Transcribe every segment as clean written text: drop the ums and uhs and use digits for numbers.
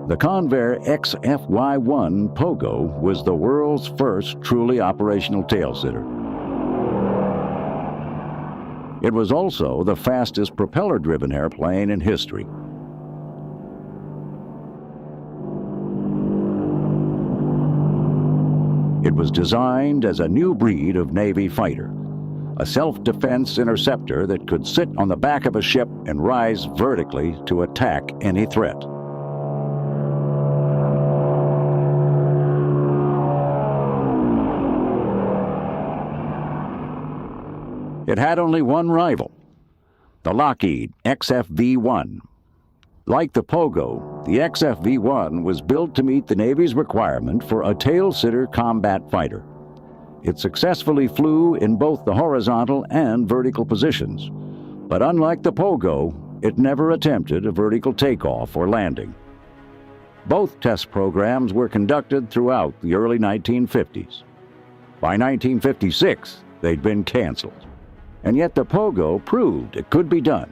The Convair XFV-1 Pogo was the world's first truly operational tailsitter. It was also the fastest propeller-driven airplane in history. It was designed as a new breed of Navy fighter, a self-defense interceptor that could sit on the back of a ship and rise vertically to attack any threat. It had only one rival, the Lockheed XFV-1. Like the Pogo, the XFV-1 was built to meet the Navy's requirement for a tail-sitter combat fighter. It successfully flew in both the horizontal and vertical positions, but unlike the Pogo, it never attempted a vertical takeoff or landing. Both test programs were conducted throughout the early 1950s. By 1956, they'd been canceled. And yet the Pogo proved it could be done.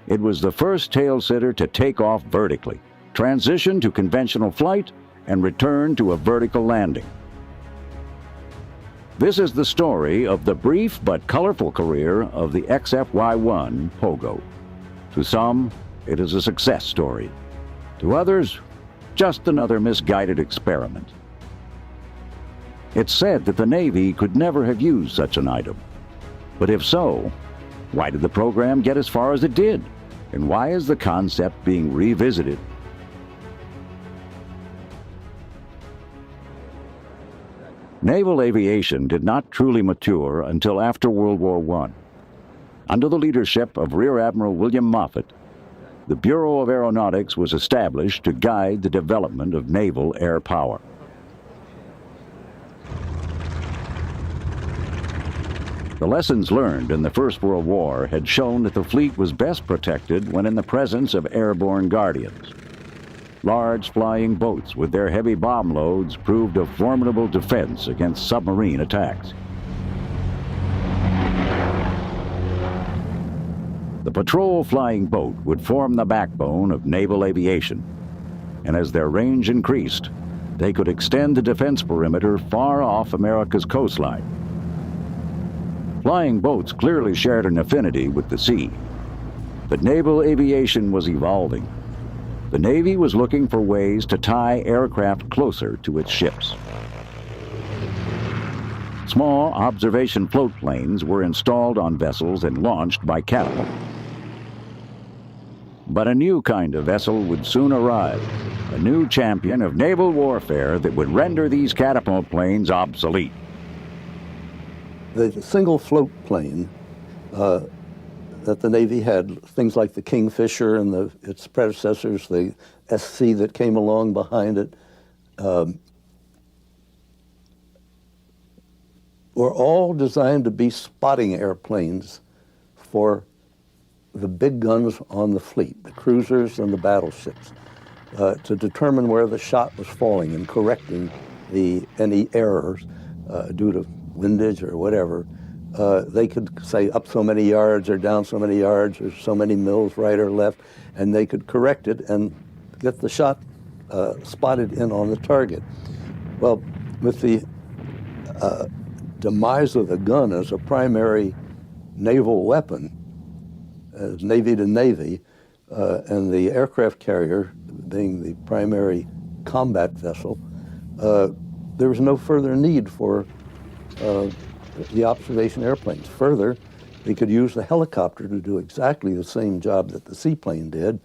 It was the first tail-sitter to take off vertically, transition to conventional flight, and return to a vertical landing. This is the story of the brief but colorful career of the XFY-1 Pogo. To some, it is a success story. To others, just another misguided experiment. It's said that the Navy could never have used such an item. But if so, why did the program get as far as it did? And why is the concept being revisited? Naval aviation did not truly mature until after World War I. Under the leadership of Rear Admiral William Moffett, the Bureau of Aeronautics was established to guide the development of naval air power. The lessons learned in the First World War had shown that the fleet was best protected when in the presence of airborne guardians. Large flying boats with their heavy bomb loads proved a formidable defense against submarine attacks. The patrol flying boat would form the backbone of naval aviation, and as their range increased, they could extend the defense perimeter far off America's coastline. Flying boats clearly shared an affinity with the sea, but naval aviation was evolving. The Navy was looking for ways to tie aircraft closer to its ships. Small observation float planes were installed on vessels and launched by catapult. But a new kind of vessel would soon arrive, a new champion of naval warfare that would render these catapult planes obsolete. The single float plane that the Navy had, things like the Kingfisher and its predecessors, the SC that came along behind it, were all designed to be spotting airplanes for the big guns on the fleet, the cruisers and the battleships, to determine where the shot was falling and correcting any errors due to windage or whatever. They could say up so many yards or down so many yards or so many mils right or left, and they could correct it and get the shot spotted in on the target. Well, with the demise of the gun as a primary naval weapon, as Navy to Navy, and the aircraft carrier being the primary combat vessel, there was no further need for the observation airplanes. Further, they could use the helicopter to do exactly the same job that the seaplane did,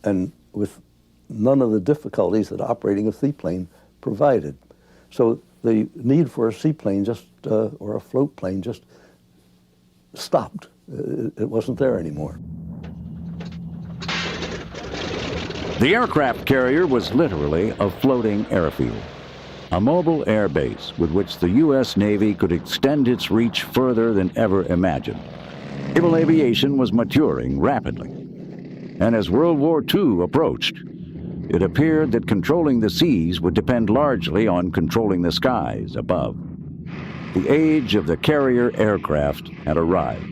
and with none of the difficulties that operating a seaplane provided. So the need for a seaplane or a float plane just stopped. It wasn't there anymore. The aircraft carrier was literally a floating airfield, a mobile air base with which the U.S. Navy could extend its reach further than ever imagined. Naval aviation was maturing rapidly, and as World War II approached, it appeared that controlling the seas would depend largely on controlling the skies above. The age of the carrier aircraft had arrived.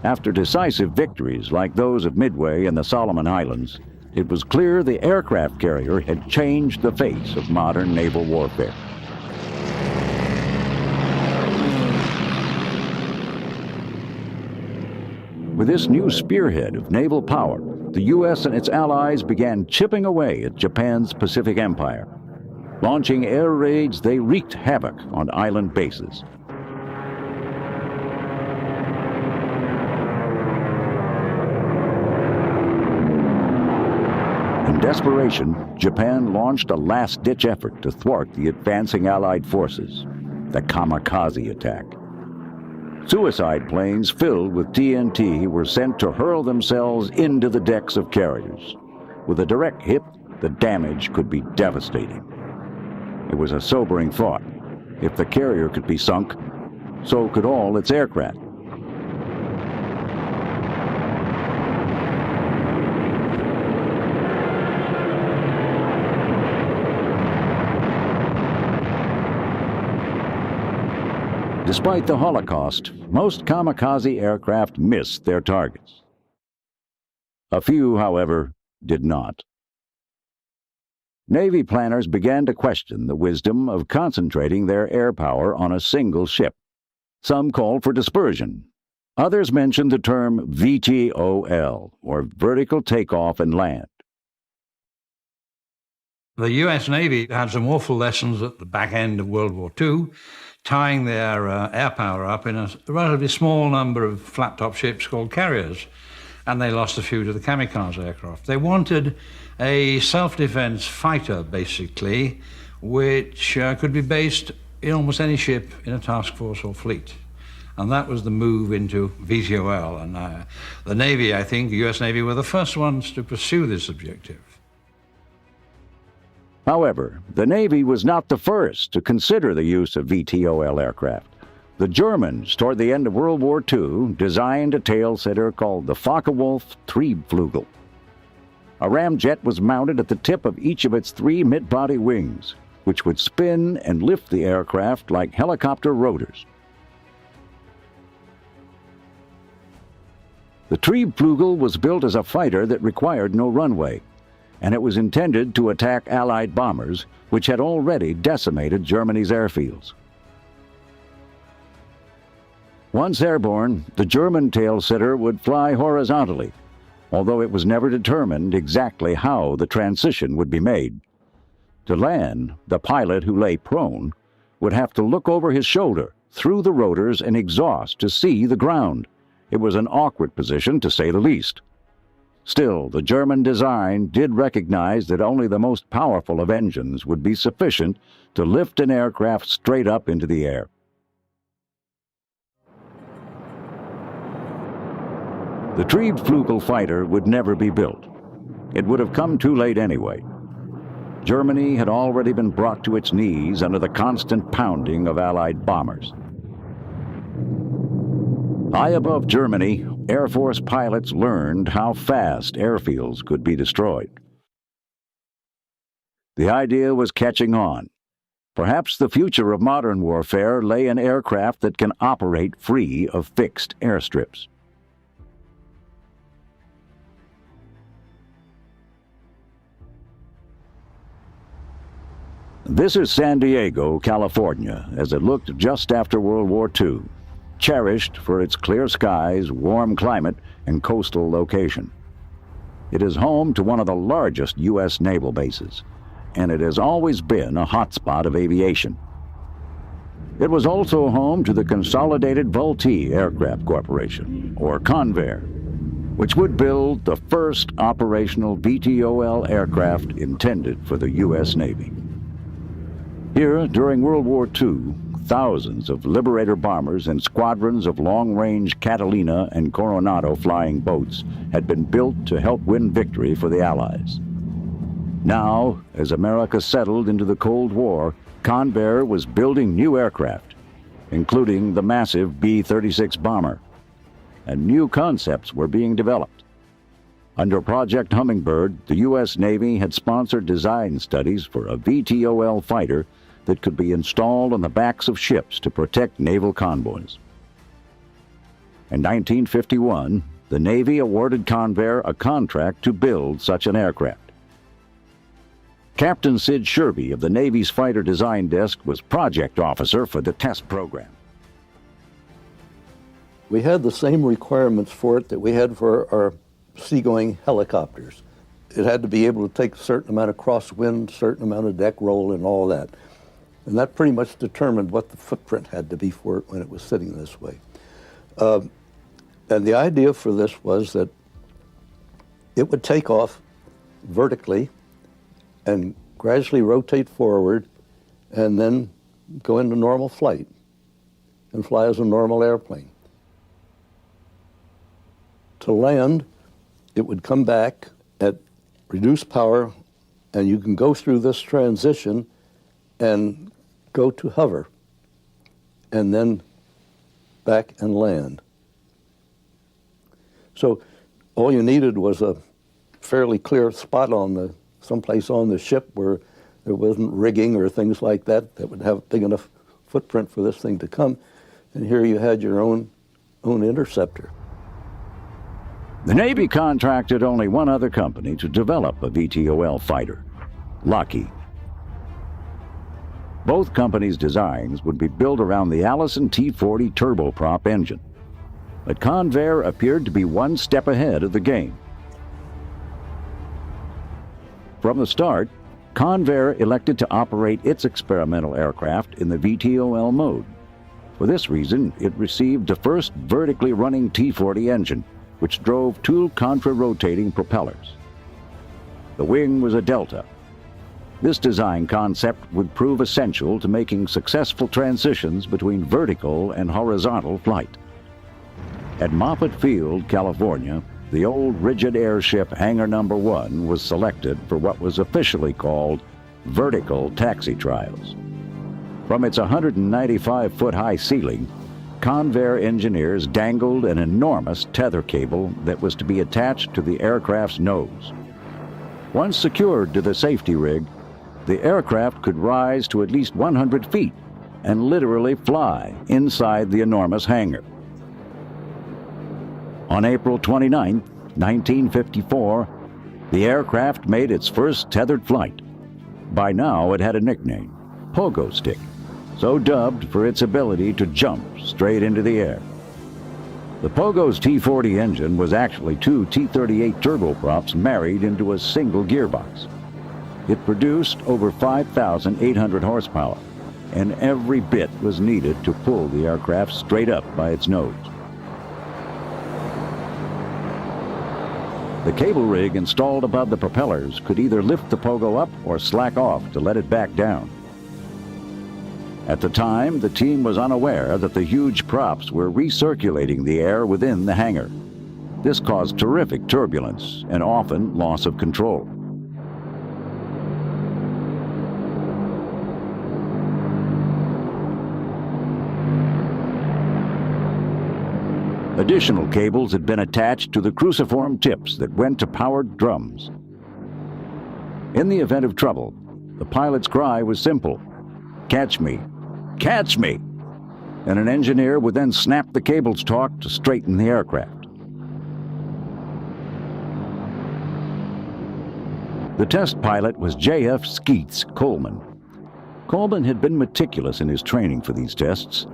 After decisive victories like those of Midway and the Solomon Islands, it was clear the aircraft carrier had changed the face of modern naval warfare. With this new spearhead of naval power, the U.S. and its allies began chipping away at Japan's Pacific Empire. Launching air raids, they wreaked havoc on island bases. In desperation, Japan launched a last-ditch effort to thwart the advancing Allied forces, the kamikaze attack. Suicide planes filled with TNT were sent to hurl themselves into the decks of carriers. With a direct hit, the damage could be devastating. It was a sobering thought. If the carrier could be sunk, so could all its aircraft. Despite the Holocaust, most kamikaze aircraft missed their targets. A few, however, did not. Navy planners began to question the wisdom of concentrating their air power on a single ship. Some called for dispersion. Others mentioned the term VTOL, or vertical takeoff and land. The U.S. Navy had some awful lessons at the back end of World War II, tying their air power up in a relatively small number of flat-top ships called carriers, and they lost a few to the kamikaze aircraft. They wanted a self-defense fighter, basically, which could be based in almost any ship in a task force or fleet. And that was the move into VTOL. And the Navy, I think, the U.S. Navy, were the first ones to pursue this objective. However, the Navy was not the first to consider the use of VTOL aircraft. The Germans, toward the end of World War II, designed a tail-setter called the Focke-Wulf Triebflügel. A ramjet was mounted at the tip of each of its 3 mid-body wings, which would spin and lift the aircraft like helicopter rotors. The Triebflügel was built as a fighter that required no runway, and it was intended to attack Allied bombers, which had already decimated Germany's airfields. Once airborne, the German tail-setter would fly horizontally, although it was never determined exactly how the transition would be made. To land, the pilot who lay prone would have to look over his shoulder, through the rotors and exhaust to see the ground. It was an awkward position, to say the least. Still, the German design did recognize that only the most powerful of engines would be sufficient to lift an aircraft straight up into the air. The Triebflügel fighter would never be built. It would have come too late anyway. Germany had already been brought to its knees under the constant pounding of Allied bombers. High above Germany, Air Force pilots learned how fast airfields could be destroyed. The idea was catching on. Perhaps the future of modern warfare lay in aircraft that can operate free of fixed airstrips. This is San Diego, California, as it looked just after World War II, cherished for its clear skies, warm climate, and coastal location. It is home to one of the largest U.S. naval bases, and it has always been a hotspot of aviation. It was also home to the Consolidated Vultee Aircraft Corporation, or Convair, which would build the first operational VTOL aircraft intended for the U.S. Navy. Here, during World War II, thousands of Liberator bombers and squadrons of long-range Catalina and Coronado flying boats had been built to help win victory for the Allies. Now, as America settled into the Cold War, Convair was building new aircraft, including the massive B-36 bomber, and new concepts were being developed. Under Project Hummingbird, the U.S. Navy had sponsored design studies for a VTOL fighter that could be installed on the backs of ships to protect naval convoys. In 1951, the Navy awarded Convair a contract to build such an aircraft. Captain Sid Sherby of the Navy's Fighter Design Desk was project officer for the test program. We had the same requirements for it that we had for our seagoing helicopters. It had to be able to take a certain amount of crosswind, certain amount of deck roll, and all that. And that pretty much determined what the footprint had to be for it when it was sitting this way. And the idea for this was that it would take off vertically and gradually rotate forward and then go into normal flight and fly as a normal airplane. To land, it would come back at reduced power, and you can go through this transition and go to hover and then back and land. So all you needed was a fairly clear spot on someplace on the ship where there wasn't rigging or things like that would have a big enough footprint for this thing to come, and here you had your own interceptor. The Navy contracted only one other company to develop a VTOL fighter, Lockheed. Both companies' designs would be built around the Allison T-40 turboprop engine, but Convair appeared to be one step ahead of the game. From the start, Convair elected to operate its experimental aircraft in the VTOL mode. For this reason, it received the first vertically running T-40 engine, which drove two contra-rotating propellers. The wing was a delta. This design concept would prove essential to making successful transitions between vertical and horizontal flight. At Moffett Field, California, the old rigid airship Hangar No. 1 was selected for what was officially called vertical taxi trials. From its 195-foot-high ceiling, Convair engineers dangled an enormous tether cable that was to be attached to the aircraft's nose. Once secured to the safety rig, the aircraft could rise to at least 100 feet and literally fly inside the enormous hangar. On April 29, 1954, the aircraft made its first tethered flight. By now it had a nickname, Pogo Stick, so dubbed for its ability to jump straight into the air. The Pogo's T-40 engine was actually two T-38 turboprops married into a single gearbox. It produced over 5,800 horsepower, and every bit was needed to pull the aircraft straight up by its nose. The cable rig installed above the propellers could either lift the Pogo up or slack off to let it back down. At the time, the team was unaware that the huge props were recirculating the air within the hangar. This caused terrific turbulence and often loss of control. Additional cables had been attached to the cruciform tips that went to powered drums. In the event of trouble, the pilot's cry was simple, "Catch me! Catch me!" And an engineer would then snap the cables taut to straighten the aircraft. The test pilot was J.F. Skeets Coleman. Coleman had been meticulous in his training for these tests.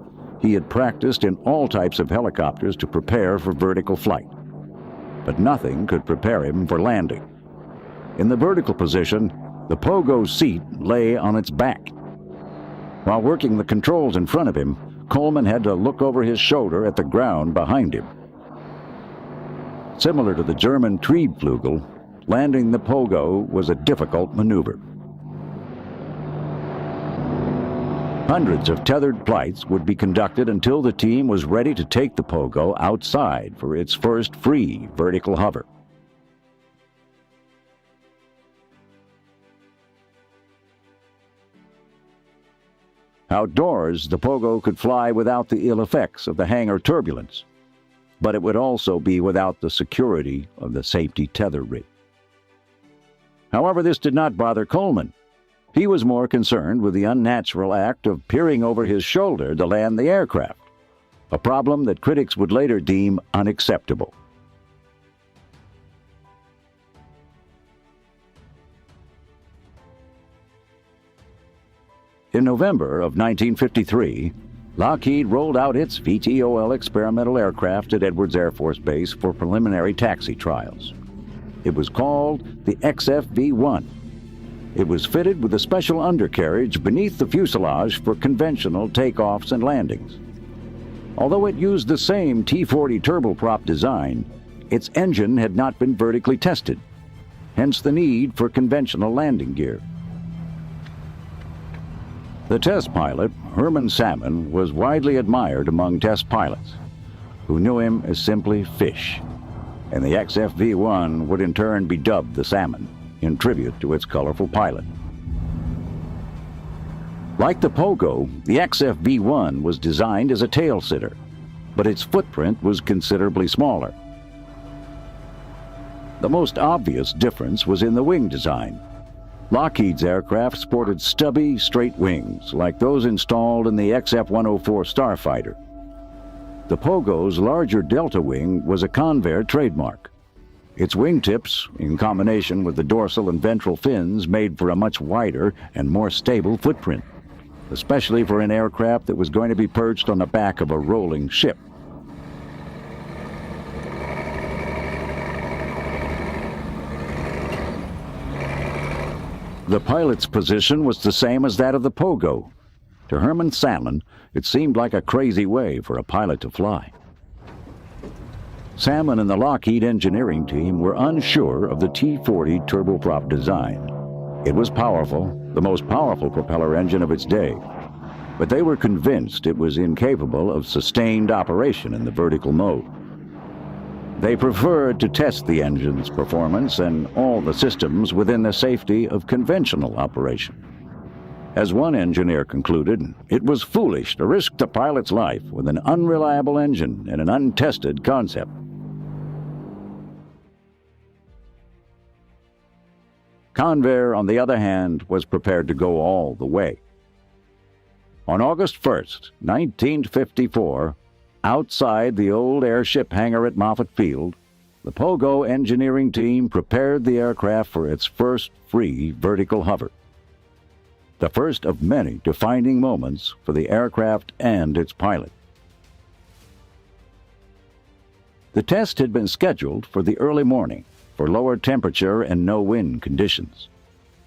He had practiced in all types of helicopters to prepare for vertical flight. But nothing could prepare him for landing. In the vertical position, the Pogo's seat lay on its back. While working the controls in front of him, Coleman had to look over his shoulder at the ground behind him. Similar to the German Triebflügel, landing the Pogo was a difficult maneuver. Hundreds of tethered flights would be conducted until the team was ready to take the Pogo outside for its first free vertical hover. Outdoors, the Pogo could fly without the ill effects of the hangar turbulence, but it would also be without the security of the safety tether rig. However, this did not bother Coleman. He was more concerned with the unnatural act of peering over his shoulder to land the aircraft. a problem that critics would later deem unacceptable. In November of 1953, Lockheed rolled out its VTOL experimental aircraft at Edwards Air Force Base for preliminary taxi trials. It was called the XFV-1. It was fitted with a special undercarriage beneath the fuselage for conventional takeoffs and landings. Although it used the same T-40 turboprop design, its engine had not been vertically tested, hence the need for conventional landing gear. The test pilot, Herman Salmon, was widely admired among test pilots, who knew him as simply Fish, and the XFV-1 would in turn be dubbed the Salmon, in tribute to its colorful pilot. Like the Pogo, the XFV-1 was designed as a tail-sitter, but its footprint was considerably smaller. The most obvious difference was in the wing design. Lockheed's aircraft sported stubby, straight wings, like those installed in the XF-104 Starfighter. The Pogo's larger delta wing was a Convair trademark. Its wingtips, in combination with the dorsal and ventral fins, made for a much wider and more stable footprint, especially for an aircraft that was going to be perched on the back of a rolling ship. The pilot's position was the same as that of the Pogo. To Herman Salmon, it seemed like a crazy way for a pilot to fly. Salmon and the Lockheed engineering team were unsure of the T-40 turboprop design. It was powerful, the most powerful propeller engine of its day, but they were convinced it was incapable of sustained operation in the vertical mode. They preferred to test the engine's performance and all the systems within the safety of conventional operation. As one engineer concluded, it was foolish to risk the pilot's life with an unreliable engine and an untested concept. Convair, on the other hand, was prepared to go all the way. On August 1st, 1954, outside the old airship hangar at Moffett Field, the Pogo engineering team prepared the aircraft for its first free vertical hover. The first of many defining moments for the aircraft and its pilot. The test had been scheduled for the early morning, for lower temperature and no wind conditions.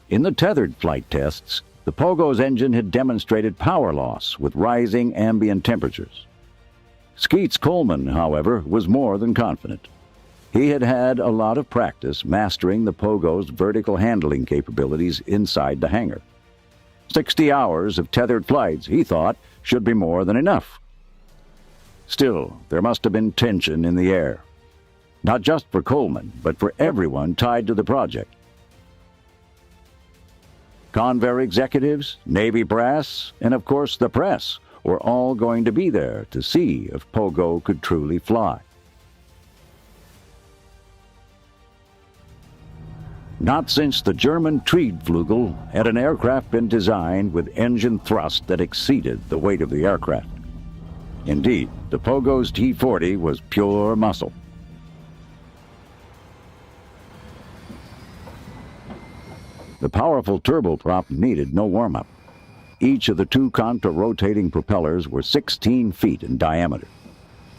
In the tethered flight tests, the Pogo's engine had demonstrated power loss with rising ambient temperatures. Skeets Coleman, however, was more than confident. He had had a lot of practice mastering the Pogo's vertical handling capabilities inside the hangar. 60 hours of tethered flights, he thought, should be more than enough. Still, there must have been tension in the air. Not just for Coleman, but for everyone tied to the project. Convair executives, Navy brass, and of course the press were all going to be there to see if Pogo could truly fly. Not since the German Triebflügel had an aircraft been designed with engine thrust that exceeded the weight of the aircraft. Indeed, the Pogo's T-40 was pure muscle. The powerful turboprop needed no warm-up. Each of the two contra-rotating propellers were 16 feet in diameter.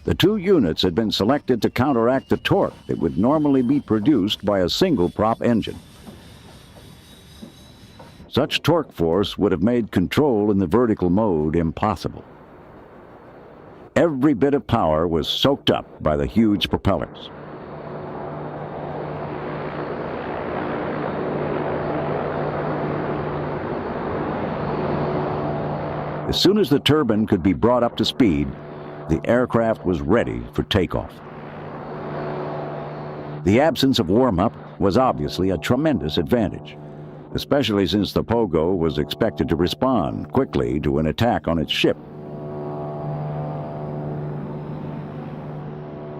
The two units had been selected to counteract the torque that would normally be produced by a single prop engine. Such torque force would have made control in the vertical mode impossible. Every bit of power was soaked up by the huge propellers. As soon as the turbine could be brought up to speed, the aircraft was ready for takeoff. The absence of warm-up was obviously a tremendous advantage, especially since the Pogo was expected to respond quickly to an attack on its ship.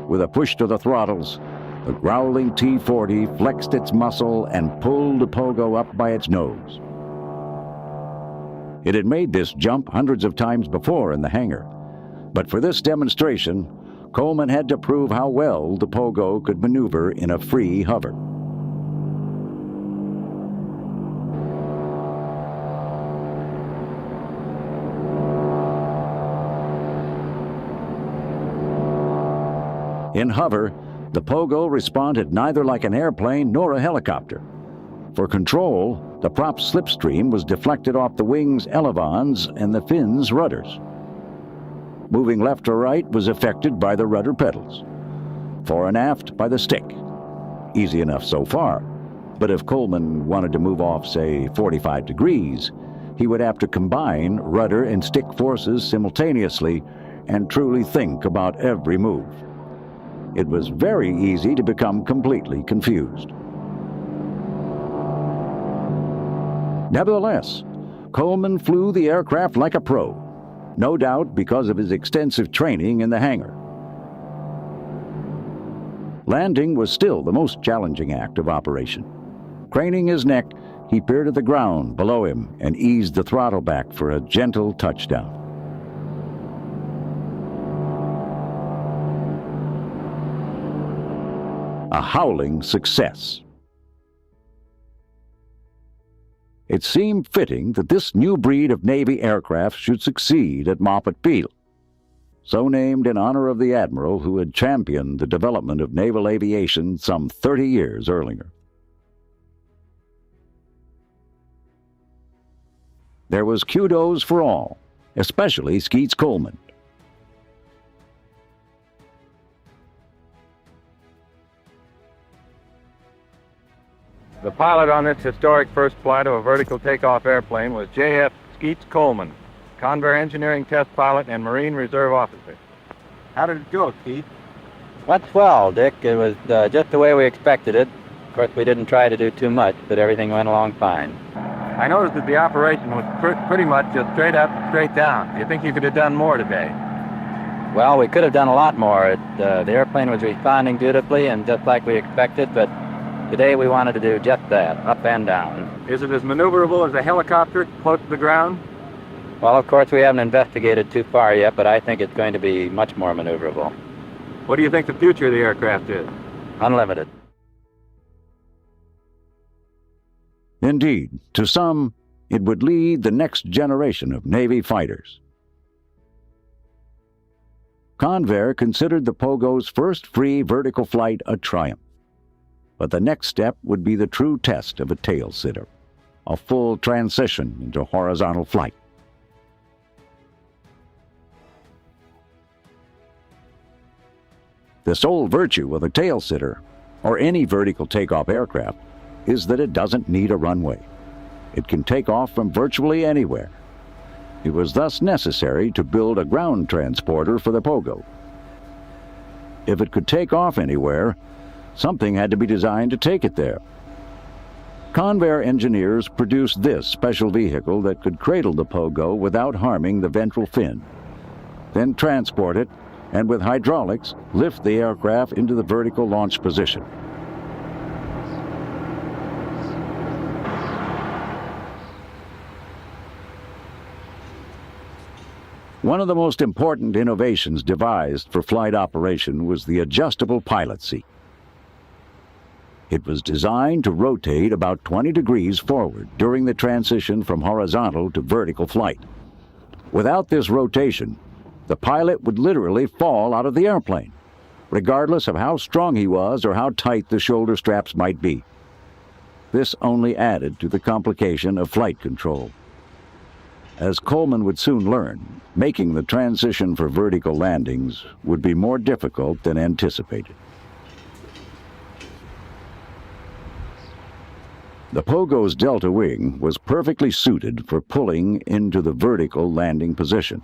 With a push to the throttles, the growling T-40 flexed its muscle and pulled the Pogo up by its nose. It had made this jump hundreds of times before in the hangar, But for this demonstration, Coleman had to prove how well the Pogo could maneuver in a free hover. In hover, the Pogo responded neither like an airplane nor a helicopter. For control, the prop's slipstream was deflected off the wing's elevons and the fin's rudders. Moving left or right was affected by the rudder pedals. Fore and aft by the stick. Easy enough so far, but if Coleman wanted to move off, say, 45 degrees, he would have to combine rudder and stick forces simultaneously and truly think about every move. It was very easy to become completely confused. Nevertheless, Coleman flew the aircraft like a pro, no doubt because of his extensive training in the hangar. Landing was still the most challenging act of operation. Craning his neck, he peered at the ground below him and eased the throttle back for a gentle touchdown. A howling success. It seemed fitting that this new breed of Navy aircraft should succeed at Moffett Field, so named in honor of the admiral who had championed the development of naval aviation some 30 years earlier. There was kudos for all, especially Skeets Coleman. The pilot on this historic first flight of a vertical takeoff airplane was J.F. Skeets Coleman, Convair engineering test pilot and Marine Reserve officer. How did it go, Skeets? Went swell, Dick. It was just the way we expected it. Of course, we didn't try to do too much, but everything went along fine. I noticed that the operation was pretty much just straight up, straight down. Do you think you could have done more today? Well, we could have done a lot more. The airplane was responding beautifully and just like we expected, but today we wanted to do just that, up and down. Is it as maneuverable as a helicopter close to the ground? Well, of course, we haven't investigated too far yet, but I think it's going to be much more maneuverable. What do you think the future of the aircraft is? Unlimited. Indeed, to some, it would lead the next generation of Navy fighters. Convair considered the Pogo's first free vertical flight a triumph. But the next step would be the true test of a tail-sitter, a full transition into horizontal flight. The sole virtue of a tail-sitter, or any vertical takeoff aircraft, is that it doesn't need a runway. It can take off from virtually anywhere. It was thus necessary to build a ground transporter for the Pogo. If it could take off anywhere, something had to be designed to take it there. Convair engineers produced this special vehicle that could cradle the Pogo without harming the ventral fin, then transport it, and with hydraulics, lift the aircraft into the vertical launch position. One of the most important innovations devised for flight operation was the adjustable pilot seat. It was designed to rotate about 20 degrees forward during the transition from horizontal to vertical flight. Without this rotation, the pilot would literally fall out of the airplane, regardless of how strong he was or how tight the shoulder straps might be. This only added to the complication of flight control. As Coleman would soon learn, making the transition for vertical landings would be more difficult than anticipated. The Pogo's delta wing was perfectly suited for pulling into the vertical landing position.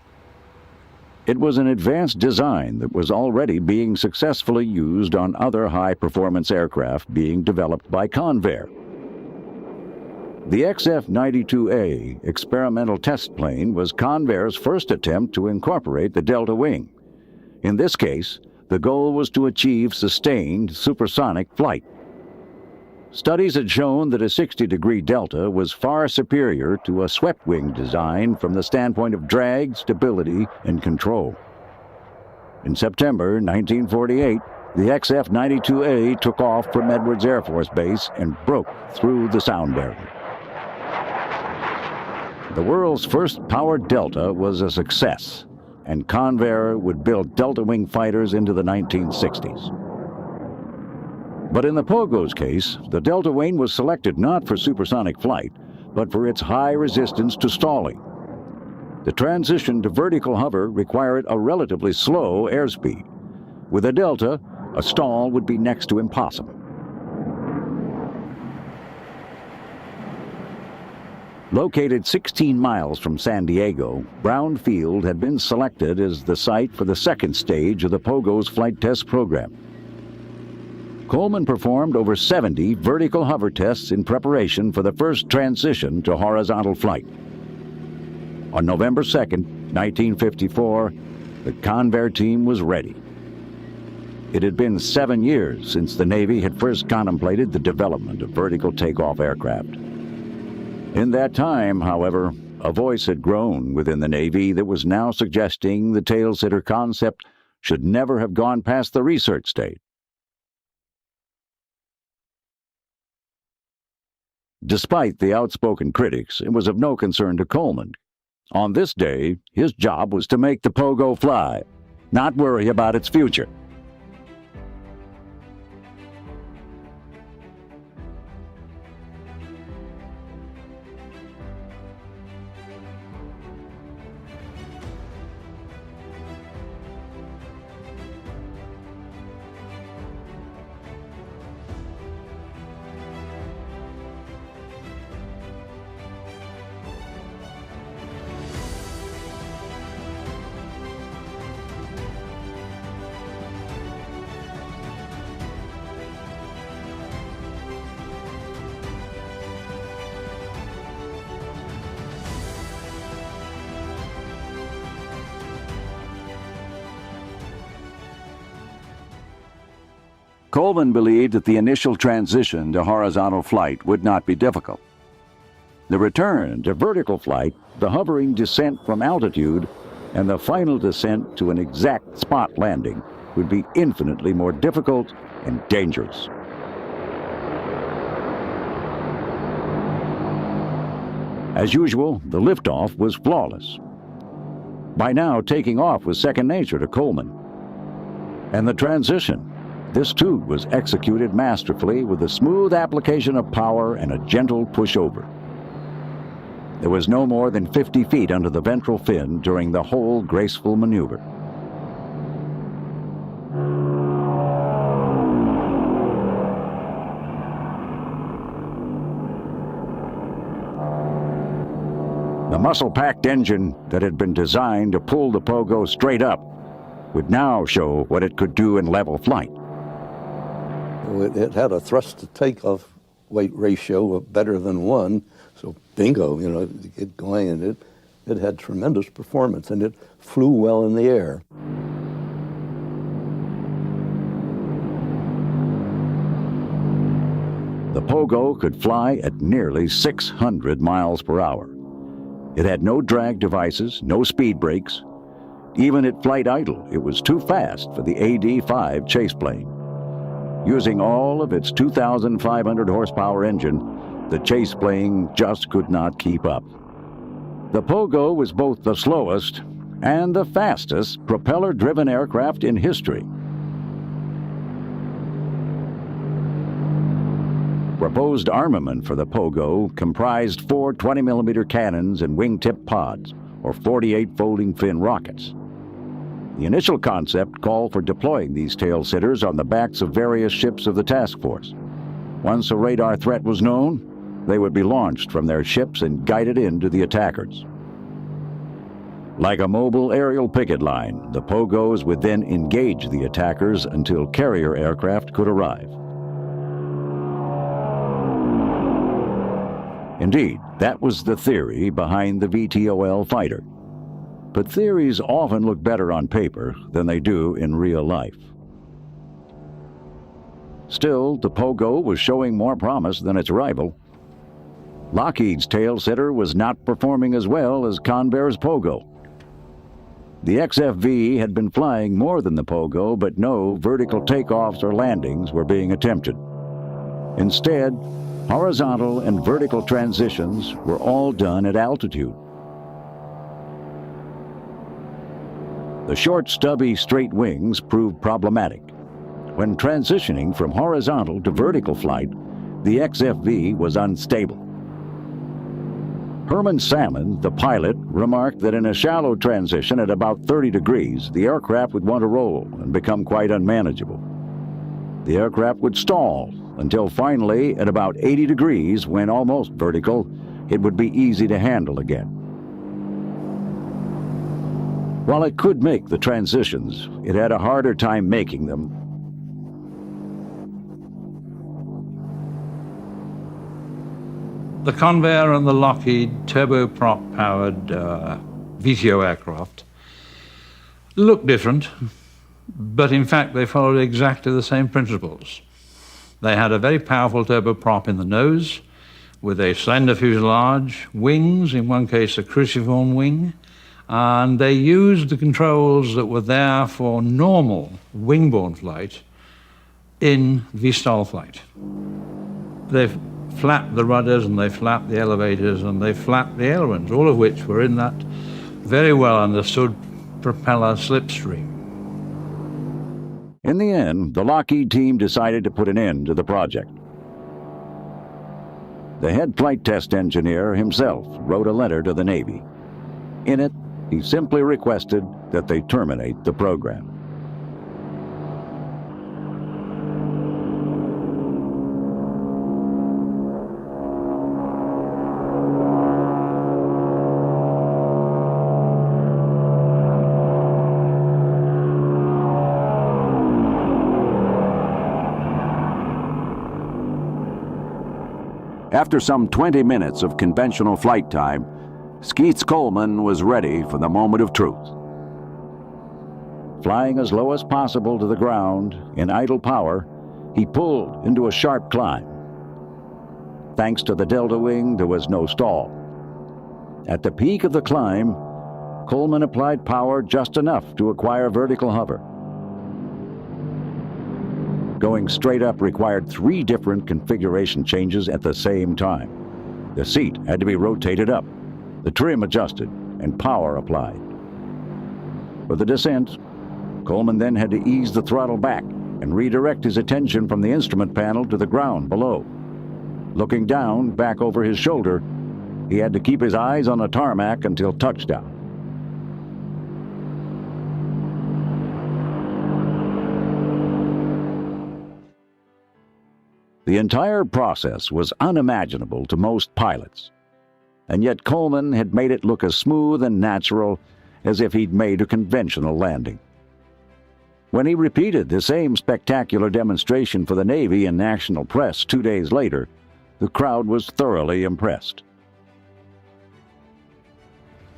It was an advanced design that was already being successfully used on other high-performance aircraft being developed by Convair. The XF-92A experimental test plane was Convair's first attempt to incorporate the delta wing. In this case, the goal was to achieve sustained supersonic flight. Studies had shown that a 60-degree delta was far superior to a swept-wing design from the standpoint of drag, stability, and control. In September 1948, the XF-92A took off from Edwards Air Force Base and broke through the sound barrier. The world's first powered Delta was a success, and Convair would build Delta Wing fighters into the 1960s. But in the Pogo's case, the Delta Wing was selected not for supersonic flight, but for its high resistance to stalling. The transition to vertical hover required a relatively slow airspeed. With a Delta, a stall would be next to impossible. Located 16 miles from San Diego, Brown Field had been selected as the site for the second stage of the Pogo's flight test program. Coleman performed over 70 vertical hover tests in preparation for the first transition to horizontal flight. On November 2nd, 1954, the Convair team was ready. It had been 7 years since the Navy had first contemplated the development of vertical takeoff aircraft. In that time, however, a voice had grown within the Navy that was now suggesting the tail-sitter concept should never have gone past the research stage. Despite the outspoken critics, it was of no concern to Coleman. On this day, his job was to make the Pogo fly, not worry about its future. Coleman believed that the initial transition to horizontal flight would not be difficult. The return to vertical flight, the hovering descent from altitude, and the final descent to an exact spot landing would be infinitely more difficult and dangerous. As usual, the liftoff was flawless. By now, taking off was second nature to Coleman. And the transition, this too was executed masterfully with a smooth application of power and a gentle pushover. There was no more than 50 feet under the ventral fin during the whole graceful maneuver. The muscle-packed engine that had been designed to pull the Pogo straight up would now show what it could do in level flight. It had a thrust-to-takeoff weight ratio of better than 1, so bingo, you know, get going, and it had tremendous performance, and it flew well in the air. The Pogo could fly at nearly 600 miles per hour. It had no drag devices, no speed brakes. Even at flight idle, it was too fast for the AD-5 chase plane. Using all of its 2,500 horsepower engine, the chase plane just could not keep up. The Pogo was both the slowest and the fastest propeller-driven aircraft in history. Proposed armament for the Pogo comprised 4 20mm cannons and wingtip pods, or 48 folding fin rockets. The initial concept called for deploying these tail-sitters on the backs of various ships of the task force. Once a radar threat was known, they would be launched from their ships and guided into the attackers. Like a mobile aerial picket line, the Pogos would then engage the attackers until carrier aircraft could arrive. Indeed, that was the theory behind the VTOL fighter. But theories often look better on paper than they do in real life. Still, the Pogo was showing more promise than its rival. Lockheed's tail-sitter was not performing as well as Convair's Pogo. The XFV had been flying more than the Pogo, but no vertical takeoffs or landings were being attempted. Instead, horizontal and vertical transitions were all done at altitude. The short, stubby, straight wings proved problematic. When transitioning from horizontal to vertical flight, the XFV was unstable. Herman Salmon, the pilot, remarked that in a shallow transition at about 30 degrees, the aircraft would want to roll and become quite unmanageable. The aircraft would stall until finally, at about 80 degrees, when almost vertical, it would be easy to handle again. While it could make the transitions, it had a harder time making them. The Convair and the Lockheed turboprop-powered VTOL aircraft look different, but in fact they followed exactly the same principles. They had a very powerful turboprop in the nose, with a slender fuselage, wings, in one case a cruciform wing, and they used the controls that were there for normal wing-borne flight in VTOL flight. They flapped the rudders and they flapped the elevators and they flapped the ailerons, all of which were in that very well understood propeller slipstream. In the end, the Lockheed team decided to put an end to the project. The head flight test engineer himself wrote a letter to the Navy. In it, he simply requested that they terminate the program. After some 20 minutes of conventional flight time, Skeets Coleman was ready for the moment of truth. Flying as low as possible to the ground in idle power, he pulled into a sharp climb. Thanks to the delta wing, there was no stall. At the peak of the climb, Coleman applied power just enough to acquire vertical hover. Going straight up required 3 different configuration changes at the same time. The seat had to be rotated up, the trim adjusted, and power applied. For the descent, Coleman then had to ease the throttle back and redirect his attention from the instrument panel to the ground below. Looking down, back over his shoulder, he had to keep his eyes on the tarmac until touchdown. The entire process was unimaginable to most pilots, and yet Coleman had made it look as smooth and natural as if he'd made a conventional landing. When he repeated the same spectacular demonstration for the Navy and national press 2 days later, the crowd was thoroughly impressed.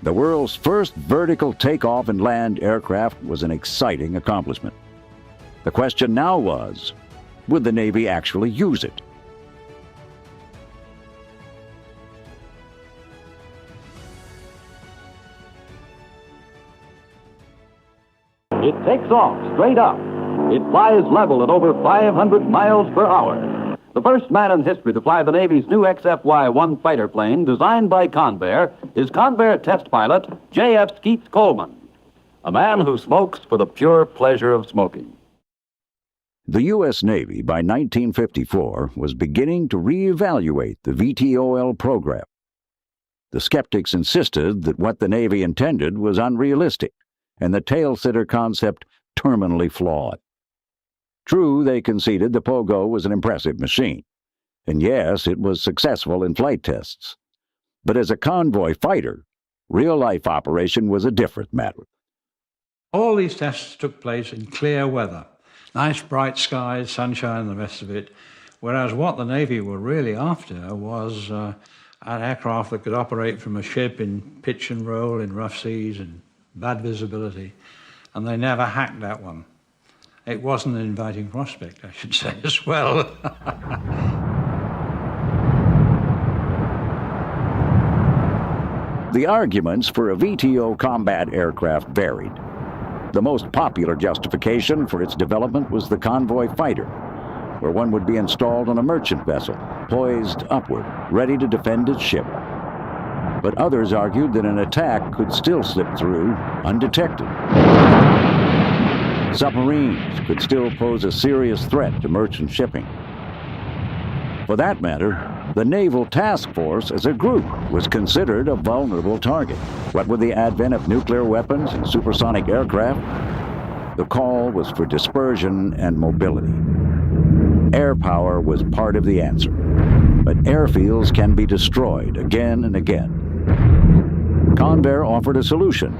The world's first vertical takeoff and land aircraft was an exciting accomplishment. The question now was, would the Navy actually use it? It takes off straight up. It flies level at over 500 miles per hour. The first man in history to fly the Navy's new XFY-1 fighter plane, designed by Convair, is Convair test pilot J.F. Skeets Coleman, a man who smokes for the pure pleasure of smoking. The U.S. Navy, by 1954, was beginning to reevaluate the VTOL program. The skeptics insisted that what the Navy intended was unrealistic, and the tail-sitter concept terminally flawed. True, they conceded the Pogo was an impressive machine, and yes, it was successful in flight tests. But as a convoy fighter, real-life operation was a different matter. All these tests took place in clear weather. Nice bright skies, sunshine, and the rest of it. Whereas what the Navy were really after was an aircraft that could operate from a ship in pitch and roll in rough seas and bad visibility. And they never hacked that one. It wasn't an inviting prospect, I should say, as well. The The arguments for a VTOL combat aircraft varied. The most popular justification for its development was the convoy fighter, where one would be installed on a merchant vessel, poised upward, ready to defend its ship. But others argued that an attack could still slip through undetected. Submarines could still pose a serious threat to merchant shipping. For that matter, the Naval Task Force as a group was considered a vulnerable target. What with the advent of nuclear weapons and supersonic aircraft, the call was for dispersion and mobility. Air power was part of the answer, but airfields can be destroyed again and again. Convair offered a solution,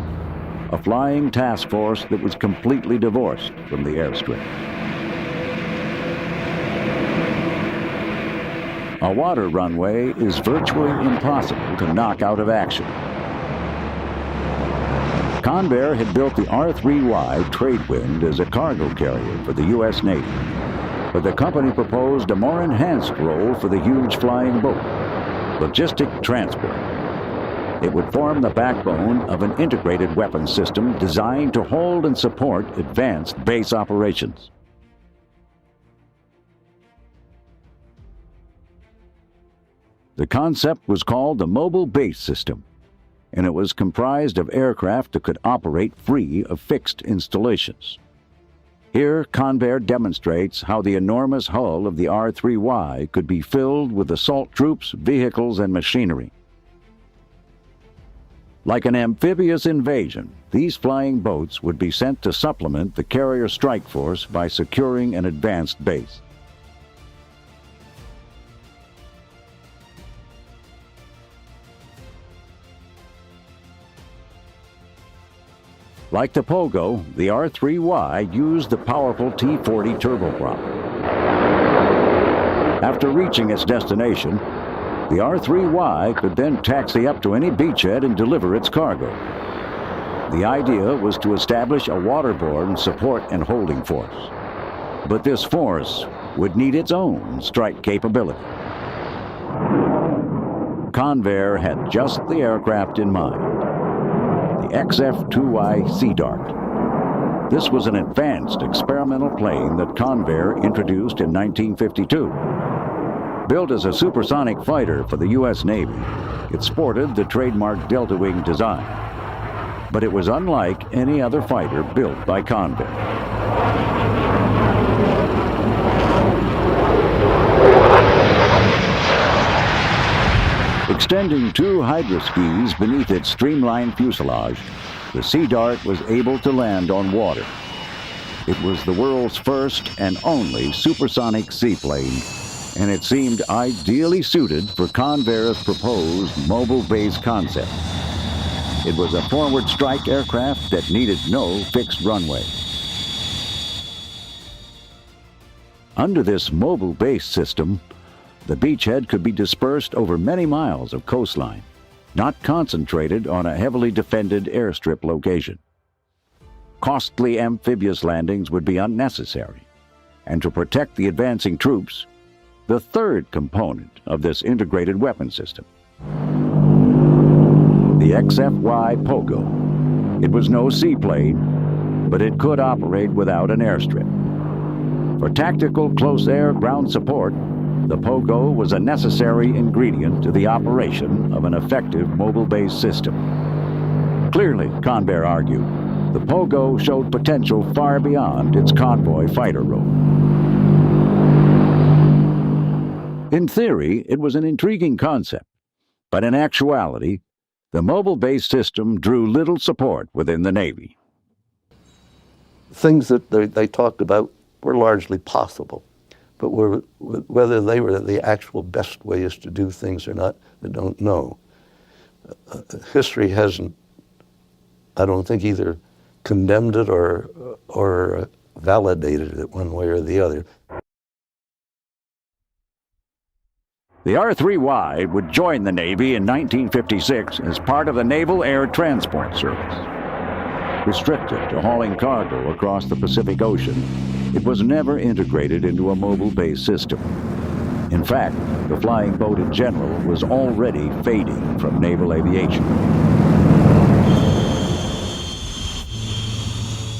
a flying task force that was completely divorced from the airstrip. A water runway is virtually impossible to knock out of action. Convair had built the R3Y Tradewind as a cargo carrier for the U.S. Navy, but the company proposed a more enhanced role for the huge flying boat, logistic transport. It would form the backbone of an integrated weapons system designed to hold and support advanced base operations. The concept was called the Mobile Base System, and it was comprised of aircraft that could operate free of fixed installations. Here, Convair demonstrates how the enormous hull of the R3Y could be filled with assault troops, vehicles, and machinery. Like an amphibious invasion, these flying boats would be sent to supplement the carrier strike force by securing an advanced base. Like the Pogo, the R3Y used the powerful T-40 turboprop. After reaching its destination, the R3Y could then taxi up to any beachhead and deliver its cargo. The idea was to establish a waterborne support and holding force. But this force would need its own strike capability. Convair had just the aircraft in mind. The XF-2Y Sea Dart. This was an advanced experimental plane that Convair introduced in 1952. Built as a supersonic fighter for the U.S. Navy, it sported the trademark delta wing design. But it was unlike any other fighter built by Convair. Extending two hydroskis beneath its streamlined fuselage, the Sea Dart was able to land on water. It was the world's first and only supersonic seaplane, and it seemed ideally suited for Convair's proposed mobile base concept. It was a forward strike aircraft that needed no fixed runway. Under this mobile base system, the beachhead could be dispersed over many miles of coastline, not concentrated on a heavily defended airstrip location. Costly amphibious landings would be unnecessary, and to protect the advancing troops, the third component of this integrated weapon system, the XFY Pogo. It was no seaplane, but it could operate without an airstrip. For tactical close-air ground support, the Pogo was a necessary ingredient to the operation of an effective mobile base system. Clearly, Convair argued, the Pogo showed potential far beyond its convoy fighter role. In theory, it was an intriguing concept, but in actuality, the mobile base system drew little support within the Navy. Things that they talked about were largely possible. But whether they were the actual best ways to do things or not, I don't know. History hasn't, I don't think, either condemned it or validated it one way or the other. The R3Y would join the Navy in 1956 as part of the Naval Air Transport Service. Restricted to hauling cargo across the Pacific Ocean, it was never integrated into a mobile base system. In fact, the flying boat in general was already fading from naval aviation.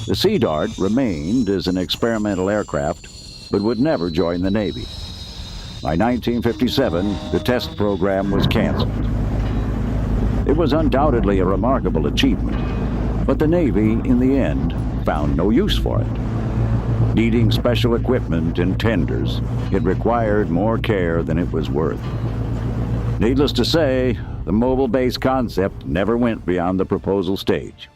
The Sea Dart remained as an experimental aircraft, but would never join the Navy. By 1957, the test program was canceled. It was undoubtedly a remarkable achievement, but the Navy, in the end, found no use for it. Needing special equipment and tenders, it required more care than it was worth. Needless to say, the mobile base concept never went beyond the proposal stage.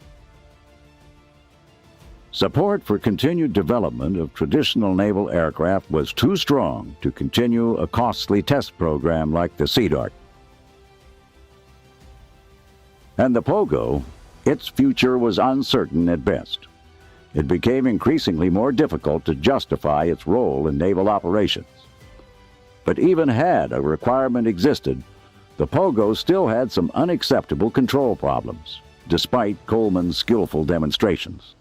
Support for continued development of traditional naval aircraft was too strong to continue a costly test program like the Sea Dart. And the Pogo, its future was uncertain at best. It became increasingly more difficult to justify its role in naval operations. But even had a requirement existed, the Pogo still had some unacceptable control problems, despite Coleman's skillful demonstrations.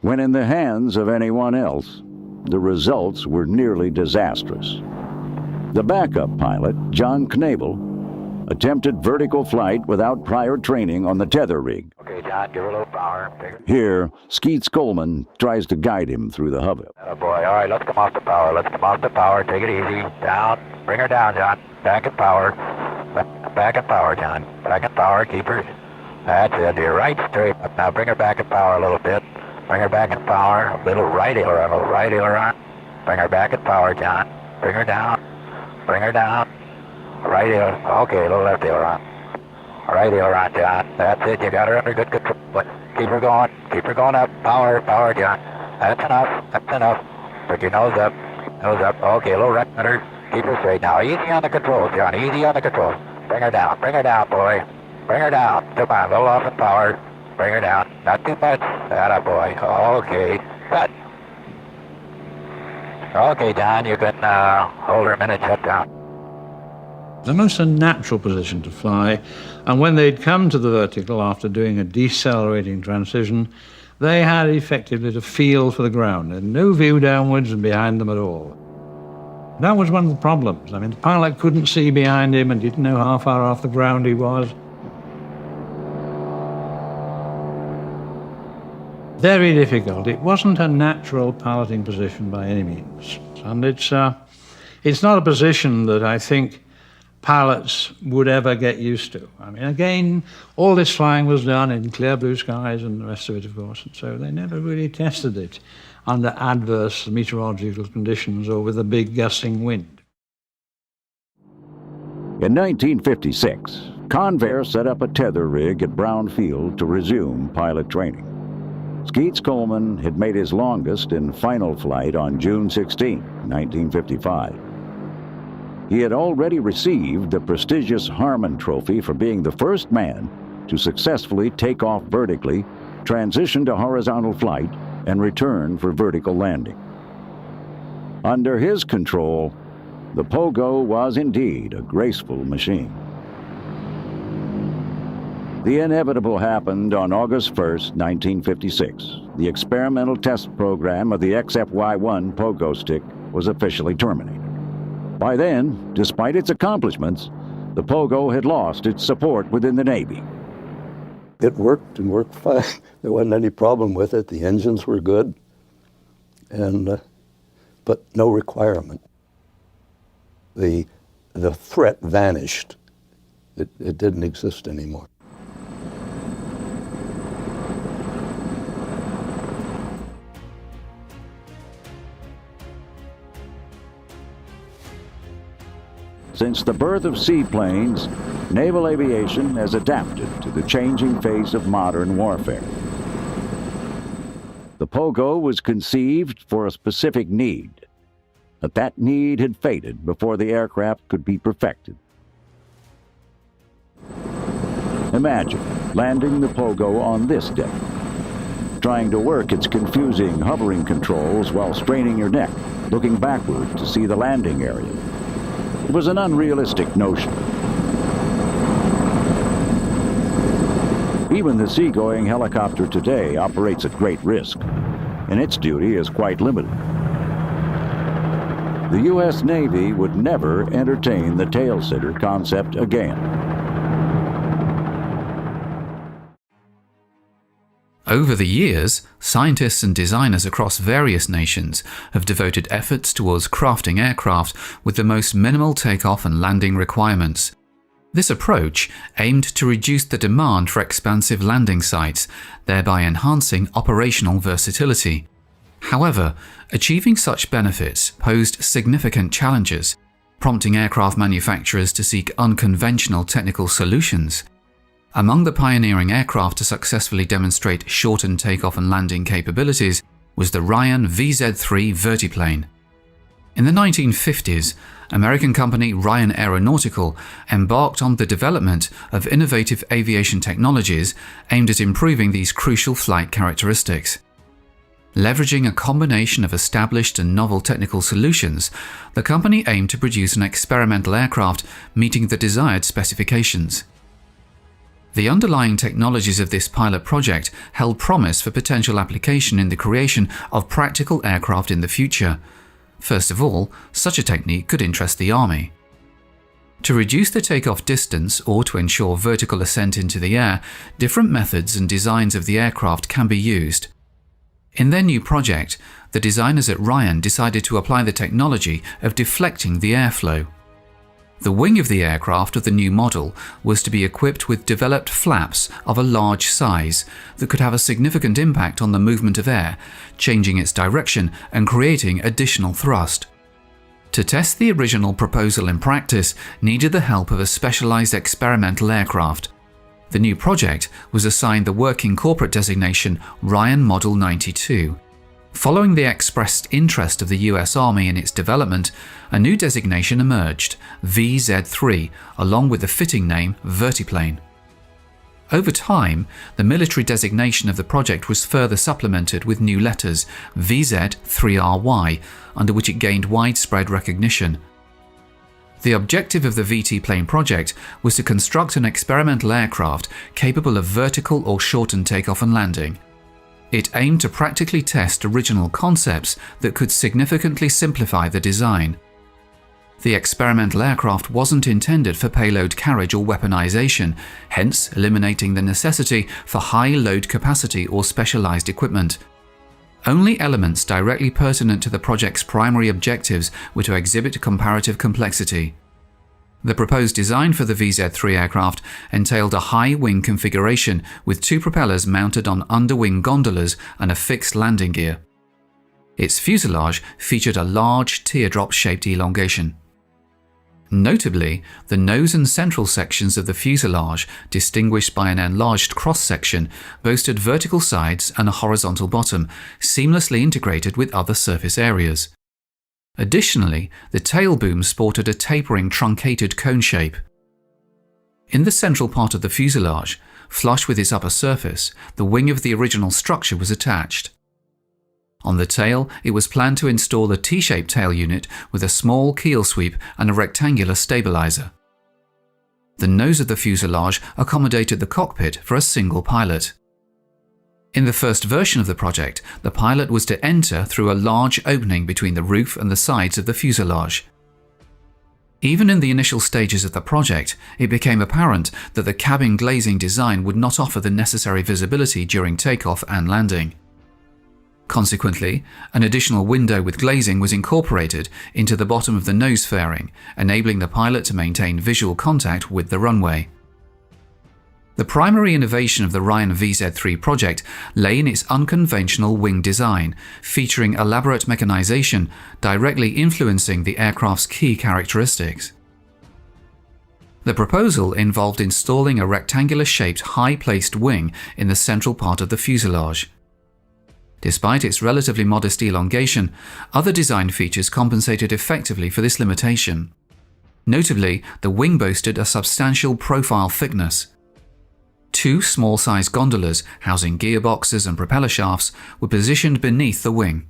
When in the hands of anyone else, the results were nearly disastrous. The backup pilot, John Knebel, attempted vertical flight without prior training on the tether rig. Okay, John, give her a little power. Here, Skeets Coleman tries to guide him through the hover. Oh boy, all right, let's come off the power. Let's come off the power. Take it easy. Down. Bring her down, John. Back at power. Back at power, John. Back at power. Keep her. That's it. You're right straight. Now bring her back at power a little bit. Bring her back at power. A little right aileron. A little right aileron. Bring her back at power, John. Bring her down. Bring her down. Right aileron. Okay, a little left aileron. Right aileron, John. That's it. You got her under good control. But keep her going. Keep her going up. Power, power, John. That's enough. That's enough. Put your nose up. Nose up. Okay, a little right under. Keep her straight now. Easy on the controls, John. Easy on the controls. Bring her down. Bring her down, boy. Bring her down. Come on. A little off in power. Bring her down. Not too much. Atta boy. Okay. Good. Okay, John. You can hold her a minute. Shut down. The most unnatural position to fly, and when they'd come to the vertical after doing a decelerating transition, they had effectively to feel for the ground, and no view downwards and behind them at all. That was one of the problems. I mean, the pilot couldn't see behind him and didn't know how far off the ground he was. Very difficult. It wasn't a natural piloting position by any means, and it's not a position that I think pilots would ever get used to. I mean, again, all this flying was done in clear blue skies and the rest of it, of course, and so they never really tested it under adverse meteorological conditions or with a big gusting wind. In 1956, Convair set up a tether rig at Brown Field to resume pilot training. Skeets Coleman had made his longest and final flight on June 16, 1955. He had already received the prestigious Harmon Trophy for being the first man to successfully take off vertically, transition to horizontal flight, and return for vertical landing. Under his control, the Pogo was indeed a graceful machine. The inevitable happened on August 1st, 1956. The experimental test program of the XFY-1 Pogo stick was officially terminated. By then, despite its accomplishments, the Pogo had lost its support within the Navy. It worked and worked fine. There wasn't any problem with it. The engines were good, but no requirement. The threat vanished. It didn't exist anymore. Since the birth of seaplanes, naval aviation has adapted to the changing face of modern warfare. The Pogo was conceived for a specific need, but that need had faded before the aircraft could be perfected. Imagine landing the Pogo on this deck, trying to work its confusing hovering controls while straining your neck, looking backward to see the landing area. It was an unrealistic notion. Even the seagoing helicopter today operates at great risk, and its duty is quite limited. the U.S. Navy would never entertain the tail-sitter concept again. Over the years, scientists and designers across various nations have devoted efforts towards crafting aircraft with the most minimal takeoff and landing requirements. This approach aimed to reduce the demand for expansive landing sites, thereby enhancing operational versatility. However, achieving such benefits posed significant challenges, prompting aircraft manufacturers to seek unconventional technical solutions. Among the pioneering aircraft to successfully demonstrate shortened takeoff and landing capabilities was the Ryan VZ-3 Vertiplane. In the 1950s, American company Ryan Aeronautical embarked on the development of innovative aviation technologies aimed at improving these crucial flight characteristics. Leveraging a combination of established and novel technical solutions, the company aimed to produce an experimental aircraft meeting the desired specifications. The underlying technologies of this pilot project held promise for potential application in the creation of practical aircraft in the future. First of all, such a technique could interest the Army. To reduce the takeoff distance or to ensure vertical ascent into the air, different methods and designs of the aircraft can be used. In their new project, the designers at Ryan decided to apply the technology of deflecting the airflow. The wing of the aircraft of the new model was to be equipped with developed flaps of a large size that could have a significant impact on the movement of air, changing its direction and creating additional thrust. To test the original proposal in practice needed the help of a specialized experimental aircraft. The new project was assigned the working corporate designation Ryan Model 92. Following the expressed interest of the US Army in its development, a new designation emerged, VZ-3, along with the fitting name Vertiplane. Over time, the military designation of the project was further supplemented with new letters, VZ-3RY, under which it gained widespread recognition. The objective of the Vertiplane project was to construct an experimental aircraft capable of vertical or shortened takeoff and landing. It aimed to practically test original concepts that could significantly simplify the design. The experimental aircraft wasn't intended for payload carriage or weaponization, hence eliminating the necessity for high load capacity or specialized equipment. Only elements directly pertinent to the project's primary objectives were to exhibit comparative complexity. The proposed design for the VZ-3 aircraft entailed a high wing configuration with two propellers mounted on underwing gondolas and a fixed landing gear. Its fuselage featured a large teardrop-shaped elongation. Notably, the nose and central sections of the fuselage, distinguished by an enlarged cross-section, boasted vertical sides and a horizontal bottom, seamlessly integrated with other surface areas. Additionally, the tail boom sported a tapering truncated cone shape. In the central part of the fuselage, flush with its upper surface, the wing of the original structure was attached. On the tail, it was planned to install a T-shaped tail unit with a small keel sweep and a rectangular stabilizer. The nose of the fuselage accommodated the cockpit for a single pilot. In the first version of the project, the pilot was to enter through a large opening between the roof and the sides of the fuselage. Even in the initial stages of the project, it became apparent that the cabin glazing design would not offer the necessary visibility during takeoff and landing. Consequently, an additional window with glazing was incorporated into the bottom of the nose fairing, enabling the pilot to maintain visual contact with the runway. The primary innovation of the Ryan VZ-3 project lay in its unconventional wing design, featuring elaborate mechanization directly influencing the aircraft's key characteristics. The proposal involved installing a rectangular-shaped high-placed wing in the central part of the fuselage. Despite its relatively modest elongation, other design features compensated effectively for this limitation. Notably, the wing boasted a substantial profile thickness. Two small-sized gondolas housing gearboxes and propeller shafts were positioned beneath the wing.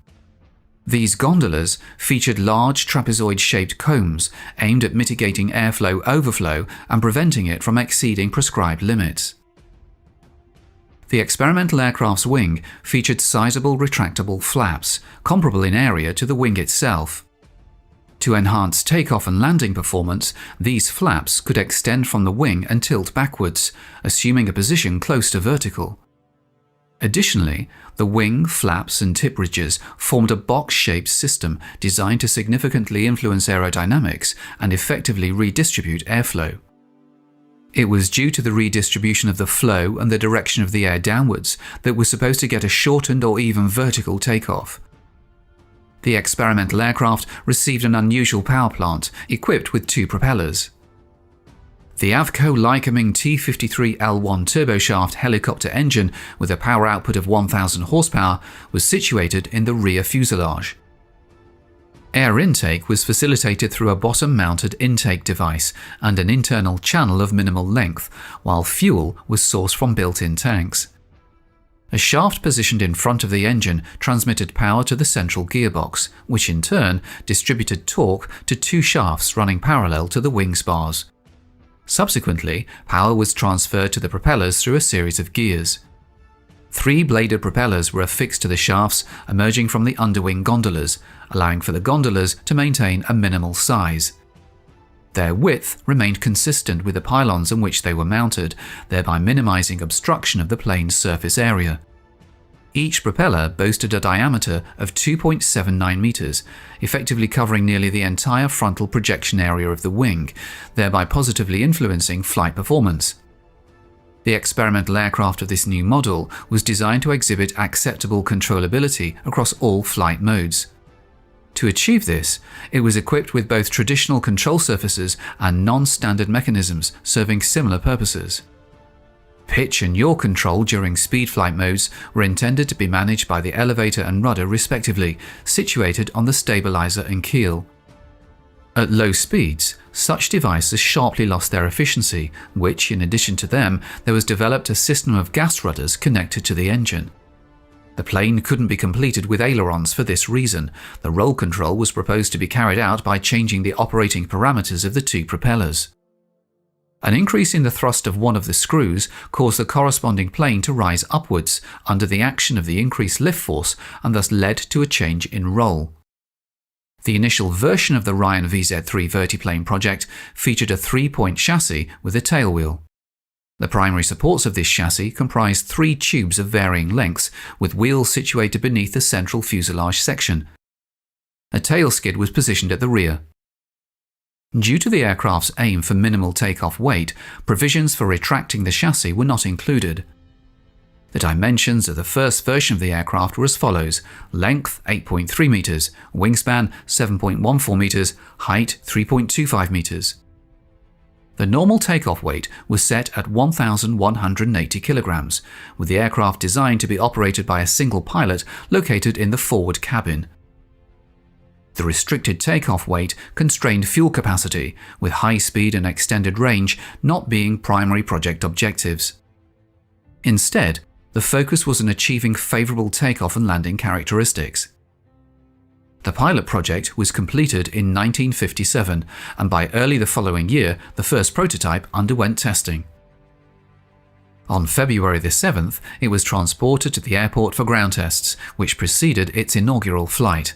These gondolas featured large trapezoid-shaped combs aimed at mitigating airflow overflow and preventing it from exceeding prescribed limits. The experimental aircraft's wing featured sizable retractable flaps, comparable in area to the wing itself. To enhance takeoff and landing performance, these flaps could extend from the wing and tilt backwards, assuming a position close to vertical. Additionally, the wing, flaps and tip ridges formed a box-shaped system designed to significantly influence aerodynamics and effectively redistribute airflow. It was due to the redistribution of the flow and the direction of the air downwards that we're supposed to get a shortened or even vertical takeoff. The experimental aircraft received an unusual power plant equipped with 2 propellers. The Avco Lycoming T-53L1 turboshaft helicopter engine with a power output of 1,000 horsepower was situated in the rear fuselage. Air intake was facilitated through a bottom-mounted intake device and an internal channel of minimal length, while fuel was sourced from built-in tanks. A shaft positioned in front of the engine transmitted power to the central gearbox, which in turn distributed torque to 2 shafts running parallel to the wing spars. Subsequently, power was transferred to the propellers through a series of gears. 3 bladed propellers were affixed to the shafts emerging from the underwing gondolas, allowing for the gondolas to maintain a minimal size. Their width remained consistent with the pylons on which they were mounted, thereby minimizing obstruction of the plane's surface area. Each propeller boasted a diameter of 2.79 meters, effectively covering nearly the entire frontal projection area of the wing, thereby positively influencing flight performance. The experimental aircraft of this new model was designed to exhibit acceptable controllability across all flight modes. To achieve this, it was equipped with both traditional control surfaces and non-standard mechanisms serving similar purposes. Pitch and yaw control during speed flight modes were intended to be managed by the elevator and rudder respectively, situated on the stabilizer and keel. At low speeds, such devices sharply lost their efficiency, which, in addition to them, there was developed a system of gas rudders connected to the engine. The plane couldn't be completed with ailerons for this reason. The roll control was proposed to be carried out by changing the operating parameters of the 2 propellers. An increase in the thrust of one of the screws caused the corresponding plane to rise upwards under the action of the increased lift force and thus led to a change in roll. The initial version of the Ryan VZ-3 Vertiplane project featured a 3-point chassis with a tailwheel. The primary supports of this chassis comprised 3 tubes of varying lengths with wheels situated beneath the central fuselage section. A tail skid was positioned at the rear. Due to the aircraft's aim for minimal takeoff weight, provisions for retracting the chassis were not included. The dimensions of the first version of the aircraft were as follows: length 8.3 meters, wingspan 7.14 meters, height 3.25 meters. The normal takeoff weight was set at 1,180 kilograms, with the aircraft designed to be operated by a single pilot located in the forward cabin. The restricted takeoff weight constrained fuel capacity, with high speed and extended range not being primary project objectives. Instead, the focus was on achieving favorable takeoff and landing characteristics. The pilot project was completed in 1957, and by early the following year, the first prototype underwent testing. On February the 7th, it was transported to the airport for ground tests, which preceded its inaugural flight.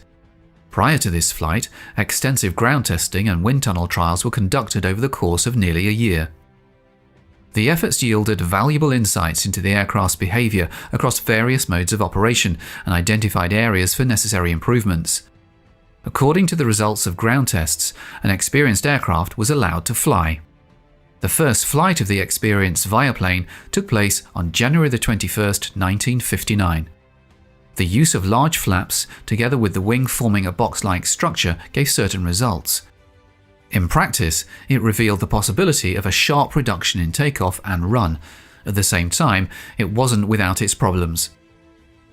Prior to this flight, extensive ground testing and wind tunnel trials were conducted over the course of nearly a year. The efforts yielded valuable insights into the aircraft's behavior across various modes of operation and identified areas for necessary improvements. According to the results of ground tests, an experienced aircraft was allowed to fly. The first flight of the experienced Vertiplane took place on January 21, 1959. The use of large flaps, together with the wing forming a box-like structure, gave certain results. In practice, it revealed the possibility of a sharp reduction in takeoff and run. At the same time, it wasn't without its problems.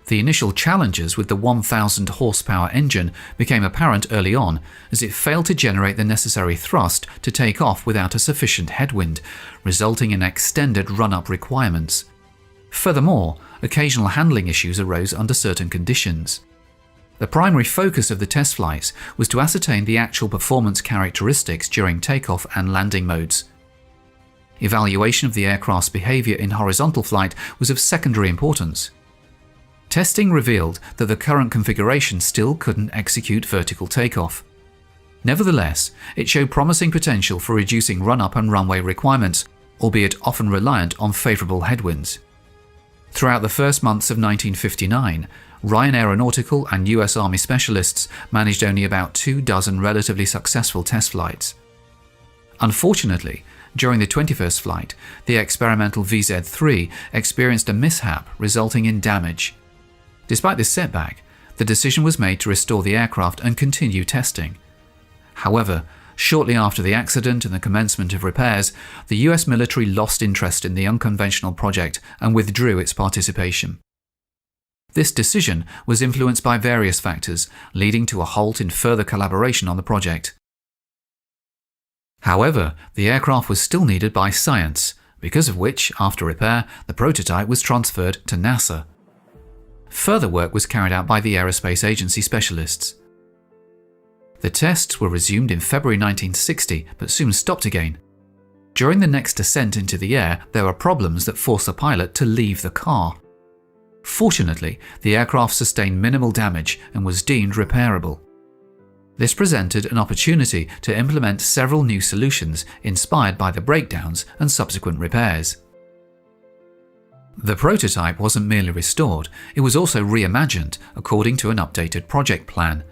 The initial challenges with the 1,000 horsepower engine became apparent early on, as it failed to generate the necessary thrust to take off without a sufficient headwind, resulting in extended run-up requirements. Furthermore, occasional handling issues arose under certain conditions. The primary focus of the test flights was to ascertain the actual performance characteristics during takeoff and landing modes. Evaluation of the aircraft's behavior in horizontal flight was of secondary importance. Testing revealed that the current configuration still couldn't execute vertical takeoff. Nevertheless, it showed promising potential for reducing run-up and runway requirements, albeit often reliant on favourable headwinds. Throughout the first months of 1959, Ryan Aeronautical and US Army specialists managed only about 24 relatively successful test flights. Unfortunately, during the 21st flight, the experimental VZ-3 experienced a mishap resulting in damage. Despite this setback, the decision was made to restore the aircraft and continue testing. However, shortly after the accident and the commencement of repairs, the US military lost interest in the unconventional project and withdrew its participation. This decision was influenced by various factors, leading to a halt in further collaboration on the project. However, the aircraft was still needed by science, because of which, after repair, the prototype was transferred to NASA. Further work was carried out by the Aerospace Agency specialists. The tests were resumed in February 1960, but soon stopped again. During the next descent into the air, there were problems that forced the pilot to leave the car. Fortunately, the aircraft sustained minimal damage and was deemed repairable. This presented an opportunity to implement several new solutions inspired by the breakdowns and subsequent repairs. The prototype wasn't merely restored, it was also reimagined according to an updated project plan.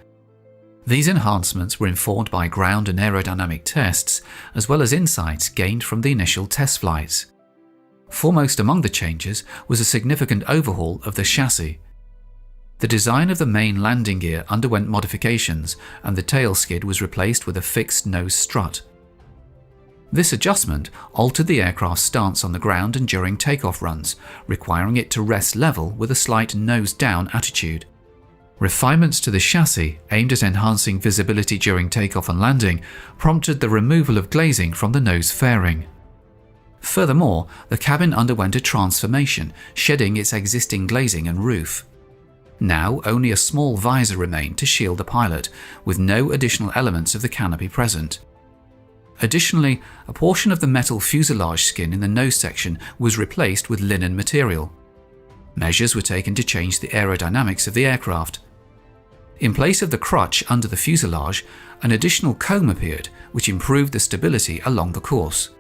These enhancements were informed by ground and aerodynamic tests, as well as insights gained from the initial test flights. Foremost among the changes was a significant overhaul of the chassis. The design of the main landing gear underwent modifications, and the tail skid was replaced with a fixed nose strut. This adjustment altered the aircraft's stance on the ground and during takeoff runs, requiring it to rest level with a slight nose-down attitude. Refinements to the chassis, aimed at enhancing visibility during takeoff and landing, prompted the removal of glazing from the nose fairing. Furthermore, the cabin underwent a transformation, shedding its existing glazing and roof. Now, only a small visor remained to shield the pilot, with no additional elements of the canopy present. Additionally, a portion of the metal fuselage skin in the nose section was replaced with linen material. Measures were taken to change the aerodynamics of the aircraft. In place of the crutch under the fuselage, an additional comb appeared, which improved the stability along the course.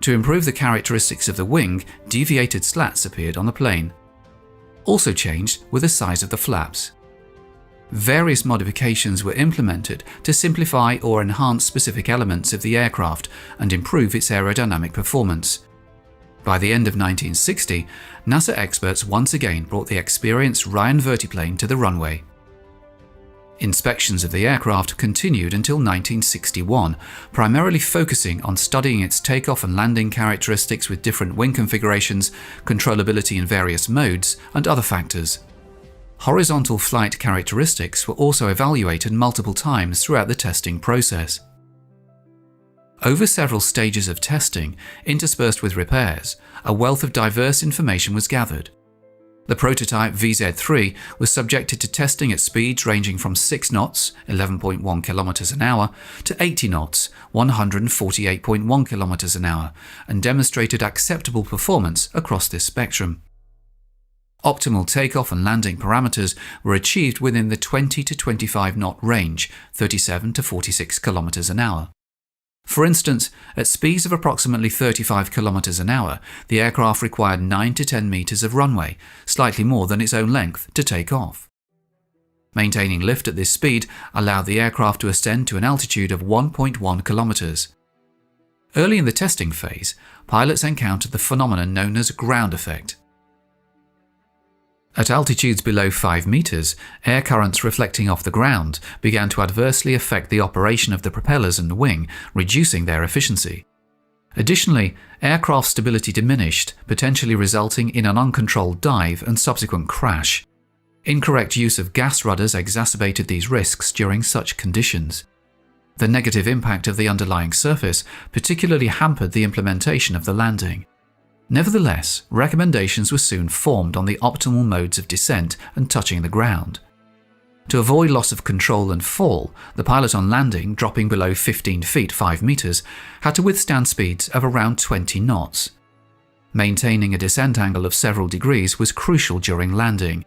To improve the characteristics of the wing, deviated slats appeared on the plane. Also changed were the size of the flaps. Various modifications were implemented to simplify or enhance specific elements of the aircraft and improve its aerodynamic performance. By the end of 1960, NASA experts once again brought the experienced Ryan Vertiplane to the runway. Inspections of the aircraft continued until 1961, primarily focusing on studying its takeoff and landing characteristics with different wing configurations, controllability in various modes, and other factors. Horizontal flight characteristics were also evaluated multiple times throughout the testing process. Over several stages of testing, interspersed with repairs, a wealth of diverse information was gathered. The prototype VZ-3 was subjected to testing at speeds ranging from 6 knots, 11.1 km an hour, to 80 knots, 148.1 km an hour, and demonstrated acceptable performance across this spectrum. Optimal takeoff and landing parameters were achieved within the 20 to 25 knot range, 37 to 46 km an hour. For instance, at speeds of approximately 35 km an hour, the aircraft required 9 to 10 meters of runway, slightly more than its own length, to take off. Maintaining lift at this speed allowed the aircraft to ascend to an altitude of 1.1 kilometers. Early in the testing phase, pilots encountered the phenomenon known as ground effect. At altitudes below 5 meters, air currents reflecting off the ground began to adversely affect the operation of the propellers and wing, reducing their efficiency. Additionally, aircraft stability diminished, potentially resulting in an uncontrolled dive and subsequent crash. Incorrect use of gas rudders exacerbated these risks during such conditions. The negative impact of the underlying surface particularly hampered the implementation of the landing. Nevertheless, recommendations were soon formed on the optimal modes of descent and touching the ground. To avoid loss of control and fall, the pilot on landing, dropping below 15 feet 5 meters, had to withstand speeds of around 20 knots. Maintaining a descent angle of several degrees was crucial during landing.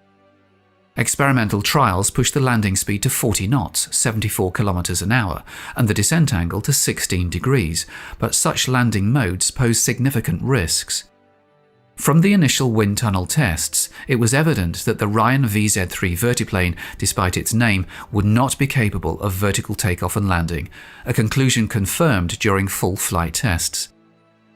Experimental trials pushed the landing speed to 40 knots, 74 kilometers an hour, and the descent angle to 16 degrees, but such landing modes pose significant risks. From the initial wind tunnel tests, it was evident that the Ryan VZ-3 vertiplane, despite its name, would not be capable of vertical takeoff and landing, a conclusion confirmed during full flight tests.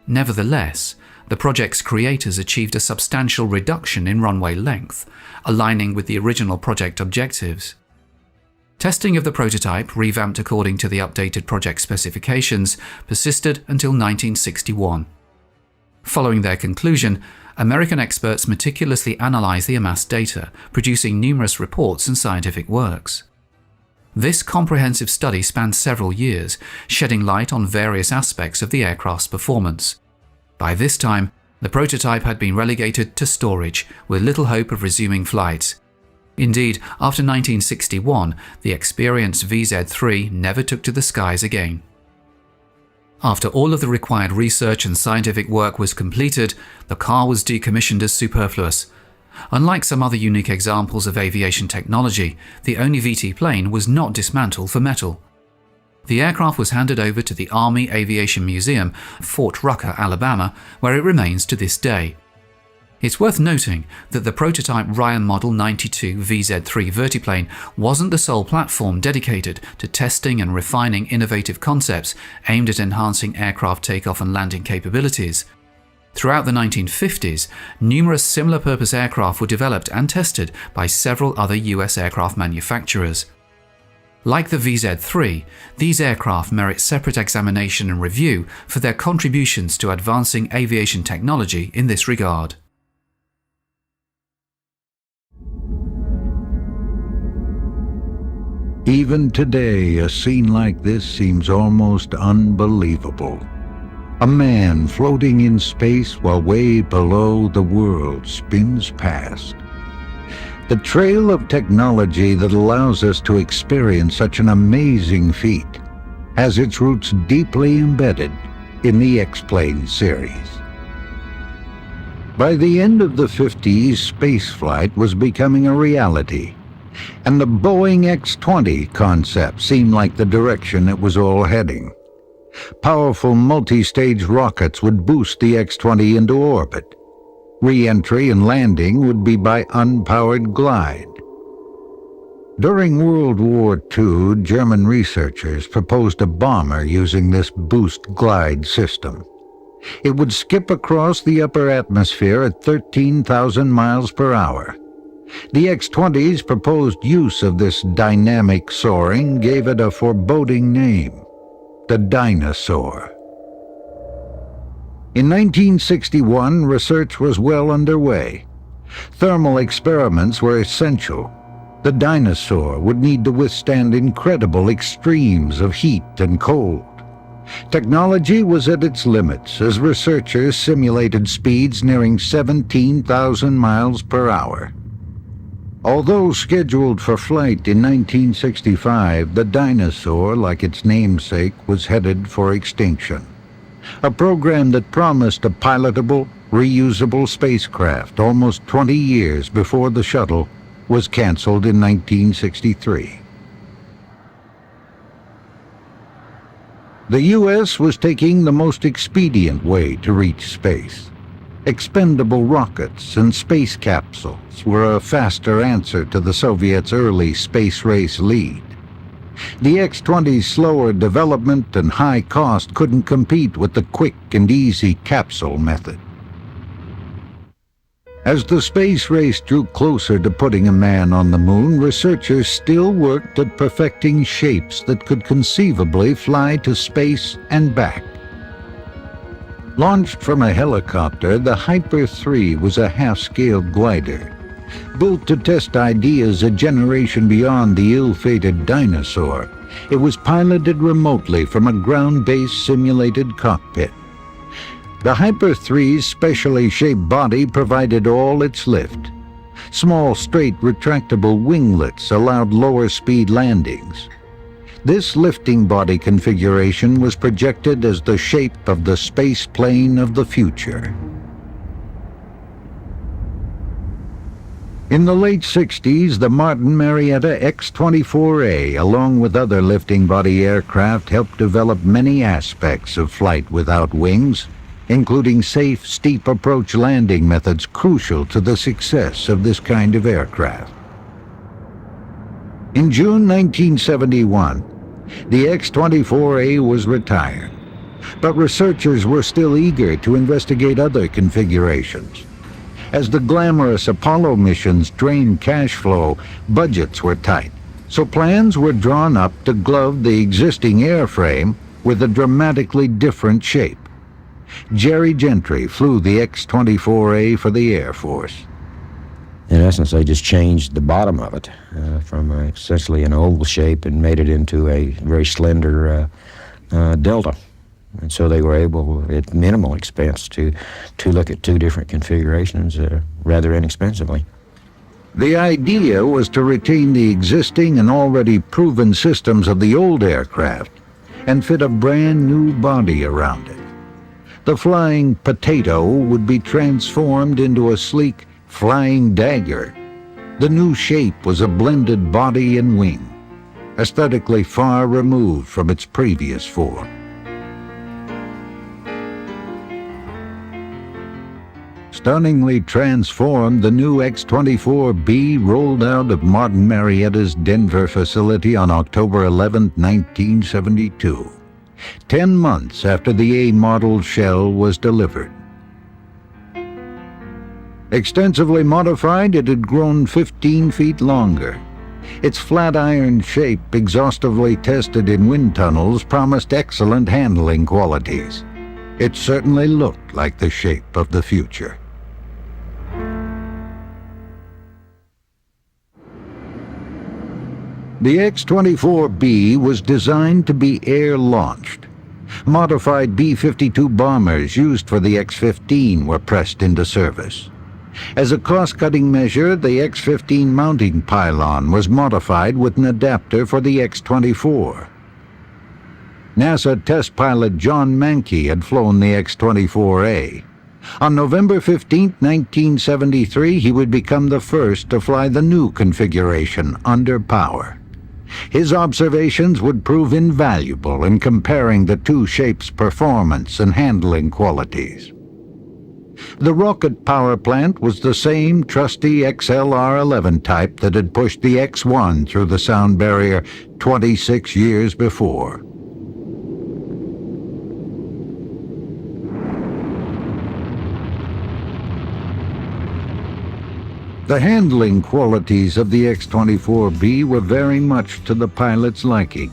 Nevertheless, the project's creators achieved a substantial reduction in runway length, aligning with the original project objectives. Testing of the prototype, revamped according to the updated project specifications, persisted until 1961. Following their conclusion, American experts meticulously analyzed the amassed data, producing numerous reports and scientific works. This comprehensive study spanned several years, shedding light on various aspects of the aircraft's performance. By this time, the prototype had been relegated to storage, with little hope of resuming flights. Indeed, after 1961, the experienced VZ-3 never took to the skies again. After all of the required research and scientific work was completed, the car was decommissioned as superfluous. Unlike some other unique examples of aviation technology, the only VT plane was not dismantled for metal. The aircraft was handed over to the Army Aviation Museum, Fort Rucker, Alabama, where it remains to this day. It's worth noting that the prototype Ryan Model 92 VZ-3 vertiplane wasn't the sole platform dedicated to testing and refining innovative concepts aimed at enhancing aircraft takeoff and landing capabilities. Throughout the 1950s, numerous similar-purpose aircraft were developed and tested by several other US aircraft manufacturers. Like the VZ-3, these aircraft merit separate examination and review for their contributions to advancing aviation technology in this regard. Even today, a scene like this seems almost unbelievable. A man floating in space while way below the world spins past. The trail of technology that allows us to experience such an amazing feat has its roots deeply embedded in the X-Plane series. By the end of the 50s, spaceflight was becoming a reality, and the Boeing X-20 concept seemed like the direction it was all heading. Powerful multi-stage rockets would boost the X-20 into orbit. Re-entry and landing would be by unpowered glide. During World War II, German researchers proposed a bomber using this boost glide system. It would skip across the upper atmosphere at 13,000 miles per hour. The X-20's proposed use of this dynamic soaring gave it a foreboding name: the Dinosaur. In 1961, research was well underway. Thermal experiments were essential. The Dinosaur would need to withstand incredible extremes of heat and cold. Technology was at its limits as researchers simulated speeds nearing 17,000 miles per hour. Although scheduled for flight in 1965, the Dinosaur, like its namesake, was headed for extinction. A program that promised a pilotable, reusable spacecraft almost 20 years before the shuttle was canceled in 1963. The U.S. was taking the most expedient way to reach space. Expendable rockets and space capsules were a faster answer to the Soviets' early space race lead. The X-20's slower development and high cost couldn't compete with the quick and easy capsule method. As the space race drew closer to putting a man on the moon, researchers still worked at perfecting shapes that could conceivably fly to space and back. Launched from a helicopter, the Hyper 3 was a half-scaled glider, built to test ideas a generation beyond the ill-fated Dinosaur. It was piloted remotely from a ground-based simulated cockpit. The Hyper 3's specially shaped body provided all its lift. Small, straight, retractable winglets allowed lower-speed landings. This lifting body configuration was projected as the shape of the space plane of the future. In the late 60s, the Martin Marietta X-24A, along with other lifting body aircraft, helped develop many aspects of flight without wings, including safe, steep approach landing methods crucial to the success of this kind of aircraft. In June 1971, the X-24A was retired, but researchers were still eager to investigate other configurations. As the glamorous Apollo missions drained cash flow, budgets were tight, so plans were drawn up to glove the existing airframe with a dramatically different shape. Jerry Gentry flew the X-24A for the Air Force. In essence, they just changed the bottom of it from essentially an oval shape and made it into a very slender delta. And so they were able, at minimal expense, to look at two different configurations rather inexpensively. The idea was to retain the existing and already proven systems of the old aircraft and fit a brand new body around it. The Flying Potato would be transformed into a sleek Flying Dagger. The new shape was a blended body and wing, aesthetically far removed from its previous form. Stunningly transformed, the new X-24B rolled out of Martin Marietta's Denver facility on October 11, 1972, 10 months after the A-model shell was delivered. Extensively modified, it had grown 15 feet longer. Its flat iron shape, exhaustively tested in wind tunnels, promised excellent handling qualities. It certainly looked like the shape of the future. The X-24B was designed to be air-launched. Modified B-52 bombers used for the X-15 were pressed into service. As a cost-cutting measure, the X-15 mounting pylon was modified with an adapter for the X-24. NASA test pilot John Mankey had flown the X-24A. On November 15, 1973, he would become the first to fly the new configuration under power. His observations would prove invaluable in comparing the two shapes' performance and handling qualities. The rocket power plant was the same trusty XLR-11 type that had pushed the X-1 through the sound barrier 26 years before. The handling qualities of the X-24B were very much to the pilot's liking.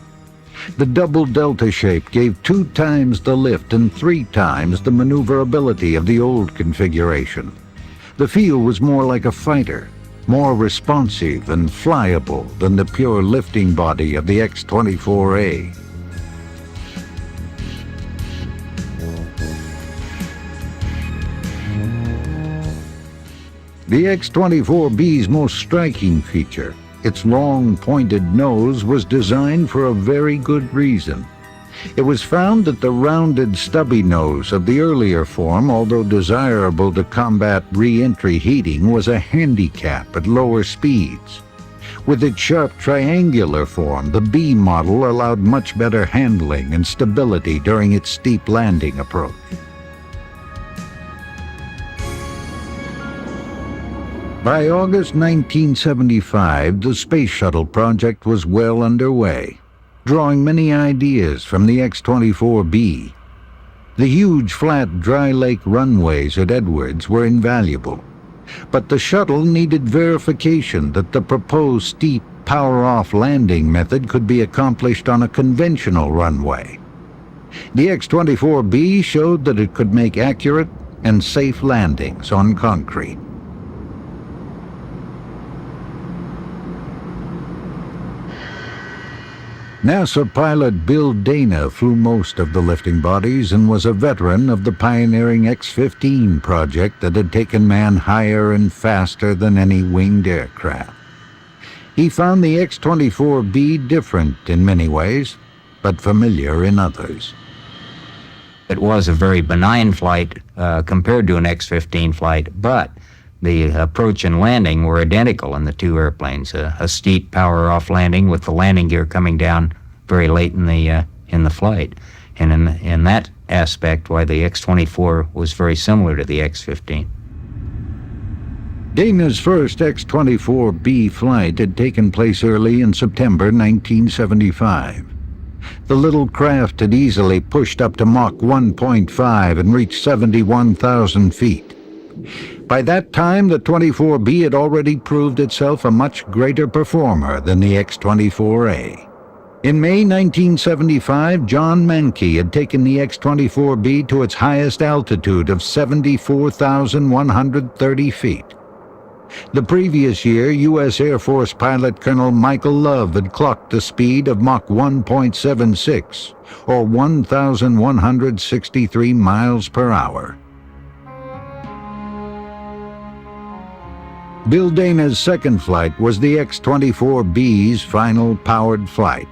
The double delta shape gave 2 times the lift and 3 times the maneuverability of the old configuration. The feel was more like a fighter, more responsive and flyable than the pure lifting body of the X-24A. The X-24B's most striking feature, its long pointed nose, was designed for a very good reason. It was found that the rounded stubby nose of the earlier form, although desirable to combat re-entry heating, was a handicap at lower speeds. With its sharp triangular form, the B model allowed much better handling and stability during its steep landing approach. By August 1975, the Space Shuttle project was well underway, drawing many ideas from the X-24B. The huge flat dry lake runways at Edwards were invaluable, but the shuttle needed verification that the proposed steep power-off landing method could be accomplished on a conventional runway. The X-24B showed that it could make accurate and safe landings on concrete. NASA pilot Bill Dana flew most of the lifting bodies and was a veteran of the pioneering X-15 project that had taken man higher and faster than any winged aircraft. He found the X-24B different in many ways, but familiar in others. It was a very benign flight compared to an X-15 flight, but the approach and landing were identical in the two airplanes. A steep power-off landing with the landing gear coming down very late in the flight. And in that aspect, why the X-24 was very similar to the X-15. Dana's first X-24B flight had taken place early in September 1975. The little craft had easily pushed up to Mach 1.5 and reached 71,000 feet. By that time, the 24B had already proved itself a much greater performer than the X-24A. In May 1975, John Mankey had taken the X-24B to its highest altitude of 74,130 feet. The previous year, U.S. Air Force pilot Colonel Michael Love had clocked a speed of Mach 1.76, or 1,163 miles per hour. Bill Dana's second flight was the X-24B's final powered flight.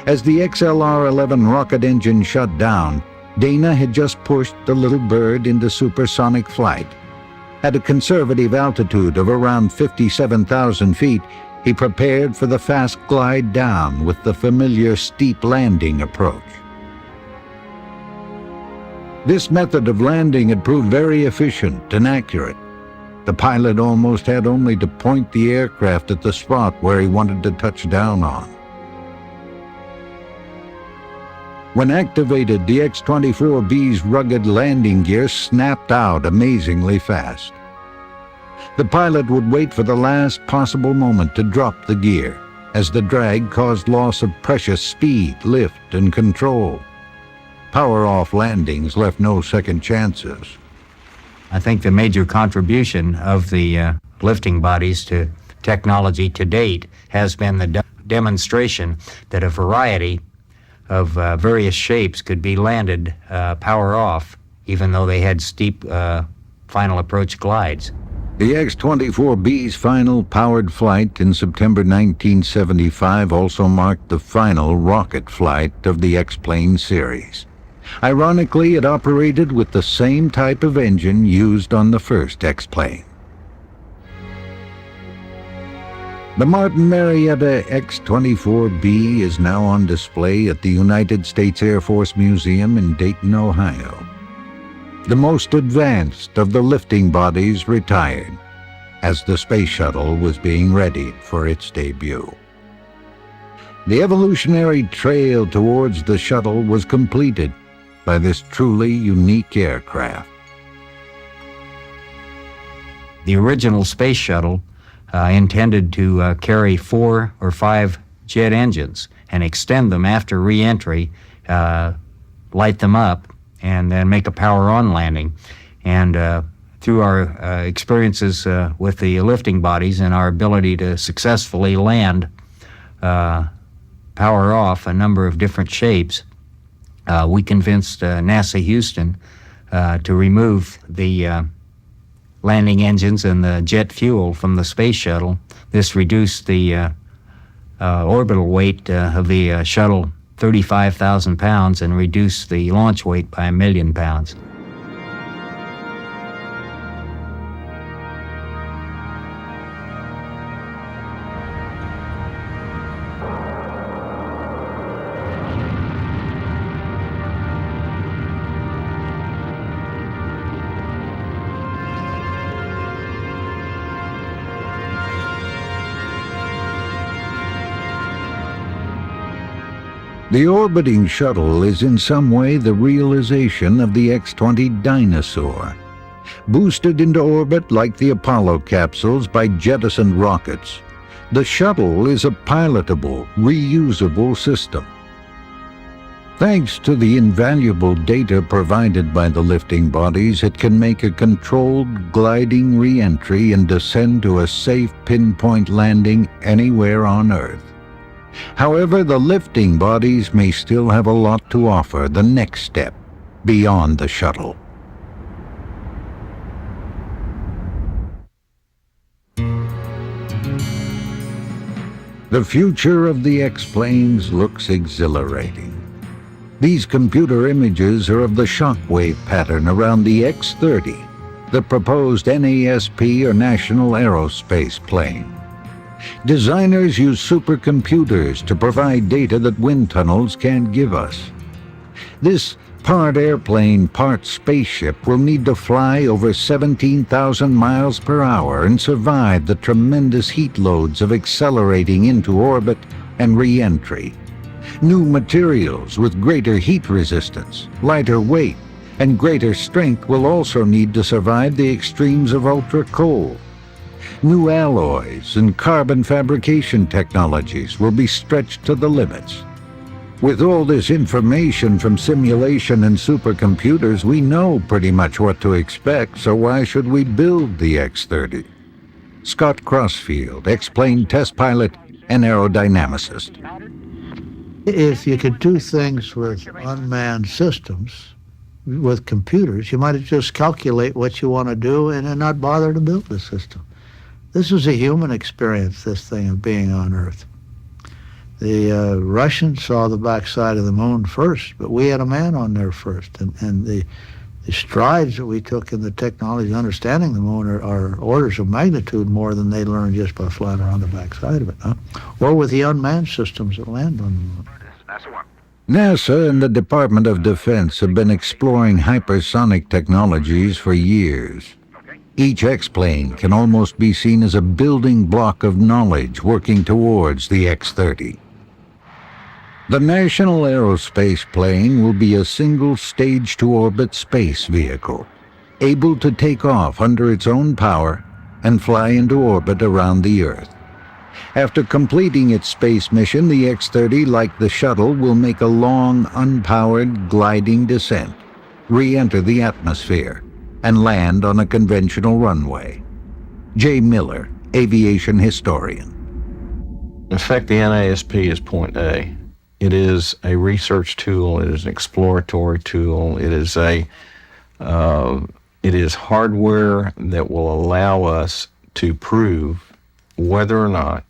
As the XLR-11 rocket engine shut down, Dana had just pushed the little bird into supersonic flight. At a conservative altitude of around 57,000 feet, he prepared for the fast glide down with the familiar steep landing approach. This method of landing had proved very efficient and accurate. The pilot almost had only to point the aircraft at the spot where he wanted to touch down on. When activated, the X-24B's rugged landing gear snapped out amazingly fast. The pilot would wait for the last possible moment to drop the gear, as the drag caused loss of precious speed, lift, and control. Power-off landings left no second chances. I think the major contribution of the lifting bodies to technology to date has been the demonstration that a variety of various shapes could be landed power off, even though they had steep final approach glides. The X-24B's final powered flight in September 1975 also marked the final rocket flight of the X-plane series. Ironically, it operated with the same type of engine used on the first X-plane. The Martin Marietta X-24B is now on display at the United States Air Force Museum in Dayton, Ohio. The most advanced of the lifting bodies retired, as the space shuttle was being readied for its debut. The evolutionary trail towards the shuttle was completed by this truly unique aircraft. The original space shuttle intended to carry 4 or 5 jet engines and extend them after re-entry, light them up, and then make a power-on landing. And through our experiences with the lifting bodies and our ability to successfully land power-off a number of different shapes, we convinced NASA Houston to remove the landing engines and the jet fuel from the space shuttle. This reduced the orbital weight of the shuttle 35,000 pounds and reduced the launch weight by 1 million pounds. The orbiting shuttle is in some way the realization of the X-20 dinosaur. Boosted into orbit like the Apollo capsules by jettisoned rockets, the shuttle is a pilotable, reusable system. Thanks to the invaluable data provided by the lifting bodies, it can make a controlled, gliding re-entry and descend to a safe pinpoint landing anywhere on Earth. However, the lifting bodies may still have a lot to offer the next step beyond the shuttle. The future of the X-planes looks exhilarating. These computer images are of the shockwave pattern around the X-30, the proposed NASP or National Aerospace plane. Designers use supercomputers to provide data that wind tunnels can't give us. This part airplane, part spaceship will need to fly over 17,000 miles per hour and survive the tremendous heat loads of accelerating into orbit and re-entry. New materials with greater heat resistance, lighter weight, and greater strength will also need to survive the extremes of ultra-cold. New alloys and carbon fabrication technologies will be stretched to the limits. With all this information from simulation and supercomputers, we know pretty much what to expect, so why should we build the X-30? Scott Crossfield, X-plane test pilot and aerodynamicist. If you could do things with unmanned systems, with computers, you might just calculate what you want to do and then not bother to build the system. This is a human experience, this thing of being on Earth. The Russians saw the backside of the moon first, but we had a man on there first. And the strides that we took in the technology understanding the moon are orders of magnitude more than they learned just by flying around the backside of it, or with the unmanned systems that land on the moon. NASA and the Department of Defense have been exploring hypersonic technologies for years. Each X-plane can almost be seen as a building block of knowledge working towards the X-30. The National Aerospace plane will be a single stage-to-orbit space vehicle, able to take off under its own power and fly into orbit around the Earth. After completing its space mission, the X-30, like the shuttle, will make a long, unpowered, gliding descent, re-enter the atmosphere, and land on a conventional runway. Jay Miller, aviation historian. In fact, the NASP is point A. It is a research tool. It is an exploratory tool. It is hardware that will allow us to prove whether or not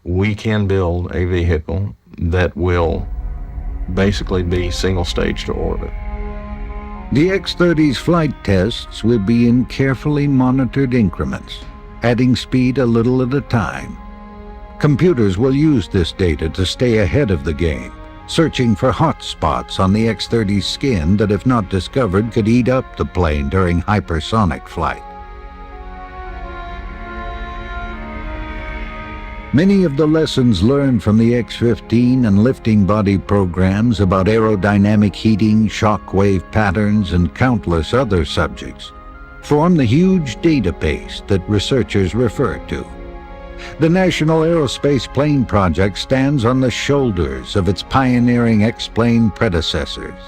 we can build a vehicle that will basically be single stage to orbit. The X-30's flight tests will be in carefully monitored increments, adding speed a little at a time. Computers will use this data to stay ahead of the game, searching for hot spots on the X-30's skin that, if not discovered, could eat up the plane during hypersonic flight. Many of the lessons learned from the X-15 and lifting body programs about aerodynamic heating, shock wave patterns, and countless other subjects form the huge database that researchers refer to. The National Aerospace Plane Project stands on the shoulders of its pioneering X-plane predecessors.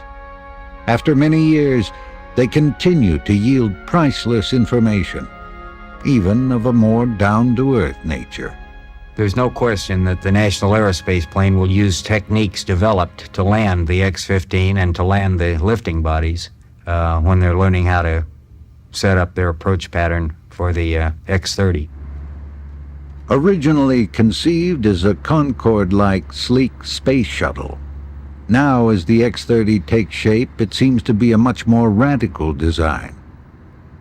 After many years, they continue to yield priceless information, even of a more down-to-earth nature. There's no question that the National Aerospace Plane will use techniques developed to land the X-15 and to land the lifting bodies when they're learning how to set up their approach pattern for the X-30. Originally conceived as a Concorde-like sleek space shuttle, now as the X-30 takes shape, it seems to be a much more radical design.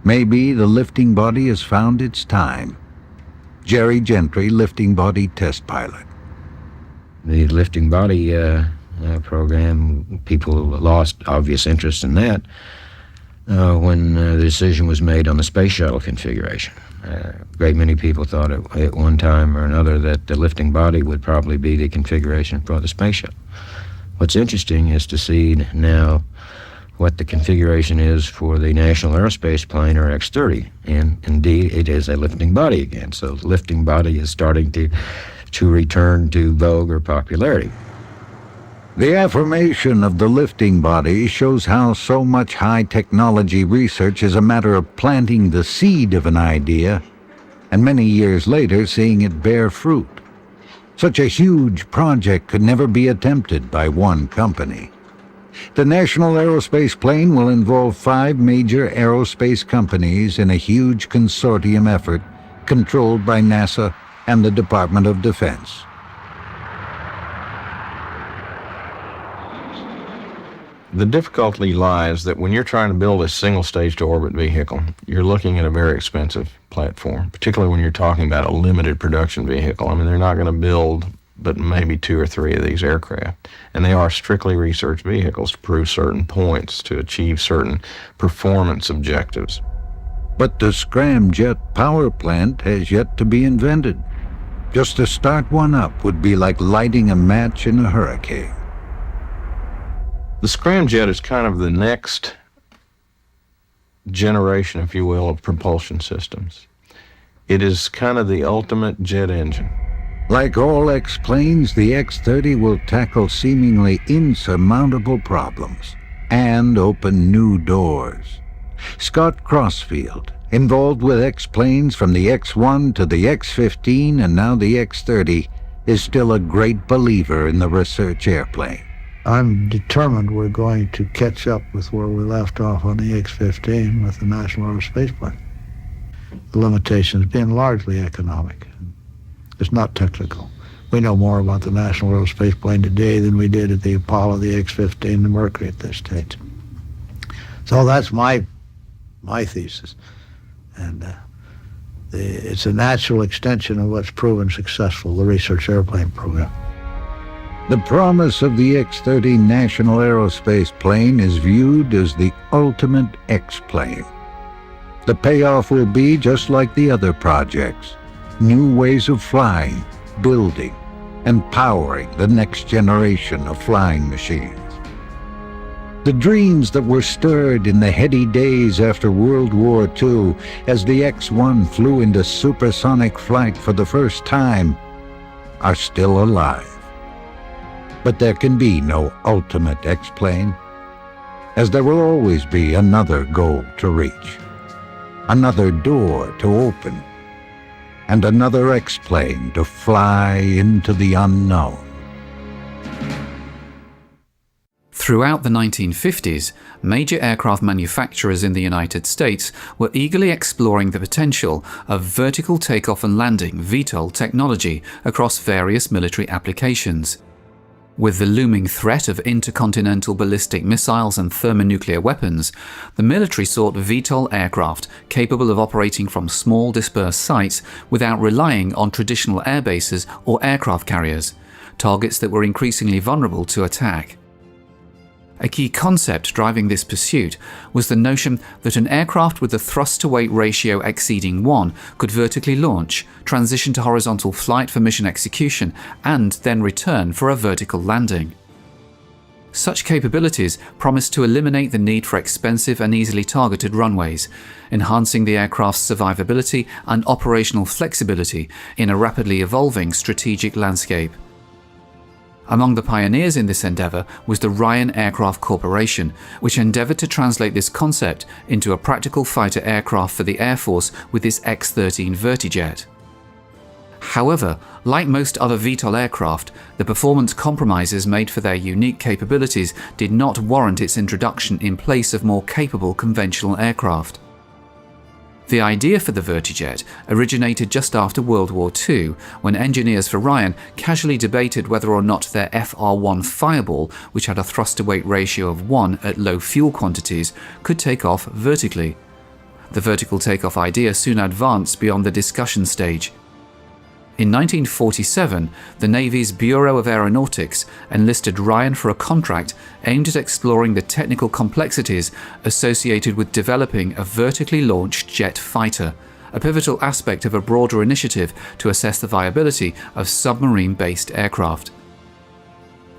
Maybe the lifting body has found its time. Jerry Gentry, lifting body test pilot. The lifting body program, people lost obvious interest in that when the decision was made on the space shuttle configuration. A great many people thought at one time or another that the lifting body would probably be the configuration for the space shuttle. What's interesting is to see now what the configuration is for the National Aerospace Plane, or X-30, and indeed it is a lifting body again. So the lifting body is starting to return to vogue or popularity. The affirmation of the lifting body shows how so much high-technology research is a matter of planting the seed of an idea and many years later seeing it bear fruit. Such a huge project could never be attempted by one company. The National Aerospace Plane will involve 5 major aerospace companies in a huge consortium effort controlled by NASA and the Department of Defense. The difficulty lies that when you're trying to build a single-stage-to-orbit vehicle, you're looking at a very expensive platform, particularly when you're talking about a limited production vehicle. I mean, they're not going to build but maybe 2 or 3 of these aircraft. And they are strictly research vehicles to prove certain points, to achieve certain performance objectives. But the scramjet power plant has yet to be invented. Just to start one up would be like lighting a match in a hurricane. The scramjet is kind of the next generation, if you will, of propulsion systems. It is kind of the ultimate jet engine. Like all X-planes, the X-30 will tackle seemingly insurmountable problems and open new doors. Scott Crossfield, involved with X-planes from the X-1 to the X-15 and now the X-30, is still a great believer in the research airplane. I'm determined we're going to catch up with where we left off on the X-15 with the National Aerospace Plane. The limitations being largely economic. It's not technical. We know more about the National Aerospace Plane today than we did at the Apollo, the X-15, and the Mercury at this stage. So that's my thesis. And it's a natural extension of what's proven successful, the research airplane program. The promise of the X-30 National Aerospace Plane is viewed as the ultimate X-plane. The payoff will be just like the other projects. New ways of flying, building, and powering the next generation of flying machines. The dreams that were stirred in the heady days after World War II as the X-1 flew into supersonic flight for the first time are still alive. But there can be no ultimate X-plane, as there will always be another goal to reach, another door to open, and another X-plane to fly into the unknown. Throughout the 1950s, major aircraft manufacturers in the United States were eagerly exploring the potential of vertical takeoff and landing (VTOL) technology across various military applications. With the looming threat of intercontinental ballistic missiles and thermonuclear weapons, the military sought VTOL aircraft capable of operating from small dispersed sites without relying on traditional air bases or aircraft carriers, targets that were increasingly vulnerable to attack. A key concept driving this pursuit was the notion that an aircraft with a thrust-to-weight ratio exceeding 1 could vertically launch, transition to horizontal flight for mission execution, and then return for a vertical landing. Such capabilities promised to eliminate the need for expensive and easily targeted runways, enhancing the aircraft's survivability and operational flexibility in a rapidly evolving strategic landscape. Among the pioneers in this endeavour was the Ryan Aircraft Corporation, which endeavoured to translate this concept into a practical fighter aircraft for the Air Force with its X-13 Vertijet. However, like most other VTOL aircraft, the performance compromises made for their unique capabilities did not warrant its introduction in place of more capable conventional aircraft. The idea for the Vertijet originated just after World War II, when engineers for Ryan casually debated whether or not their FR-1 Fireball, which had a thrust-to-weight ratio of 1 at low fuel quantities, could take off vertically. The vertical takeoff idea soon advanced beyond the discussion stage. In 1947, the Navy's Bureau of Aeronautics enlisted Ryan for a contract aimed at exploring the technical complexities associated with developing a vertically launched jet fighter, a pivotal aspect of a broader initiative to assess the viability of submarine-based aircraft.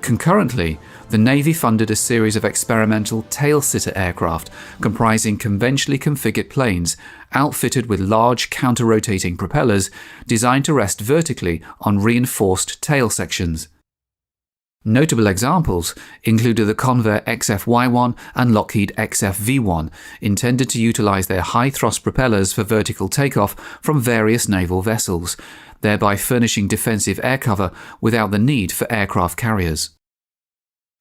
Concurrently, the Navy funded a series of experimental tail-sitter aircraft comprising conventionally configured planes outfitted with large counter-rotating propellers designed to rest vertically on reinforced tail sections. Notable examples included the Convair XFV-1 and Lockheed XFV-1, intended to utilize their high-thrust propellers for vertical takeoff from various naval vessels, thereby furnishing defensive air cover without the need for aircraft carriers.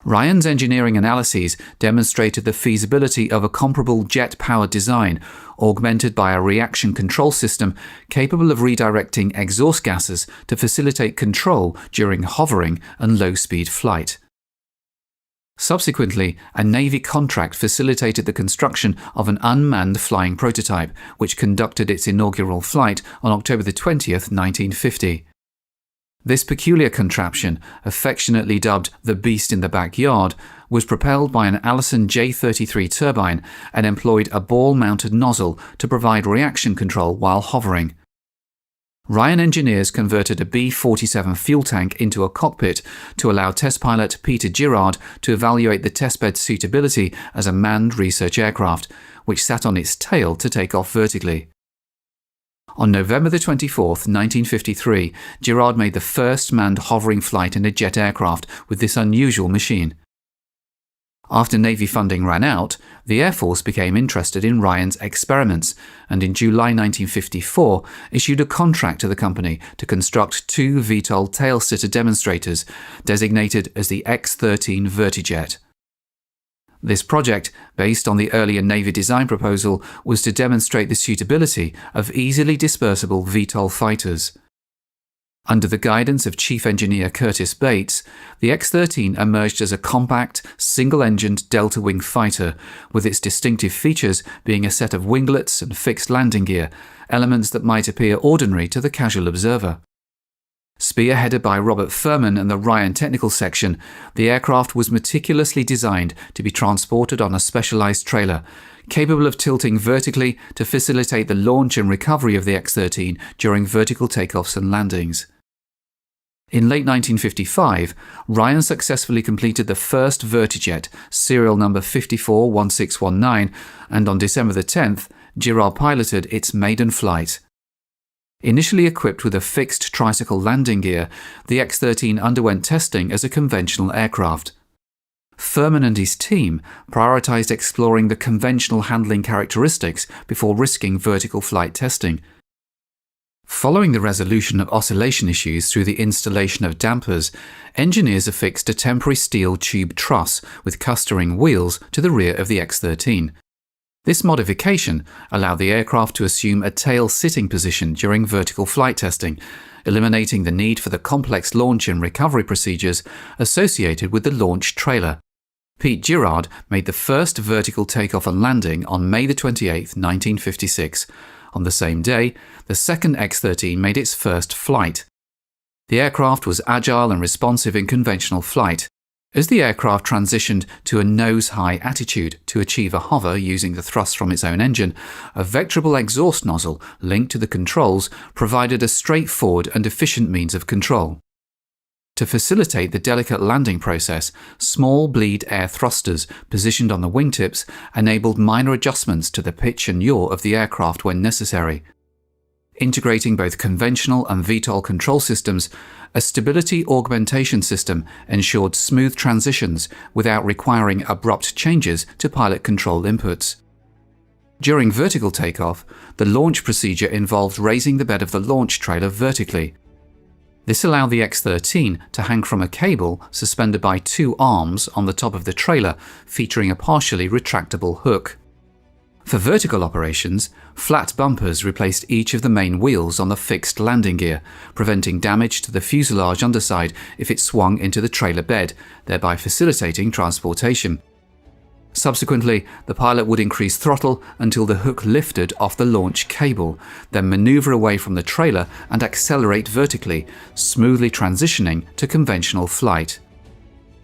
Ryan's engineering analyses demonstrated the feasibility of a comparable jet-powered design, augmented by a reaction control system capable of redirecting exhaust gases to facilitate control during hovering and low-speed flight. Subsequently, a Navy contract facilitated the construction of an unmanned flying prototype, which conducted its inaugural flight on October 20, 1950. This peculiar contraption, affectionately dubbed the Beast in the Backyard, was propelled by an Allison J33 turbine and employed a ball-mounted nozzle to provide reaction control while hovering. Ryan engineers converted a B-47 fuel tank into a cockpit to allow test pilot Peter Girard to evaluate the testbed's suitability as a manned research aircraft, which sat on its tail to take off vertically. On November 24, 1953, Girard made the first manned hovering flight in a jet aircraft with this unusual machine. After Navy funding ran out, the Air Force became interested in Ryan's experiments and in July 1954 issued a contract to the company to construct 2 VTOL tail-sitter demonstrators designated as the X-13 Vertijet. This project, based on the earlier Navy design proposal, was to demonstrate the suitability of easily dispersible VTOL fighters. Under the guidance of Chief Engineer Curtis Bates, the X-13 emerged as a compact, single-engined delta-wing fighter, with its distinctive features being a set of winglets and fixed landing gear, elements that might appear ordinary to the casual observer. Spearheaded by Robert Furman and the Ryan Technical Section, the aircraft was meticulously designed to be transported on a specialized trailer, capable of tilting vertically to facilitate the launch and recovery of the X-13 during vertical takeoffs and landings. In late 1955, Ryan successfully completed the first Vertijet, serial number 541619, and on December 10th, Girard piloted its maiden flight. Initially equipped with a fixed tricycle landing gear, the X-13 underwent testing as a conventional aircraft. Furman and his team prioritized exploring the conventional handling characteristics before risking vertical flight testing. Following the resolution of oscillation issues through the installation of dampers, engineers affixed a temporary steel tube truss with custering wheels to the rear of the X-13. This modification allowed the aircraft to assume a tail-sitting position during vertical flight testing, eliminating the need for the complex launch and recovery procedures associated with the launch trailer. Pete Girard made the first vertical takeoff and landing on May 28, 1956. On the same day, the second X-13 made its first flight. The aircraft was agile and responsive in conventional flight. As the aircraft transitioned to a nose-high attitude to achieve a hover using the thrust from its own engine, a vectorable exhaust nozzle linked to the controls provided a straightforward and efficient means of control. To facilitate the delicate landing process, small bleed air thrusters positioned on the wingtips enabled minor adjustments to the pitch and yaw of the aircraft when necessary. Integrating both conventional and VTOL control systems, a stability augmentation system ensured smooth transitions without requiring abrupt changes to pilot control inputs. During vertical takeoff, the launch procedure involved raising the bed of the launch trailer vertically. This allowed the X-13 to hang from a cable suspended by 2 arms on the top of the trailer, featuring a partially retractable hook. For vertical operations, flat bumpers replaced each of the main wheels on the fixed landing gear, preventing damage to the fuselage underside if it swung into the trailer bed, thereby facilitating transportation. Subsequently, the pilot would increase throttle until the hook lifted off the launch cable, then maneuver away from the trailer and accelerate vertically, smoothly transitioning to conventional flight.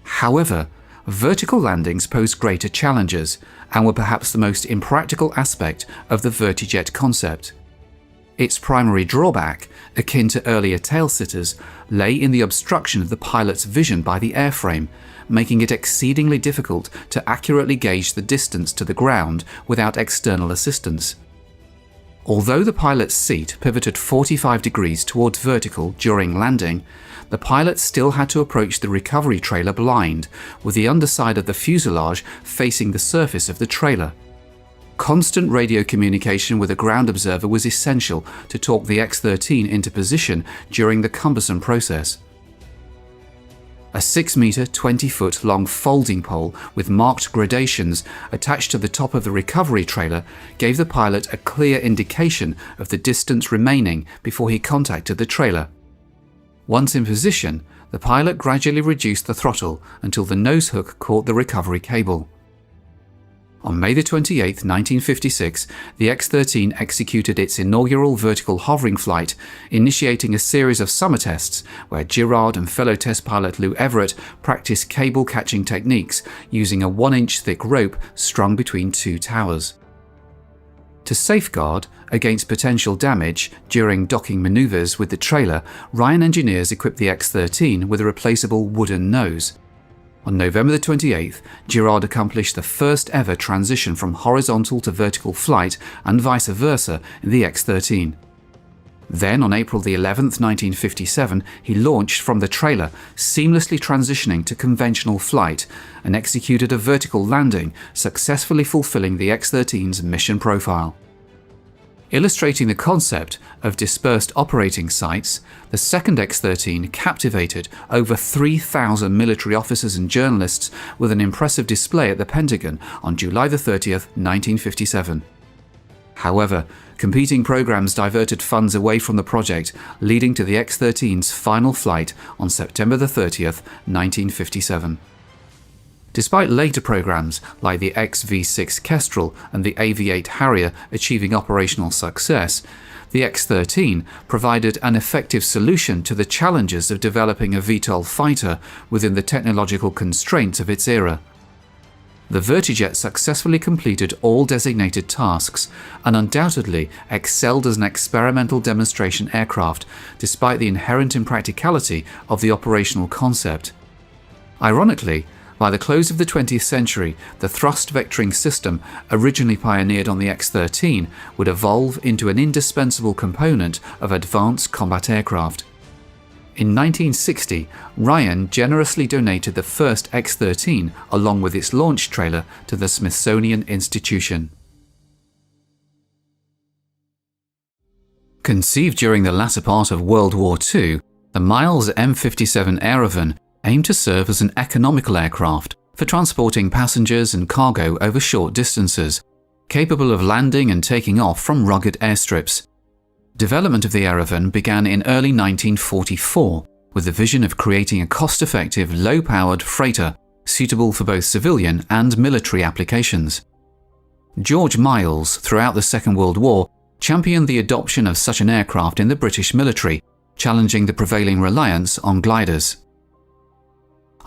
However, vertical landings posed greater challenges and were perhaps the most impractical aspect of the Vertijet concept. Its primary drawback, akin to earlier tail-sitters, lay in the obstruction of the pilot's vision by the airframe, making it exceedingly difficult to accurately gauge the distance to the ground without external assistance. Although the pilot's seat pivoted 45 degrees towards vertical during landing, the pilot still had to approach the recovery trailer blind, with the underside of the fuselage facing the surface of the trailer. Constant radio communication with a ground observer was essential to talk the X-13 into position during the cumbersome process. A 6-meter, 20-foot long folding pole with marked gradations attached to the top of the recovery trailer gave the pilot a clear indication of the distance remaining before he contacted the trailer. Once in position, the pilot gradually reduced the throttle until the nose hook caught the recovery cable. On May 28, 1956, the X-13 executed its inaugural vertical hovering flight, initiating a series of summer tests where Girard and fellow test pilot Lou Everett practiced cable catching techniques using a 1-inch thick rope strung between two towers. To safeguard against potential damage during docking maneuvers with the trailer, Ryan engineers equipped the X-13 with a replaceable wooden nose. On November 28th, Girard accomplished the first ever transition from horizontal to vertical flight and vice versa in the X-13. Then, on April 11th, 1957, he launched from the trailer, seamlessly transitioning to conventional flight, and executed a vertical landing, successfully fulfilling the X-13's mission profile. Illustrating the concept of dispersed operating sites, the second X-13 captivated over 3,000 military officers and journalists with an impressive display at the Pentagon on July 30th, 1957. However, competing programs diverted funds away from the project, leading to the X-13's final flight on September 30th, 1957. Despite later programs like the XV-6 Kestrel and the AV-8 Harrier achieving operational success, the X-13 provided an effective solution to the challenges of developing a VTOL fighter within the technological constraints of its era. The Vertijet successfully completed all designated tasks and undoubtedly excelled as an experimental demonstration aircraft despite the inherent impracticality of the operational concept. Ironically, by the close of the 20th century, the thrust vectoring system, originally pioneered on the X-13, would evolve into an indispensable component of advanced combat aircraft. In 1960, Ryan generously donated the first X-13 along with its launch trailer to the Smithsonian Institution. Conceived during the latter part of World War II, the Miles M57 Aeravan aimed to serve as an economical aircraft for transporting passengers and cargo over short distances, capable of landing and taking off from rugged airstrips. Development of the Aeravan began in early 1944 with the vision of creating a cost-effective, low-powered freighter suitable for both civilian and military applications. George Miles, throughout the Second World War, championed the adoption of such an aircraft in the British military, challenging the prevailing reliance on gliders.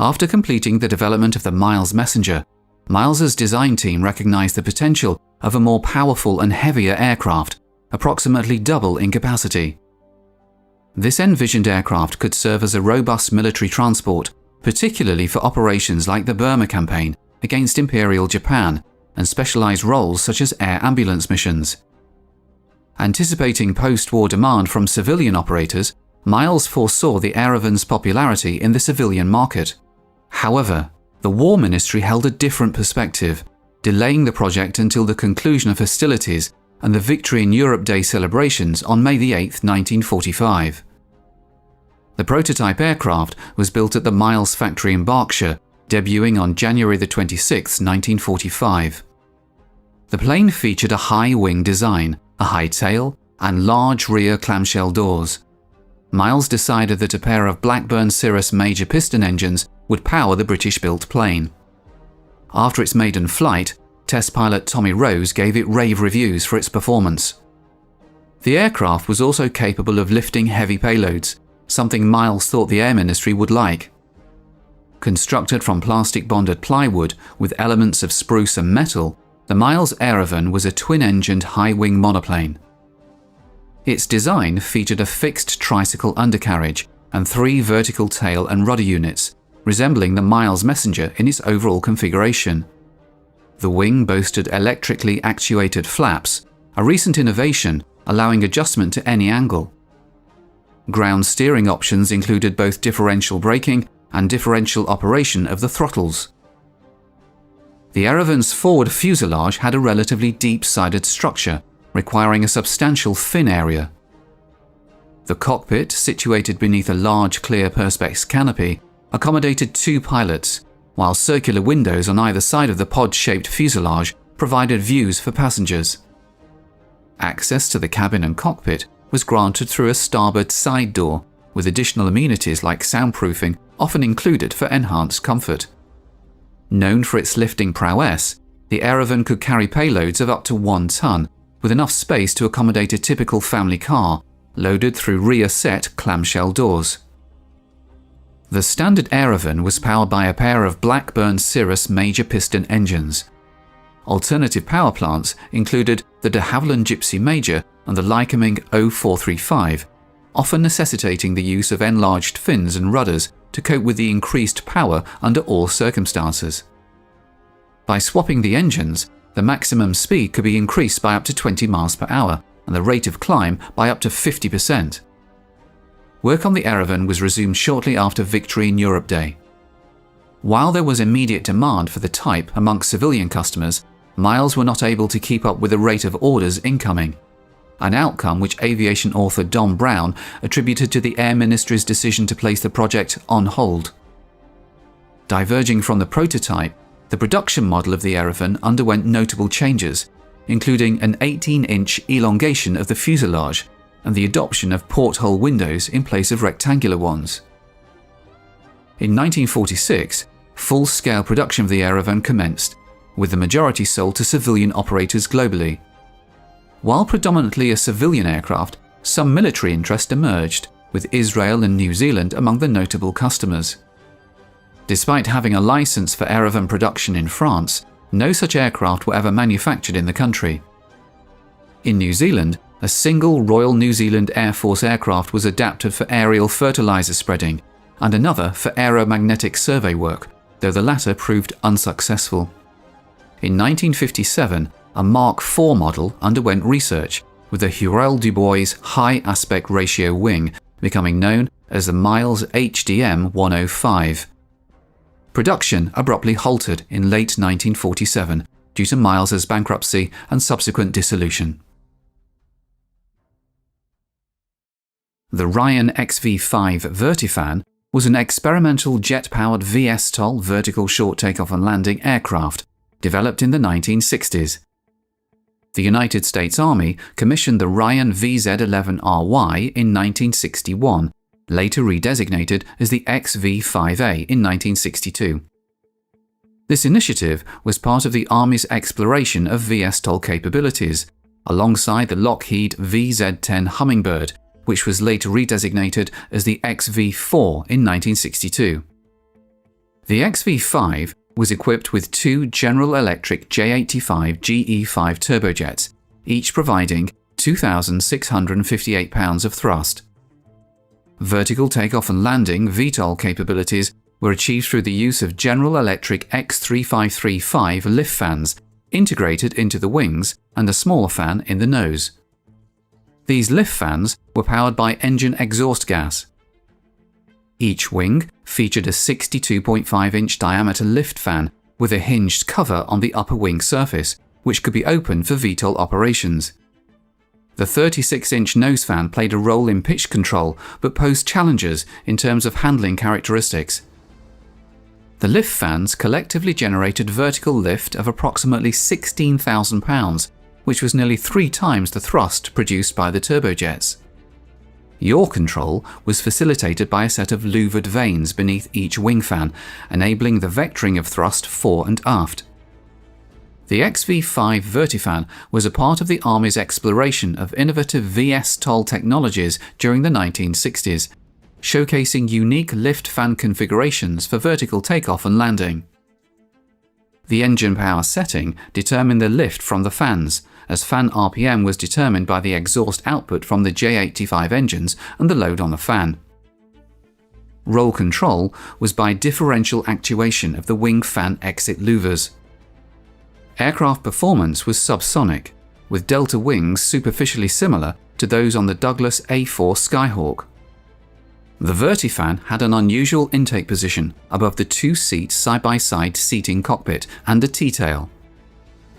After completing the development of the Miles Messenger, Miles's design team recognized the potential of a more powerful and heavier aircraft, approximately double in capacity. This envisioned aircraft could serve as a robust military transport, particularly for operations like the Burma campaign against Imperial Japan and specialized roles such as air ambulance missions. Anticipating post-war demand from civilian operators, Miles foresaw the Aeravan's popularity in the civilian market. However, the War Ministry held a different perspective, delaying the project until the conclusion of hostilities and the Victory in Europe Day celebrations on May 8, 1945. The prototype aircraft was built at the Miles factory in Berkshire, debuting on January 26, 1945. The plane featured a high wing design, a high tail, and large rear clamshell doors. Miles decided that a pair of Blackburn Cirrus major piston engines would power the British-built plane. After its maiden flight, test pilot Tommy Rose gave it rave reviews for its performance. The aircraft was also capable of lifting heavy payloads, something Miles thought the Air Ministry would like. Constructed from plastic-bonded plywood with elements of spruce and metal, the Miles Aeravan was a twin-engined high-wing monoplane. Its design featured a fixed tricycle undercarriage and 3 vertical tail and rudder units, resembling the Miles Messenger in its overall configuration. The wing boasted electrically actuated flaps, a recent innovation allowing adjustment to any angle. Ground steering options included both differential braking and differential operation of the throttles. The Aeravan's forward fuselage had a relatively deep-sided structure, requiring a substantial fin area. The cockpit, situated beneath a large clear perspex canopy, accommodated 2 pilots, while circular windows on either side of the pod-shaped fuselage provided views for passengers. Access to the cabin and cockpit was granted through a starboard side door, with additional amenities like soundproofing often included for enhanced comfort. Known for its lifting prowess, the Aeravan could carry payloads of up to 1 ton, with enough space to accommodate a typical family car, loaded through rear-set clamshell doors. The standard Aeravan was powered by a pair of Blackburn Cirrus major piston engines. Alternative power plants included the de Havilland Gypsy Major and the Lycoming 0435, often necessitating the use of enlarged fins and rudders to cope with the increased power under all circumstances. By swapping the engines, the maximum speed could be increased by up to 20 miles per hour and the rate of climb by up to 50%. Work on the Aeravan was resumed shortly after Victory in Europe Day. While there was immediate demand for the type amongst civilian customers, Miles were not able to keep up with the rate of orders incoming, an outcome which aviation author Don Brown attributed to the Air Ministry's decision to place the project on hold. Diverging from the prototype, the production model of the Aeravan underwent notable changes, including an 18-inch elongation of the fuselage and the adoption of porthole windows in place of rectangular ones. In 1946, full-scale production of the Aeravan commenced, with the majority sold to civilian operators globally. While predominantly a civilian aircraft, some military interest emerged, with Israel and New Zealand among the notable customers. Despite having a license for Aeravan production in France, no such aircraft were ever manufactured in the country. In New Zealand, a single Royal New Zealand Air Force aircraft was adapted for aerial fertilizer spreading, and another for aeromagnetic survey work, though the latter proved unsuccessful. In 1957, a Mark IV model underwent research, with the Hurrell Du Bois high aspect ratio wing becoming known as the Miles HDM 105. Production abruptly halted in late 1947 due to Miles's bankruptcy and subsequent dissolution. The Ryan XV-5 Vertifan was an experimental jet-powered VTOL vertical short takeoff and landing aircraft developed in the 1960s. The United States Army commissioned the Ryan VZ-11RY in 1961, later redesignated as the XV-5A in 1962. This initiative was part of the Army's exploration of VTOL capabilities, alongside the Lockheed VZ-10 Hummingbird, which was later redesignated as the XV-4 in 1962. The XV-5 was equipped with 2 General Electric J85 GE5 turbojets, each providing 2,658 pounds of thrust. Vertical takeoff and landing VTOL capabilities were achieved through the use of General Electric X3535 lift fans integrated into the wings and a smaller fan in the nose. These lift fans were powered by engine exhaust gas. Each wing featured a 62.5-inch diameter lift fan with a hinged cover on the upper wing surface, which could be opened for VTOL operations. The 36-inch nose fan played a role in pitch control, but posed challenges in terms of handling characteristics. The lift fans collectively generated vertical lift of approximately 16,000 pounds, which was nearly 3 times the thrust produced by the turbojets. Yaw control was facilitated by a set of louvered vanes beneath each wing fan, enabling the vectoring of thrust fore and aft. The XV-5 Vertifan was a part of the Army's exploration of innovative VTOL technologies during the 1960s, showcasing unique lift fan configurations for vertical takeoff and landing. The engine power setting determined the lift from the fans, as fan RPM was determined by the exhaust output from the J85 engines and the load on the fan. Roll control was by differential actuation of the wing fan exit louvers. Aircraft performance was subsonic, with delta wings superficially similar to those on the Douglas A4 Skyhawk. The Vertifan had an unusual intake position above the 2-seat side-by-side seating cockpit and a T-tail.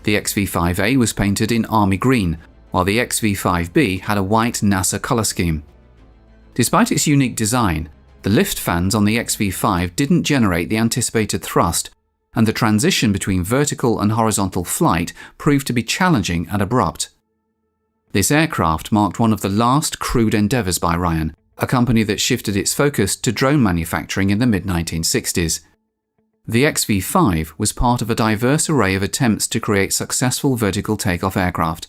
The XV-5A was painted in army green, while the XV-5B had a white NASA color scheme. Despite its unique design, the lift fans on the XV-5 didn't generate the anticipated thrust, and the transition between vertical and horizontal flight proved to be challenging and abrupt. This aircraft marked one of the last crewed endeavours by Ryan, a company that shifted its focus to drone manufacturing in the mid-1960s. The XV-5 was part of a diverse array of attempts to create successful vertical takeoff aircraft.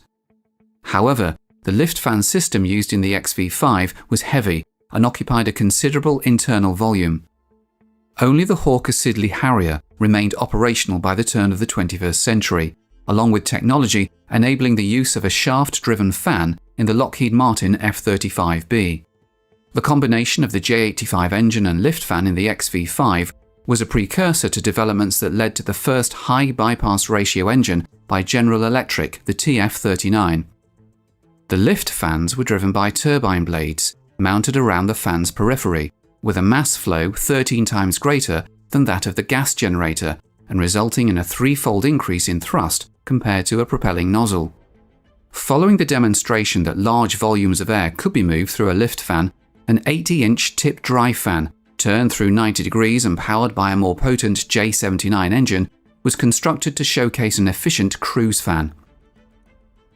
However, the lift fan system used in the XV-5 was heavy and occupied a considerable internal volume. Only the Hawker Siddeley Harrier remained operational by the turn of the 21st century, along with technology enabling the use of a shaft-driven fan in the Lockheed Martin F-35B. The combination of the J85 engine and lift fan in the XV-5 was a precursor to developments that led to the first high bypass ratio engine by General Electric, the TF-39. The lift fans were driven by turbine blades mounted around the fan's periphery, with a mass flow 13 times greater than that of the gas generator and resulting in a threefold increase in thrust compared to a propelling nozzle. Following the demonstration that large volumes of air could be moved through a lift fan, an 80-inch tip drive fan, turned through 90 degrees and powered by a more potent J79 engine, was constructed to showcase an efficient cruise fan.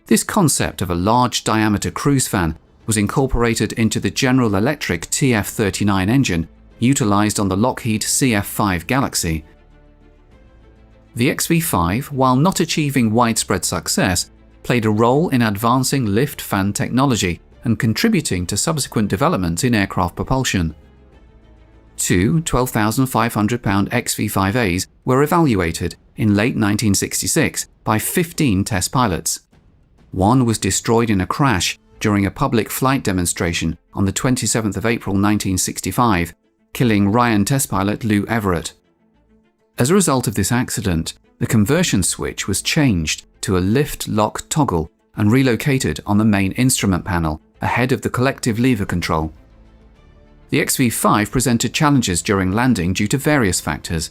This concept of a large diameter cruise fan was incorporated into the General Electric TF-39 engine utilized on the Lockheed CF-5 Galaxy. The XV-5, while not achieving widespread success, played a role in advancing lift fan technology and contributing to subsequent developments in aircraft propulsion. Two 12,500-pound XV-5As were evaluated in late 1966 by 15 test pilots. One was destroyed in a crash during a public flight demonstration on the 27th of April 1965, killing Ryan test pilot Lou Everett. As a result of this accident, the conversion switch was changed to a lift-lock toggle and relocated on the main instrument panel ahead of the collective lever control. The XV-5 presented challenges during landing due to various factors.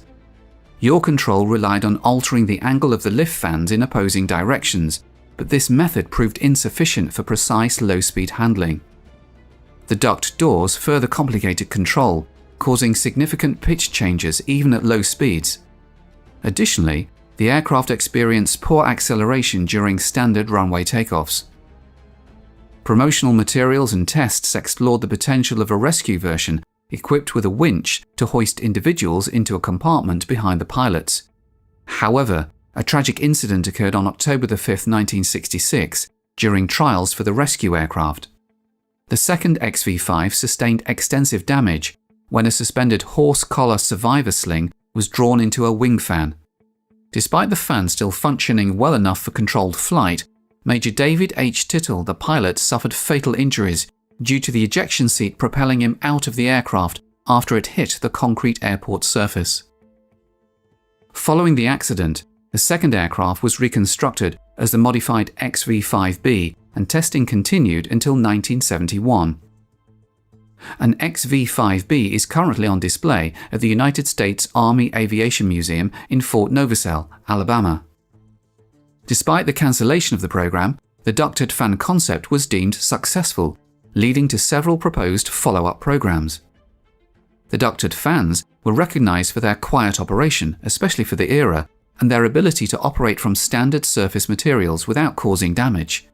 Yaw control relied on altering the angle of the lift fans in opposing directions, but this method proved insufficient for precise low-speed handling. The duct doors further complicated control, causing significant pitch changes even at low speeds. Additionally, the aircraft experienced poor acceleration during standard runway takeoffs. Promotional materials and tests explored the potential of a rescue version equipped with a winch to hoist individuals into a compartment behind the pilots. However, a tragic incident occurred on October 5, 1966, during trials for the rescue aircraft. The second XV-5 sustained extensive damage when a suspended horse collar survivor sling was drawn into a wing fan. Despite the fan still functioning well enough for controlled flight, Major David H. Tittle, the pilot, suffered fatal injuries due to the ejection seat propelling him out of the aircraft after it hit the concrete airport surface. Following the accident, the second aircraft was reconstructed as the modified XV-5B and testing continued until 1971. An XV-5B is currently on display at the United States Army Aviation Museum in Fort Novosel, Alabama. Despite the cancellation of the program, the ducted fan concept was deemed successful, leading to several proposed follow-up programs. The ducted fans were recognized for their quiet operation, especially for the era, and their ability to operate from standard surface materials without causing damage.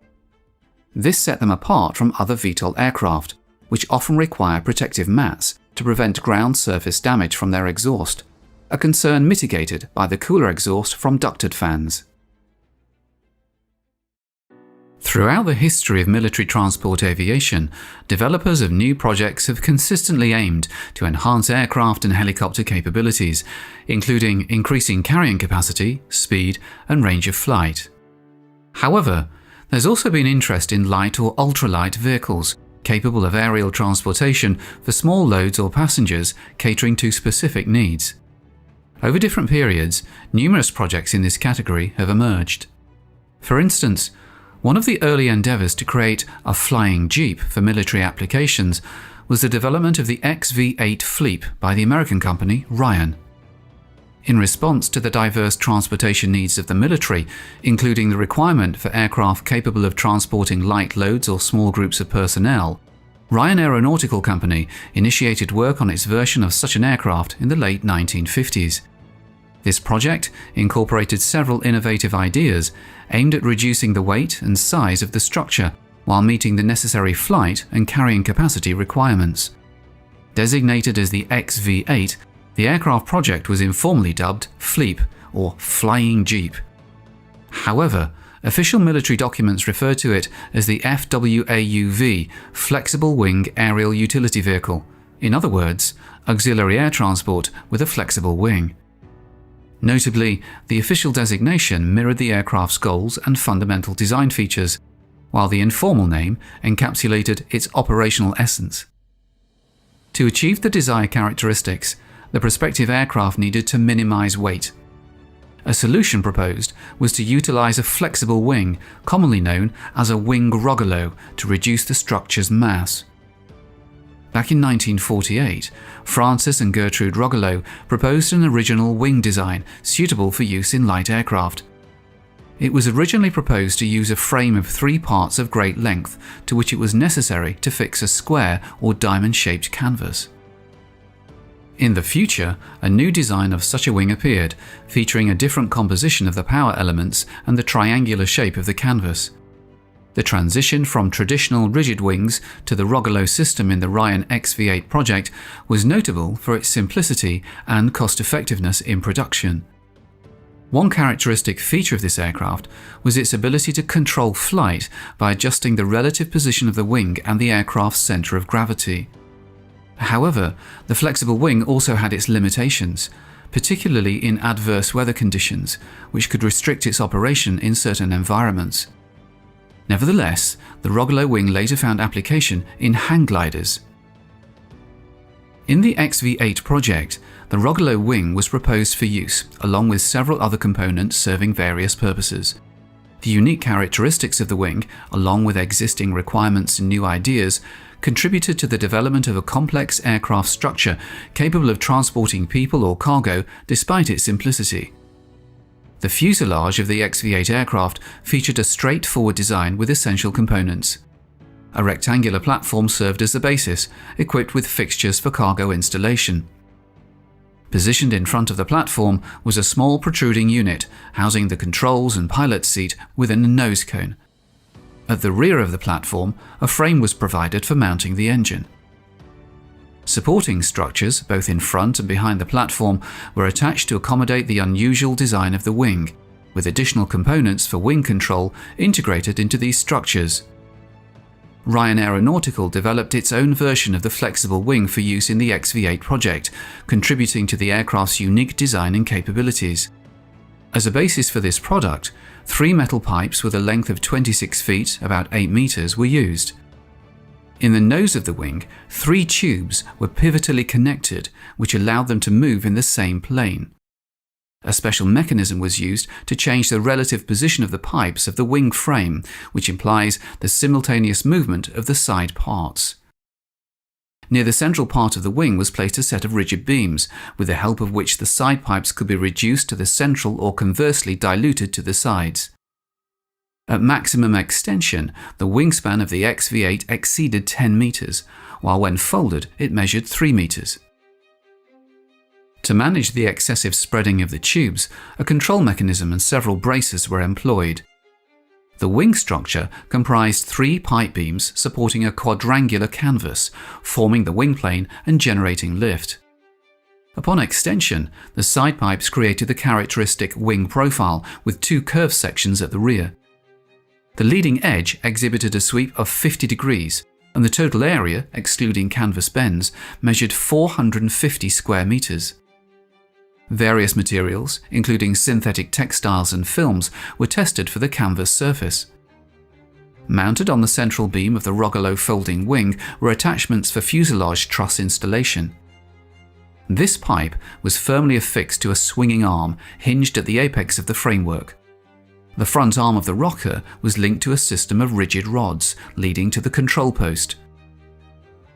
This set them apart from other VTOL aircraft, which often require protective mats to prevent ground surface damage from their exhaust, a concern mitigated by the cooler exhaust from ducted fans. Throughout the history of military transport aviation, developers of new projects have consistently aimed to enhance aircraft and helicopter capabilities, including increasing carrying capacity, speed, and range of flight. However, there's also been interest in light or ultralight vehicles, capable of aerial transportation for small loads or passengers catering to specific needs. Over different periods, numerous projects in this category have emerged. For instance, one of the early endeavours to create a flying jeep for military applications was the development of the XV-8 Flea by the American company Ryan. In response to the diverse transportation needs of the military, including the requirement for aircraft capable of transporting light loads or small groups of personnel, Ryan Aeronautical Company initiated work on its version of such an aircraft in the late 1950s. This project incorporated several innovative ideas aimed at reducing the weight and size of the structure while meeting the necessary flight and carrying capacity requirements. Designated as the XV-8, the aircraft project was informally dubbed Flea, or Flying Jeep. However, official military documents refer to it as the FWAUV, Flexible Wing Aerial Utility Vehicle. In other words, auxiliary air transport with a flexible wing. Notably, the official designation mirrored the aircraft's goals and fundamental design features, while the informal name encapsulated its operational essence. To achieve the desired characteristics, the prospective aircraft needed to minimize weight. A solution proposed was to utilize a flexible wing, commonly known as a wing rogolo, to reduce the structure's mass. Back in 1948, Francis and Gertrude Rogolo proposed an original wing design suitable for use in light aircraft. It was originally proposed to use a frame of 3 parts of great length, to which it was necessary to fix a square or diamond-shaped canvas. In the future, a new design of such a wing appeared, featuring a different composition of the power elements and the triangular shape of the canvas. The transition from traditional rigid wings to the Rogolo system in the Ryan XV-8 project was notable for its simplicity and cost-effectiveness in production. One characteristic feature of this aircraft was its ability to control flight by adjusting the relative position of the wing and the aircraft's center of gravity. However, the flexible wing also had its limitations, particularly in adverse weather conditions, which could restrict its operation in certain environments. Nevertheless, the Rogolo wing later found application in hang gliders. In the XV-8 project, the Rogolo wing was proposed for use, along with several other components serving various purposes. The unique characteristics of the wing, along with existing requirements and new ideas, contributed to the development of a complex aircraft structure capable of transporting people or cargo despite its simplicity. The fuselage of the XV-8 aircraft featured a straightforward design with essential components. A rectangular platform served as the basis, equipped with fixtures for cargo installation. Positioned in front of the platform was a small protruding unit housing the controls and pilot's seat within a nose cone. At the rear of the platform, a frame was provided for mounting the engine. Supporting structures, both in front and behind the platform, were attached to accommodate the unusual design of the wing, with additional components for wing control integrated into these structures. Ryan Aeronautical developed its own version of the flexible wing for use in the XV-8 project, contributing to the aircraft's unique design and capabilities. As a basis for this product, 3 metal pipes with a length of 26 feet, about 8 meters, were used. In the nose of the wing, 3 tubes were pivotally connected, which allowed them to move in the same plane. A special mechanism was used to change the relative position of the pipes of the wing frame, which implies the simultaneous movement of the side parts. Near the central part of the wing was placed a set of rigid beams, with the help of which the side pipes could be reduced to the central or conversely diluted to the sides. At maximum extension, the wingspan of the XV-8 exceeded 10 meters, while when folded it measured 3 meters. To manage the excessive spreading of the tubes, a control mechanism and several braces were employed. The wing structure comprised 3 pipe beams supporting a quadrangular canvas, forming the wing plane and generating lift. Upon extension, the side pipes created the characteristic wing profile with 2 curved sections at the rear. The leading edge exhibited a sweep of 50 degrees, and the total area, excluding canvas bends, measured 450 square meters. Various materials, including synthetic textiles and films, were tested for the canvas surface. Mounted on the central beam of the Rogolo folding wing were attachments for fuselage truss installation. This pipe was firmly affixed to a swinging arm hinged at the apex of the framework. The front arm of the rocker was linked to a system of rigid rods leading to the control post.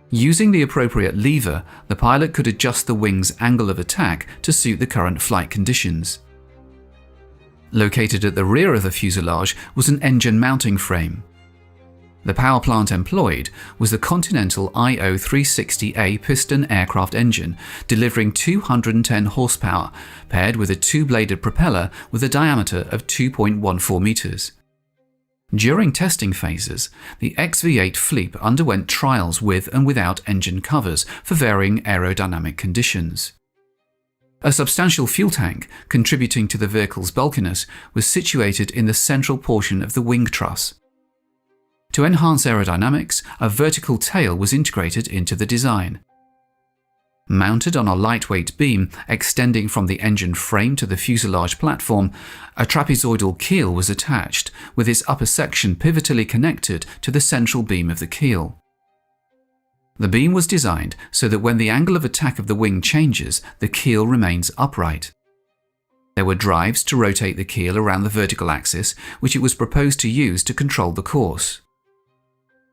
Using the appropriate lever, the pilot could adjust the wing's angle of attack to suit the current flight conditions. Located at the rear of the fuselage was an engine mounting frame. The power plant employed was the Continental IO360A piston aircraft engine, delivering 210 horsepower, paired with a 2-bladed propeller with a diameter of 2.14 meters. During testing phases, the XV-8 Flea underwent trials with and without engine covers for varying aerodynamic conditions. A substantial fuel tank, contributing to the vehicle's bulkiness, was situated in the central portion of the wing truss. To enhance aerodynamics, a vertical tail was integrated into the design. Mounted on a lightweight beam extending from the engine frame to the fuselage platform, a trapezoidal keel was attached, with its upper section pivotally connected to the central beam of the keel. The beam was designed so that when the angle of attack of the wing changes, the keel remains upright. There were drives to rotate the keel around the vertical axis, which it was proposed to use to control the course.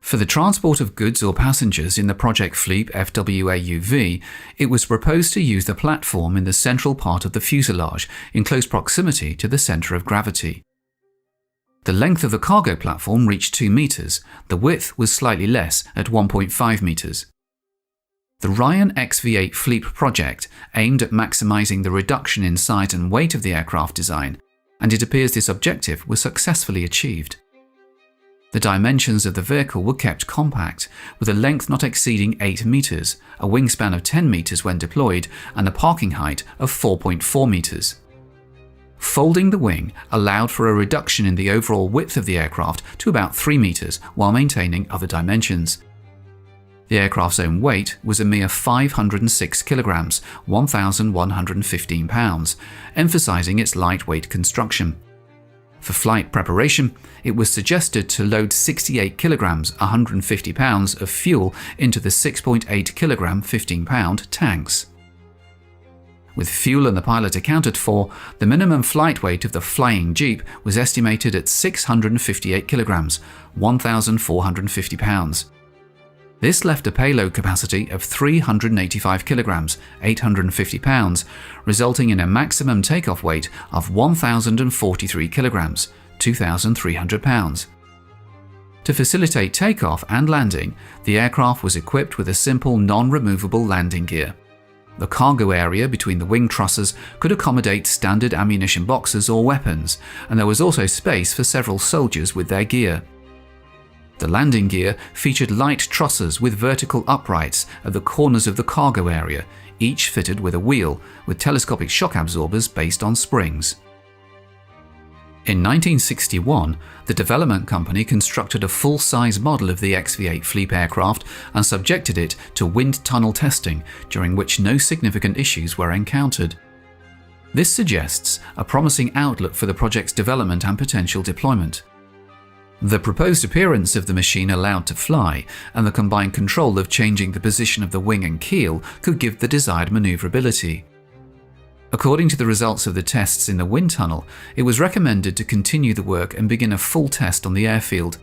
For the transport of goods or passengers in the Project Flea FWAUV, it was proposed to use the platform in the central part of the fuselage, in close proximity to the center of gravity. The length of the cargo platform reached 2 meters, the width was slightly less at 1.5 meters. The Ryan XV-8 Flea project aimed at maximizing the reduction in size and weight of the aircraft design, and it appears this objective was successfully achieved. The dimensions of the vehicle were kept compact, with a length not exceeding 8 meters, a wingspan of 10 meters when deployed, and a parking height of 4.4 meters. Folding the wing allowed for a reduction in the overall width of the aircraft to about 3 meters while maintaining other dimensions. The aircraft's own weight was a mere 506 kilograms, 1,115 pounds, emphasizing its lightweight construction. For flight preparation, it was suggested to load 68 kilograms, 150 pounds of fuel into the 6.8 kilogram, 15-pound tanks. With fuel and the pilot accounted for, the minimum flight weight of the flying Jeep was estimated at 658 kilograms, 1,450 pounds. This left a payload capacity of 385 kilograms, 850 pounds, resulting in a maximum takeoff weight of 1,043 kilograms, 2,300 pounds. To facilitate takeoff and landing, the aircraft was equipped with a simple non-removable landing gear. The cargo area between the wing trusses could accommodate standard ammunition boxes or weapons, and there was also space for several soldiers with their gear. The landing gear featured light trusses with vertical uprights at the corners of the cargo area, each fitted with a wheel, with telescopic shock absorbers based on springs. In 1961, the development company constructed a full-size model of the XV-8 Flea aircraft and subjected it to wind tunnel testing, during which no significant issues were encountered. This suggests a promising outlook for the project's development and potential deployment. The proposed appearance of the machine allowed to fly, and the combined control of changing the position of the wing and keel could give the desired maneuverability. According to the results of the tests in the wind tunnel, it was recommended to continue the work and begin a full test on the airfield.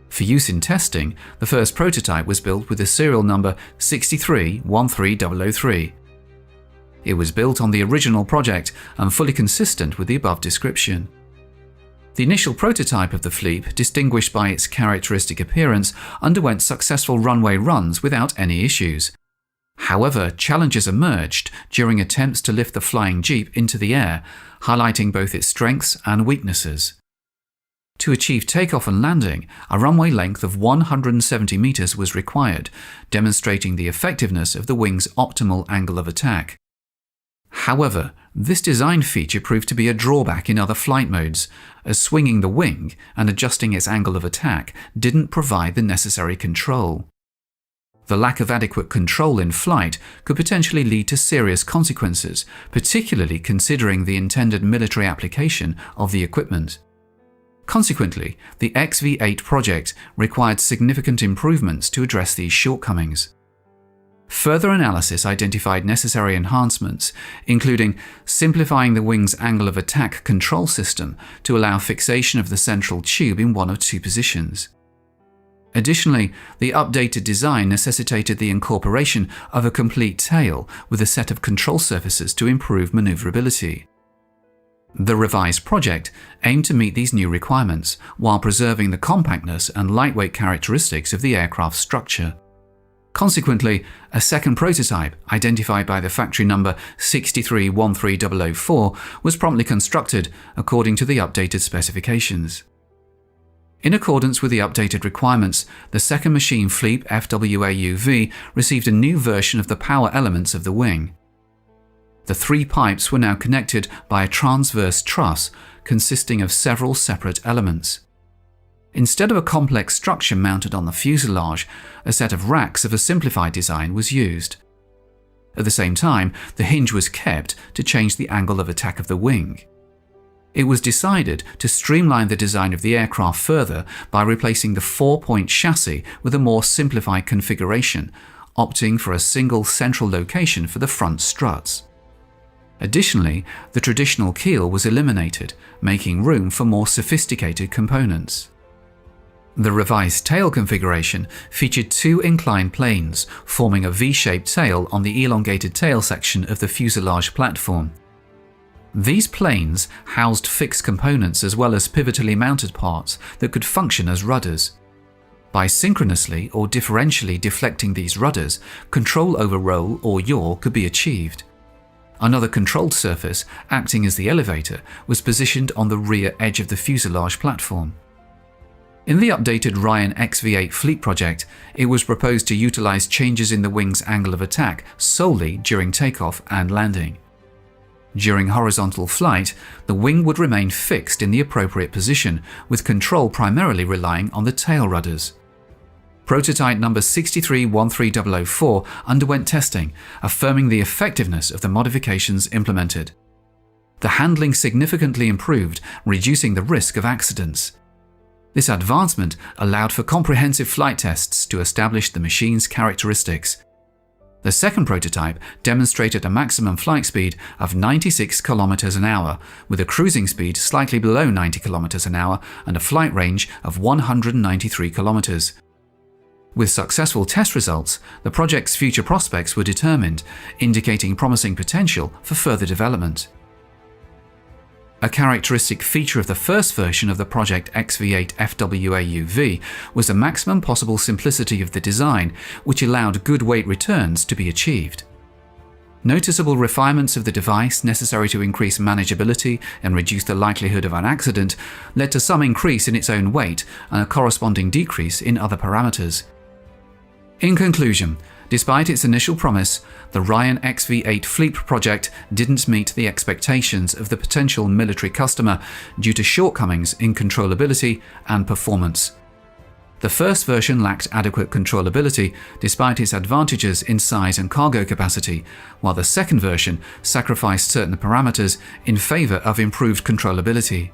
For use in testing, the first prototype was built with the serial number 6313003. It was built on the original project and fully consistent with the above description. The initial prototype of the Flea, distinguished by its characteristic appearance, underwent successful runway runs without any issues. However, challenges emerged during attempts to lift the flying Jeep into the air, highlighting both its strengths and weaknesses. To achieve takeoff and landing, a runway length of 170 meters was required, demonstrating the effectiveness of the wing's optimal angle of attack. However, this design feature proved to be a drawback in other flight modes, as swinging the wing and adjusting its angle of attack didn't provide the necessary control. The lack of adequate control in flight could potentially lead to serious consequences, particularly considering the intended military application of the equipment. Consequently, the XV-8 project required significant improvements to address these shortcomings. Further analysis identified necessary enhancements, including simplifying the wing's angle of attack control system to allow fixation of the central tube in one of two positions. Additionally, the updated design necessitated the incorporation of a complete tail with a set of control surfaces to improve maneuverability. The revised project aimed to meet these new requirements while preserving the compactness and lightweight characteristics of the aircraft's structure. Consequently, a second prototype, identified by the factory number 6313004, was promptly constructed according to the updated specifications. In accordance with the updated requirements, the second machine Flea FWAUV received a new version of the power elements of the wing. The three pipes were now connected by a transverse truss consisting of several separate elements. Instead of a complex structure mounted on the fuselage, a set of racks of a simplified design was used. At the same time, the hinge was kept to change the angle of attack of the wing. It was decided to streamline the design of the aircraft further by replacing the four-point chassis with a more simplified configuration, opting for a single central location for the front struts. Additionally, the traditional keel was eliminated, making room for more sophisticated components. The revised tail configuration featured two inclined planes, forming a V-shaped tail on the elongated tail section of the fuselage platform. These planes housed fixed components as well as pivotally mounted parts that could function as rudders. By synchronously or differentially deflecting these rudders, control over roll or yaw could be achieved. Another controlled surface, acting as the elevator, was positioned on the rear edge of the fuselage platform. In the updated Ryan XV-8 fleet project, it was proposed to utilize changes in the wing's angle of attack solely during takeoff and landing. During horizontal flight, the wing would remain fixed in the appropriate position, with control primarily relying on the tail rudders. Prototype number 6313004 underwent testing, affirming the effectiveness of the modifications implemented. The handling significantly improved, reducing the risk of accidents. This advancement allowed for comprehensive flight tests to establish the machine's characteristics. The second prototype demonstrated a maximum flight speed of 96 km an hour, with a cruising speed slightly below 90 km an hour and a flight range of 193 km. With successful test results, the project's future prospects were determined, indicating promising potential for further development. A characteristic feature of the first version of the Project XV-8 FWAUV was the maximum possible simplicity of the design, which allowed good weight returns to be achieved. Noticeable refinements of the device necessary to increase manageability and reduce the likelihood of an accident led to some increase in its own weight and a corresponding decrease in other parameters. In conclusion, despite its initial promise, the Ryan XV-8 Fleet project didn't meet the expectations of the potential military customer due to shortcomings in controllability and performance. The first version lacked adequate controllability despite its advantages in size and cargo capacity, while the second version sacrificed certain parameters in favor of improved controllability.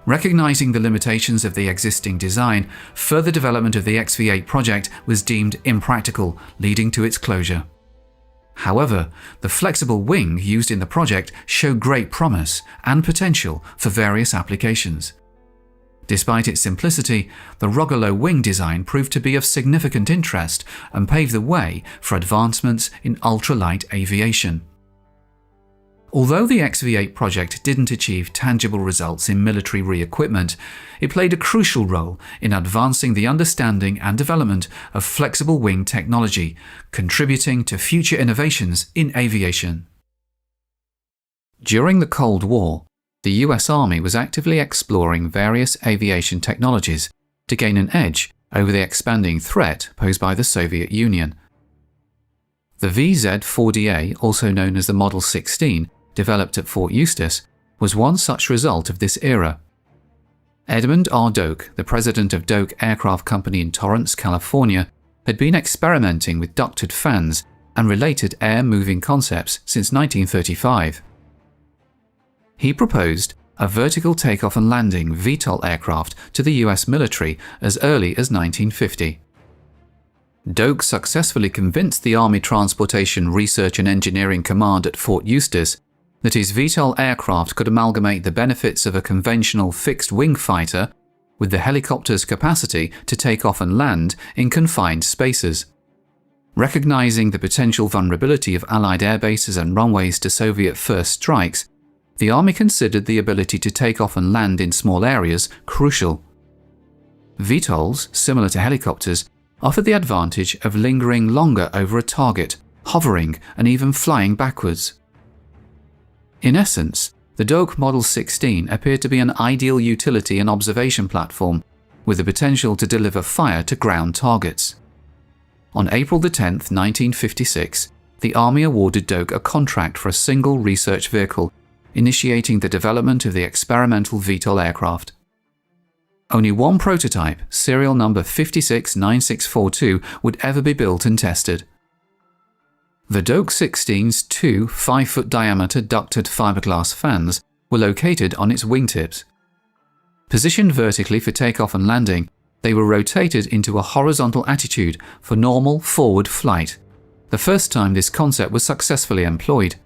Recognizing the limitations of the existing design, further development of the XV-8 project was deemed impractical, leading to its closure. However, the flexible wing used in the project showed great promise and potential for various applications. Despite its simplicity, the Rogolo wing design proved to be of significant interest and paved the way for advancements in ultralight aviation. Although the XV-8 project didn't achieve tangible results in military re-equipment, it played a crucial role in advancing the understanding and development of flexible wing technology, contributing to future innovations in aviation. During the Cold War, the US Army was actively exploring various aviation technologies to gain an edge over the expanding threat posed by the Soviet Union. The VZ-4DA, also known as the Model 16, developed at Fort Eustis, was one such result of this era. Edmund R. Doak, the president of Doak Aircraft Company in Torrance, California, had been experimenting with ducted fans and related air-moving concepts since 1935. He proposed a vertical takeoff and landing VTOL aircraft to the US military as early as 1950. Doak successfully convinced the Army Transportation Research and Engineering Command at Fort Eustis that his VTOL aircraft could amalgamate the benefits of a conventional fixed-wing fighter with the helicopter's capacity to take off and land in confined spaces. Recognizing the potential vulnerability of Allied airbases and runways to Soviet first strikes, the Army considered the ability to take off and land in small areas crucial. VTOLs, similar to helicopters, offer the advantage of lingering longer over a target, hovering and even flying backwards. In essence, the Doak Model 16 appeared to be an ideal utility and observation platform with the potential to deliver fire to ground targets. On April 10, 1956, the Army awarded Doak a contract for a single research vehicle, initiating the development of the experimental VTOL aircraft. Only one prototype, serial number 569642, would ever be built and tested. The Doak 16's two 5-foot diameter ducted fiberglass fans were located on its wingtips. Positioned vertically for takeoff and landing, they were rotated into a horizontal attitude for normal forward flight, the first time this concept was successfully employed.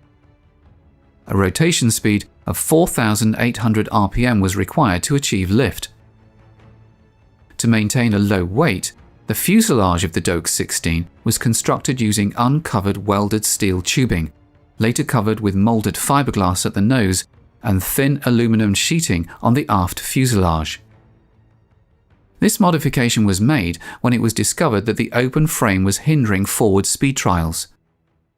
A rotation speed of 4,800 RPM was required to achieve lift. To maintain a low weight, the fuselage of the Doak 16 was constructed using uncovered welded steel tubing, later covered with molded fiberglass at the nose and thin aluminum sheeting on the aft fuselage. This modification was made when it was discovered that the open frame was hindering forward speed trials.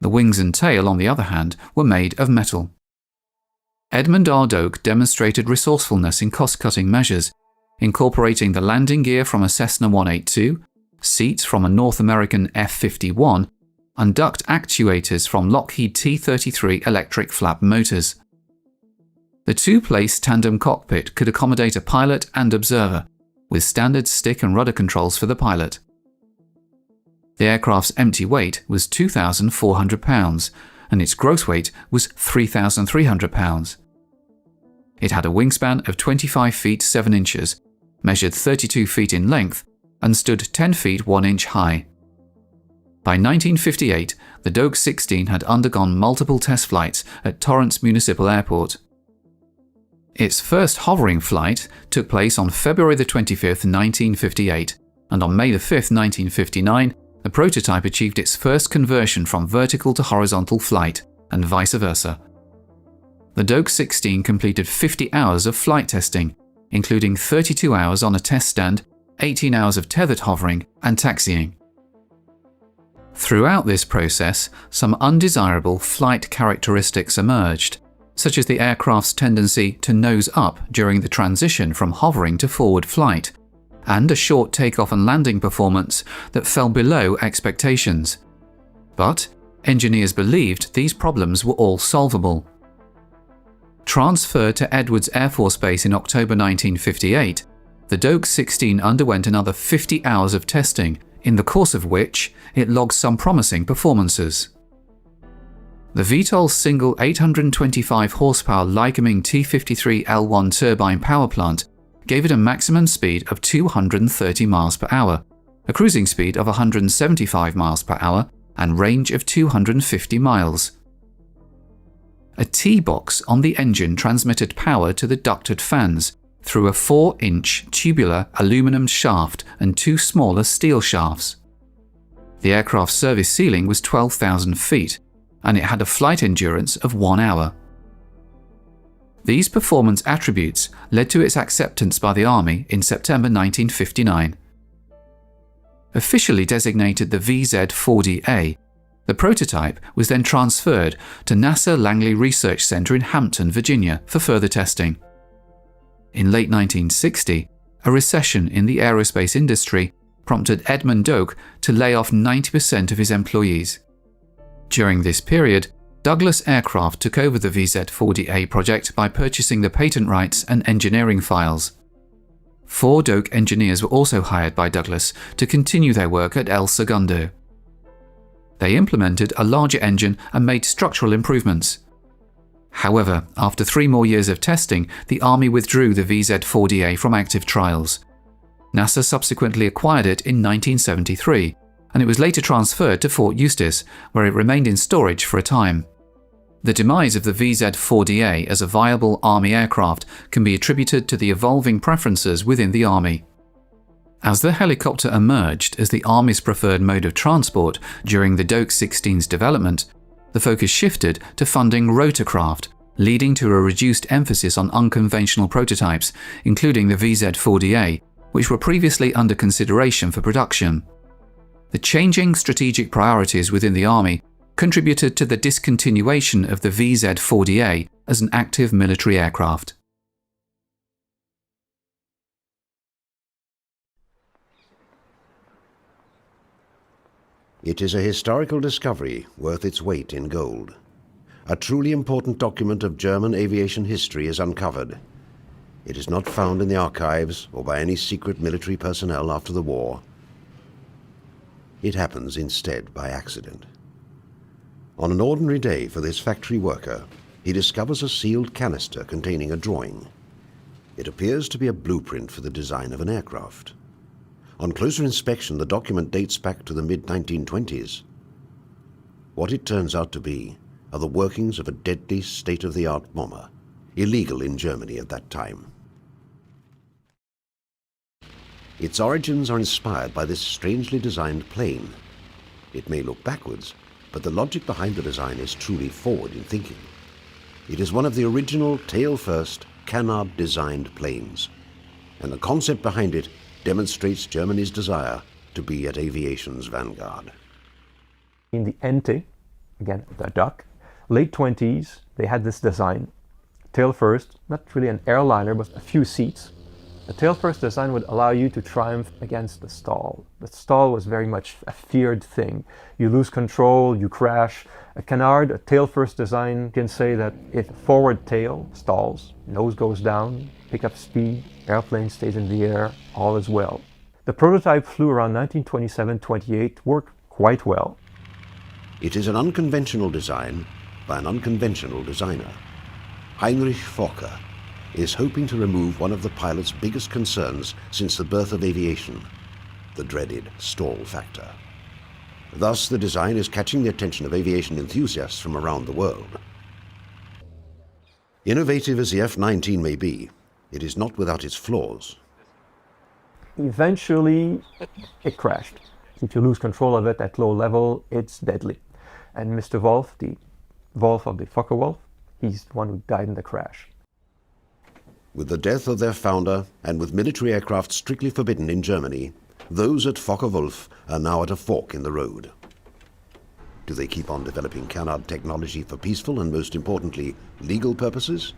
The wings and tail, on the other hand, were made of metal. Edmund R. Doak demonstrated resourcefulness in cost-cutting measures, incorporating the landing gear from a Cessna 182, seats from a North American F-51, and duct actuators from Lockheed T-33 electric flap motors. The two-place tandem cockpit could accommodate a pilot and observer, with standard stick and rudder controls for the pilot. The aircraft's empty weight was 2,400 pounds, and its gross weight was 3,300 pounds. It had a wingspan of 25 feet 7 inches, measured 32 feet in length, and stood 10 feet 1 inch high. By 1958, the Doak 16 had undergone multiple test flights at Torrance Municipal Airport. Its first hovering flight took place on February 25, 1958, and on May 5, 1959, the prototype achieved its first conversion from vertical to horizontal flight, and vice versa. The Doak 16 completed 50 hours of flight testing, including 32 hours on a test stand, 18 hours of tethered hovering, and taxiing. Throughout this process, some undesirable flight characteristics emerged, such as the aircraft's tendency to nose up during the transition from hovering to forward flight, and a short takeoff and landing performance that fell below expectations. But engineers believed these problems were all solvable. Transferred to Edwards Air Force Base in October 1958, the Doak 16 underwent another 50 hours of testing, in the course of which it logged some promising performances. The VTOL single 825 horsepower Lycoming T53L1 turbine power plant gave it a maximum speed of 230 miles per hour, a cruising speed of 175 miles per hour, and range of 250 miles. A T-box on the engine transmitted power to the ducted fans through a 4-inch tubular aluminum shaft and two smaller steel shafts. The aircraft's service ceiling was 12,000 feet, and it had a flight endurance of 1 hour. These performance attributes led to its acceptance by the Army in September 1959. Officially designated the VZ-4DA, the prototype was then transferred to NASA Langley Research Center in Hampton, Virginia, for further testing. In late 1960, a recession in the aerospace industry prompted Edmund Doak to lay off 90% of his employees. During this period, Douglas Aircraft took over the VZ-4DA project by purchasing the patent rights and engineering files. 4 Doak engineers were also hired by Douglas to continue their work at El Segundo. They implemented a larger engine and made structural improvements. However, after 3 more years of testing, the Army withdrew the VZ-4DA from active trials. NASA subsequently acquired it in 1973, and it was later transferred to Fort Eustis, where it remained in storage for a time. The demise of the VZ-4DA as a viable Army aircraft can be attributed to the evolving preferences within the Army. As the helicopter emerged as the Army's preferred mode of transport during the Doak 16's development, the focus shifted to funding rotorcraft, leading to a reduced emphasis on unconventional prototypes, including the VZ-4DA, which were previously under consideration for production. The changing strategic priorities within the Army contributed to the discontinuation of the VZ-4DA as an active military aircraft. It is a historical discovery worth its weight in gold. A truly important document of German aviation history is uncovered. It is not found in the archives or by any secret military personnel after the war. It happens instead by accident. On an ordinary day for this factory worker, he discovers a sealed canister containing a drawing. It appears to be a blueprint for the design of an aircraft. On closer inspection, the document dates back to the mid-1920s. What it turns out to be are the workings of a deadly state-of-the-art bomber, illegal in Germany at that time. Its origins are inspired by this strangely designed plane. It may look backwards, but the logic behind the design is truly forward in thinking. It is one of the original tail-first, canard-designed planes, and the concept behind it demonstrates Germany's desire to be at aviation's vanguard. In the NT, again the duck, late 20s, they had this design. Tail first, not really an airliner, but a few seats. The tail first design would allow you to triumph against the stall. The stall was very much a feared thing. You lose control, you crash. A canard, a tail first design, can say that if forward tail stalls, nose goes down, pick up speed, airplane stays in the air, all is well. The prototype flew around 1927-28, worked quite well. It is an unconventional design by an unconventional designer. Heinrich Fokker is hoping to remove one of the pilot's biggest concerns since the birth of aviation, the dreaded stall factor. Thus, the design is catching the attention of aviation enthusiasts from around the world. Innovative as the F-19 may be, it is not without its flaws. Eventually, it crashed. If you lose control of it at low level, it's deadly. And Mr. Wolf, the Wolf of the Focke-Wulf, he's the one who died in the crash. With the death of their founder, and with military aircraft strictly forbidden in Germany, those at Focke-Wulf are now at a fork in the road. Do they keep on developing canard technology for peaceful and, most importantly, legal purposes?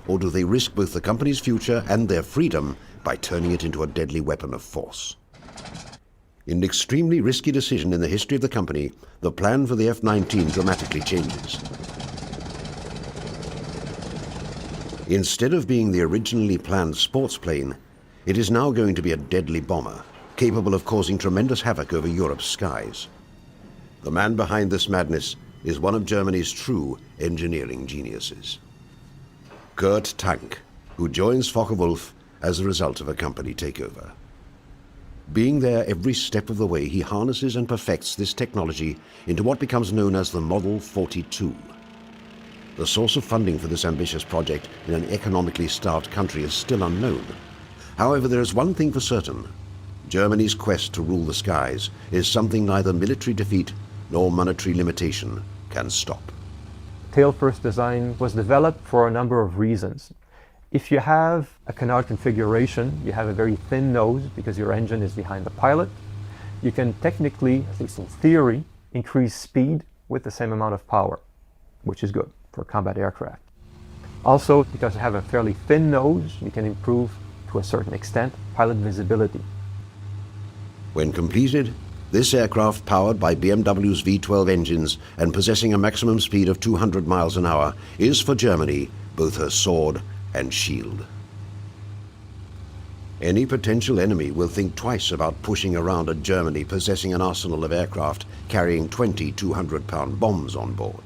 Or do they risk both the company's future and their freedom by turning it into a deadly weapon of force? In an extremely risky decision in the history of the company, the plan for the F-19 dramatically changes. Instead of being the originally planned sports plane, it is now going to be a deadly bomber, capable of causing tremendous havoc over Europe's skies. The man behind this madness is one of Germany's true engineering geniuses, Kurt Tank, who joins Focke-Wulf as a result of a company takeover. Being there every step of the way, he harnesses and perfects this technology into what becomes known as the Model 42. The source of funding for this ambitious project in an economically starved country is still unknown. However, there is one thing for certain. Germany's quest to rule the skies is something neither military defeat nor monetary limitation can stop. Tail-first design was developed for a number of reasons. If you have a canard configuration, you have a very thin nose because your engine is behind the pilot. You can technically, at least in theory, increase speed with the same amount of power, which is good for combat aircraft. Also, because you have a fairly thin nose, you can improve, to a certain extent, pilot visibility. When completed, this aircraft, powered by BMW's V12 engines and possessing a maximum speed of 200 miles an hour, is for Germany both her sword and shield. Any potential enemy will think twice about pushing around a Germany possessing an arsenal of aircraft carrying 20 200-pound bombs on board.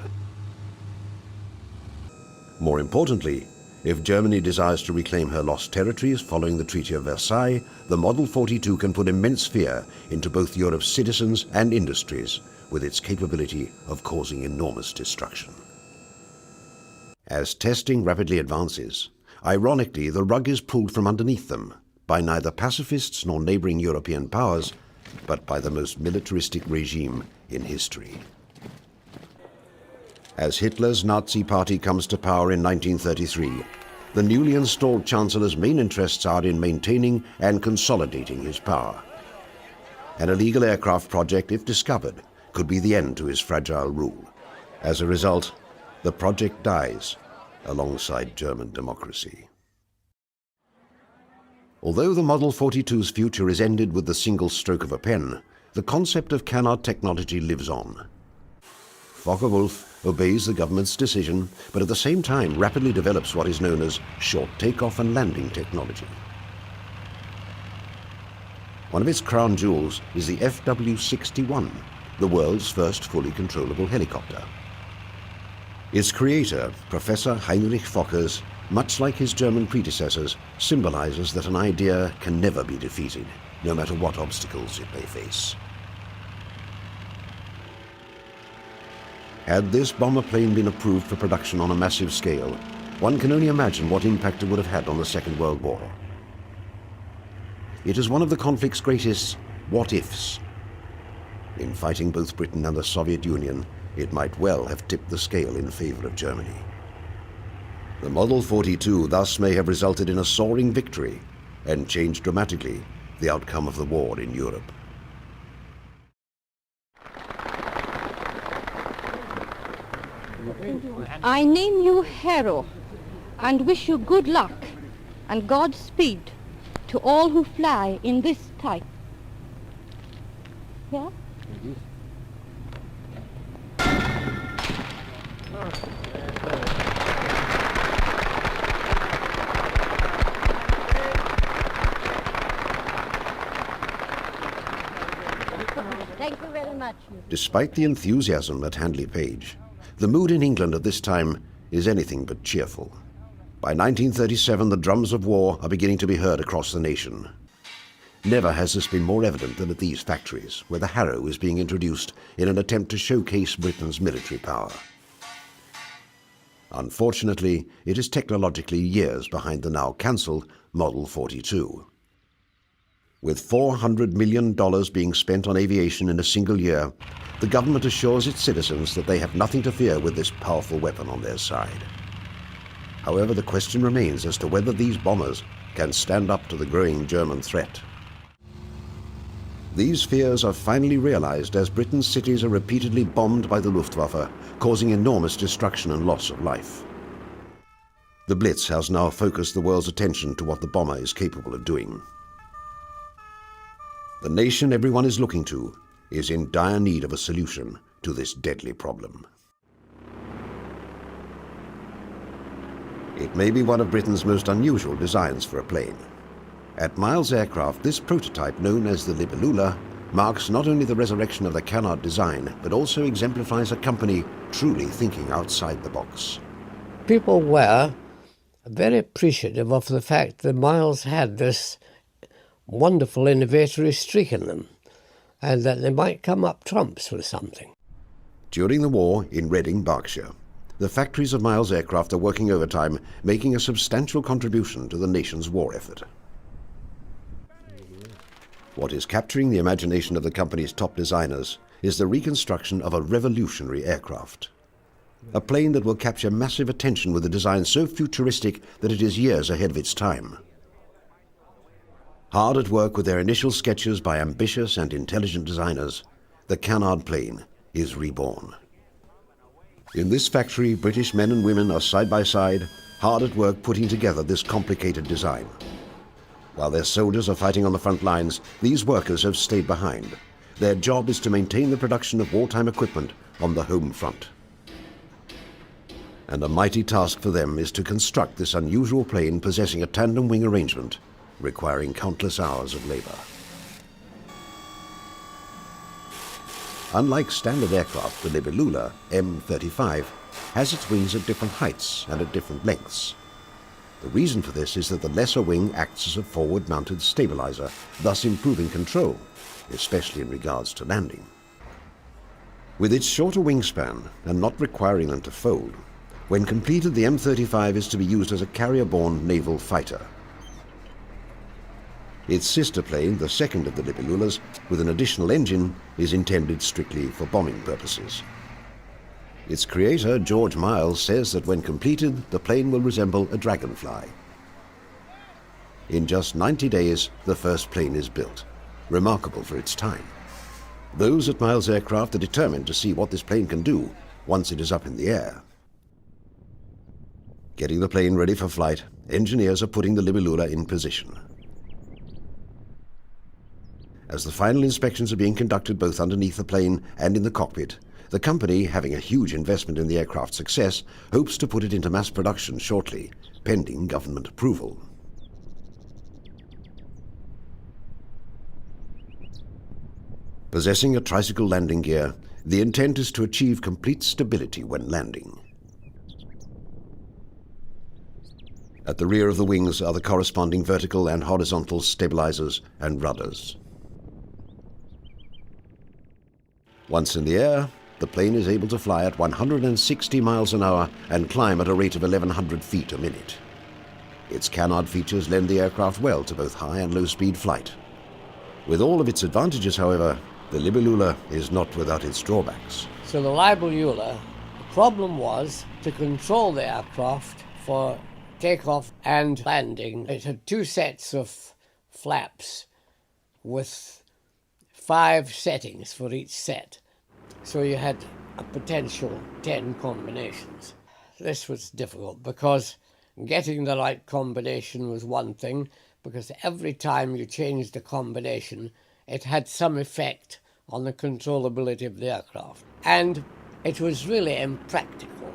More importantly, if Germany desires to reclaim her lost territories following the Treaty of Versailles, the Model 42 can put immense fear into both Europe's citizens and industries with its capability of causing enormous destruction. As testing rapidly advances, ironically, the rug is pulled from underneath them by neither pacifists nor neighboring European powers, but by the most militaristic regime in history. As Hitler's Nazi Party comes to power in 1933, the newly installed Chancellor's main interests are in maintaining and consolidating his power. An illegal aircraft project, if discovered, could be the end to his fragile rule. As a result, the project dies alongside German democracy. Although the Model 42's future is ended with the single stroke of a pen, the concept of canard technology lives on. Focke-Wulf obeys the government's decision, but at the same time rapidly develops what is known as short takeoff and landing technology. One of its crown jewels is the FW-61, the world's first fully controllable helicopter. Its creator, Professor Heinrich Focke's, much like his German predecessors, symbolizes that an idea can never be defeated, no matter what obstacles it may face. Had this bomber plane been approved for production on a massive scale, one can only imagine what impact it would have had on the Second World War. It is one of the conflict's greatest what-ifs. In fighting both Britain and the Soviet Union, it might well have tipped the scale in favor of Germany. The Model 42 thus may have resulted in a soaring victory and changed dramatically the outcome of the war in Europe. I name you hero and wish you good luck and Godspeed to all who fly in this type. Yeah? Thank you very much. Despite the enthusiasm at Handley Page, the mood in England at this time is anything but cheerful. By 1937, the drums of war are beginning to be heard across the nation. Never has this been more evident than at these factories, where the Harrow is being introduced in an attempt to showcase Britain's military power. Unfortunately, it is technologically years behind the now cancelled Model 42. With $400 million being spent on aviation in a single year, the government assures its citizens that they have nothing to fear with this powerful weapon on their side. However, the question remains as to whether these bombers can stand up to the growing German threat. These fears are finally realized as Britain's cities are repeatedly bombed by the Luftwaffe, causing enormous destruction and loss of life. The Blitz has now focused the world's attention to what the bomber is capable of doing. The nation everyone is looking to is in dire need of a solution to this deadly problem. It may be one of Britain's most unusual designs for a plane. At Miles Aircraft, this prototype, known as the Libellula, marks not only the resurrection of the canard design, but also exemplifies a company truly thinking outside the box. People were very appreciative of the fact that Miles had this wonderful innovatory streak in them, and that they might come up trumps with something. During the war in Reading, Berkshire, the factories of Miles Aircraft are working overtime, making a substantial contribution to the nation's war effort. What is capturing the imagination of the company's top designers is the reconstruction of a revolutionary aircraft. A plane that will capture massive attention with a design so futuristic that it is years ahead of its time. Hard at work with their initial sketches by ambitious and intelligent designers, the canard plane is reborn. In this factory, British men and women are side by side, hard at work putting together this complicated design. While their soldiers are fighting on the front lines, these workers have stayed behind. Their job is to maintain the production of wartime equipment on the home front. And a mighty task for them is to construct this unusual plane possessing a tandem wing arrangement, requiring countless hours of labor. Unlike standard aircraft, the Libellula M35 has its wings at different heights and at different lengths. The reason for this is that the lesser wing acts as a forward-mounted stabilizer, thus improving control, especially in regards to landing. With its shorter wingspan and not requiring them to fold, when completed, the M35 is to be used as a carrier-borne naval fighter. Its sister plane, the second of the Libellulas, with an additional engine, is intended strictly for bombing purposes. Its creator, George Miles, says that when completed, the plane will resemble a dragonfly. In just 90 days, the first plane is built, remarkable for its time. Those at Miles Aircraft are determined to see what this plane can do once it is up in the air. Getting the plane ready for flight, engineers are putting the Libellula in position. As the final inspections are being conducted both underneath the plane and in the cockpit, the company, having a huge investment in the aircraft's success, hopes to put it into mass production shortly, pending government approval. Possessing a tricycle landing gear, the intent is to achieve complete stability when landing. At the rear of the wings are the corresponding vertical and horizontal stabilizers and rudders. Once in the air, the plane is able to fly at 160 miles an hour and climb at a rate of 1,100 feet a minute. Its canard features lend the aircraft well to both high and low-speed flight. With all of its advantages, however, the Libellula is not without its drawbacks. So the Libellula, the problem was to control the aircraft for takeoff and landing. It had 2 sets of flaps with 5 settings for each set. So you had a potential 10 combinations. This was difficult because getting the right combination was one thing, because every time you changed the combination, it had some effect on the controllability of the aircraft. And it was really impractical.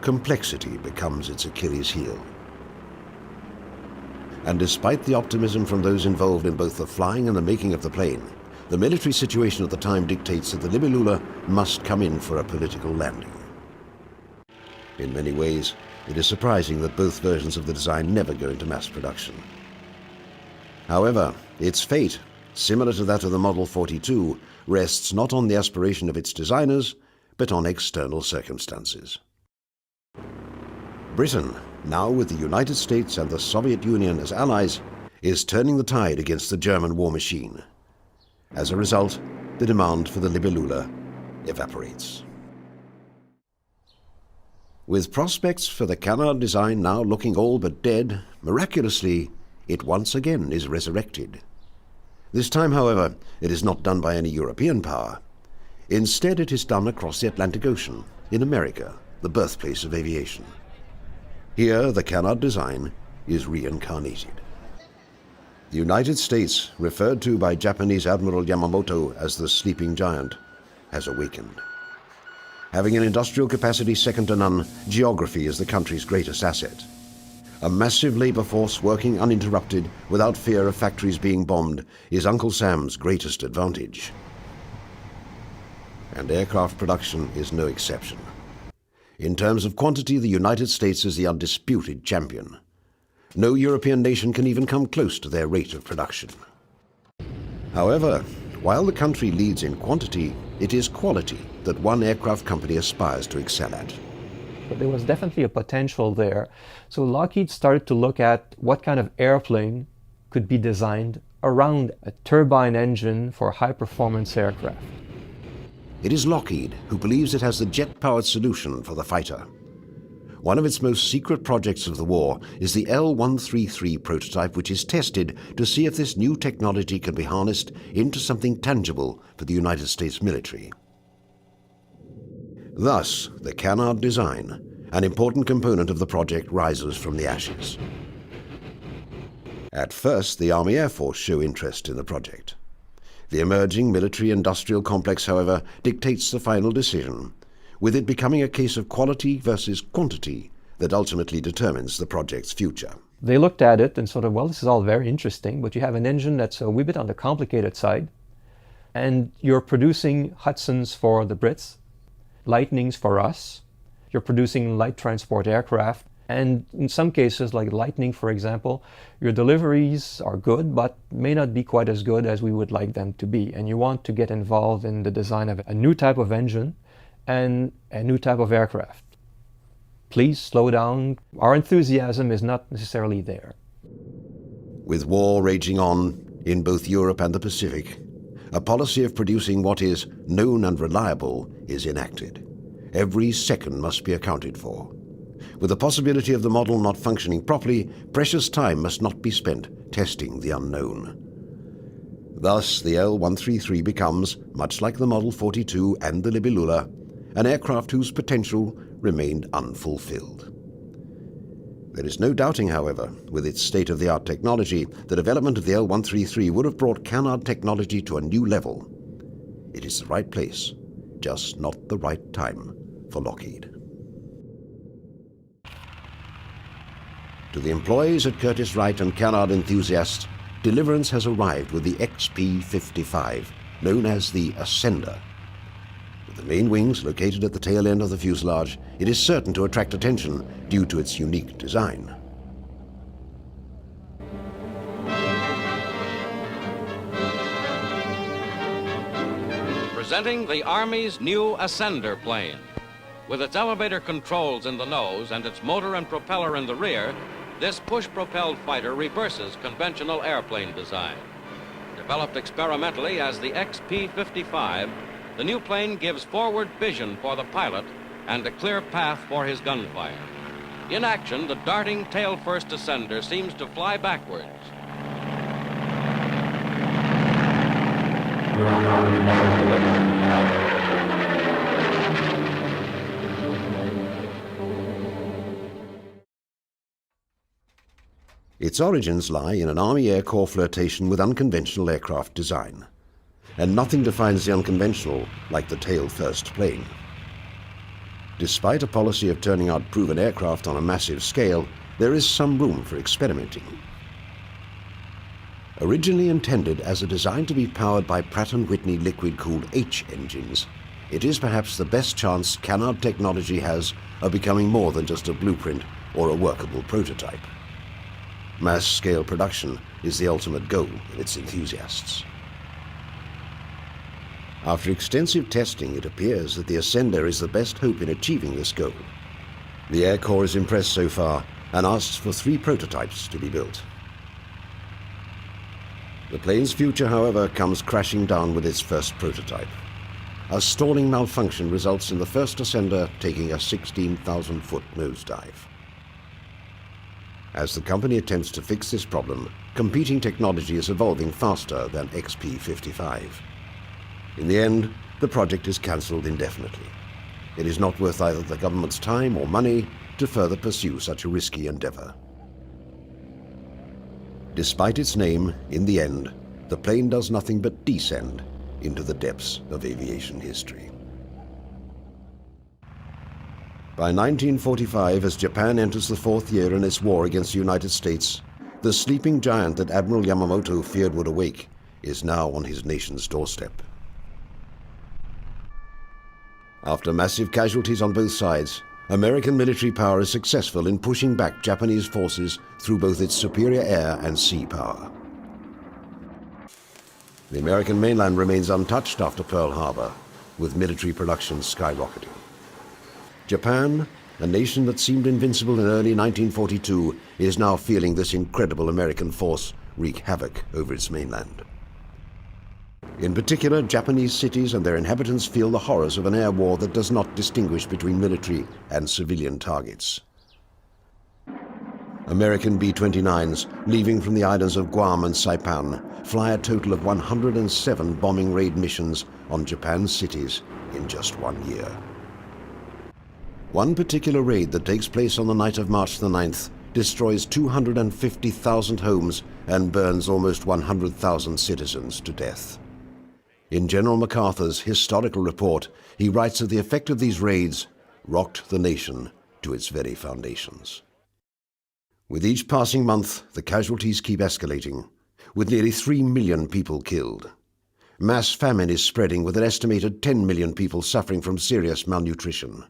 Complexity becomes its Achilles heel. And despite the optimism from those involved in both the flying and the making of the plane, the military situation at the time dictates that the Libellula must come in for a political landing. In many ways, it is surprising that both versions of the design never go into mass production. However, its fate, similar to that of the Model 42, rests not on the aspiration of its designers, but on external circumstances. Britain, now with the United States and the Soviet Union as allies, is turning the tide against the German war machine. As a result, the demand for the Libellula evaporates. With prospects for the canard design now looking all but dead, miraculously, it once again is resurrected. This time, however, it is not done by any European power. Instead, it is done across the Atlantic Ocean, in America, the birthplace of aviation. Here, the canard design is reincarnated. The United States, referred to by Japanese Admiral Yamamoto as the sleeping giant, has awakened. Having an industrial capacity second to none, geography is the country's greatest asset. A massive labor force working uninterrupted without fear of factories being bombed is Uncle Sam's greatest advantage. And aircraft production is no exception. In terms of quantity, the United States is the undisputed champion. No European nation can even come close to their rate of production. However, while the country leads in quantity, it is quality that one aircraft company aspires to excel at. But there was definitely a potential there. So Lockheed started to look at what kind of airplane could be designed around a turbine engine for high-performance aircraft. It is Lockheed who believes it has the jet-powered solution for the fighter. One of its most secret projects of the war is the L-133 prototype, which is tested to see if this new technology can be harnessed into something tangible for the United States military. Thus, the canard design, an important component of the project, rises from the ashes. At first, the Army Air Force show interest in the project. The emerging military-industrial complex, however, dictates the final decision, with it becoming a case of quality versus quantity that ultimately determines the project's future. They looked at it and sort of, well, this is all very interesting, but you have an engine that's a wee bit on the complicated side, and you're producing Hudsons for the Brits, Lightnings for us, you're producing light transport aircraft, and in some cases, like Lightning, for example, your deliveries are good, but may not be quite as good as we would like them to be, and you want to get involved in the design of a new type of engine and a new type of aircraft. Please slow down. Our enthusiasm is not necessarily there. With war raging on in both Europe and the Pacific, a policy of producing what is known and reliable is enacted. Every second must be accounted for. With the possibility of the model not functioning properly, precious time must not be spent testing the unknown. Thus, the L-133 becomes, much like the Model 42 and the Libellula, an aircraft whose potential remained unfulfilled. There is no doubting, however, with its state-of-the-art technology, the development of the L-133 would have brought canard technology to a new level. It is the right place, just not the right time for Lockheed. To the employees at Curtiss Wright and canard enthusiasts, deliverance has arrived with the XP-55, known as the Ascender. With the main wings located at the tail end of the fuselage, it is certain to attract attention due to its unique design. Presenting the Army's new Ascender plane. With its elevator controls in the nose and its motor and propeller in the rear, this push-propelled fighter reverses conventional airplane design. Developed experimentally as the XP-55, the new plane gives forward vision for the pilot and a clear path for his gunfire. In action, the darting tail-first Ascender seems to fly backwards. Its origins lie in an Army Air Corps flirtation with unconventional aircraft design. And nothing defines the unconventional like the tail-first plane. Despite a policy of turning out proven aircraft on a massive scale, there is some room for experimenting. Originally intended as a design to be powered by Pratt & Whitney liquid-cooled H engines, it is perhaps the best chance canard technology has of becoming more than just a blueprint or a workable prototype. Mass-scale production is the ultimate goal of its enthusiasts. After extensive testing, it appears that the Ascender is the best hope in achieving this goal. The Air Corps is impressed so far and asks for 3 prototypes to be built. The plane's future, however, comes crashing down with its first prototype. A stalling malfunction results in the first Ascender taking a 16,000-foot nosedive. As the company attempts to fix this problem, competing technology is evolving faster than XP-55. In the end, the project is cancelled indefinitely. It is not worth either the government's time or money to further pursue such a risky endeavor. Despite its name, in the end, the plane does nothing but descend into the depths of aviation history. By 1945, as Japan enters the 4th year in its war against the United States, the sleeping giant that Admiral Yamamoto feared would awake is now on his nation's doorstep. After massive casualties on both sides, American military power is successful in pushing back Japanese forces through both its superior air and sea power. The American mainland remains untouched after Pearl Harbor, with military production skyrocketing. Japan, a nation that seemed invincible in early 1942, is now feeling this incredible American force wreak havoc over its mainland. In particular, Japanese cities and their inhabitants feel the horrors of an air war that does not distinguish between military and civilian targets. American B-29s, leaving from the islands of Guam and Saipan, fly a total of 107 bombing raid missions on Japan's cities in just 1 year. One particular raid that takes place on the night of March the 9th destroys 250,000 homes and burns almost 100,000 citizens to death. In General MacArthur's historical report, he writes that the effect of these raids rocked the nation to its very foundations. With each passing month, the casualties keep escalating, with nearly 3 million people killed. Mass famine is spreading, with an estimated 10 million people suffering from serious malnutrition.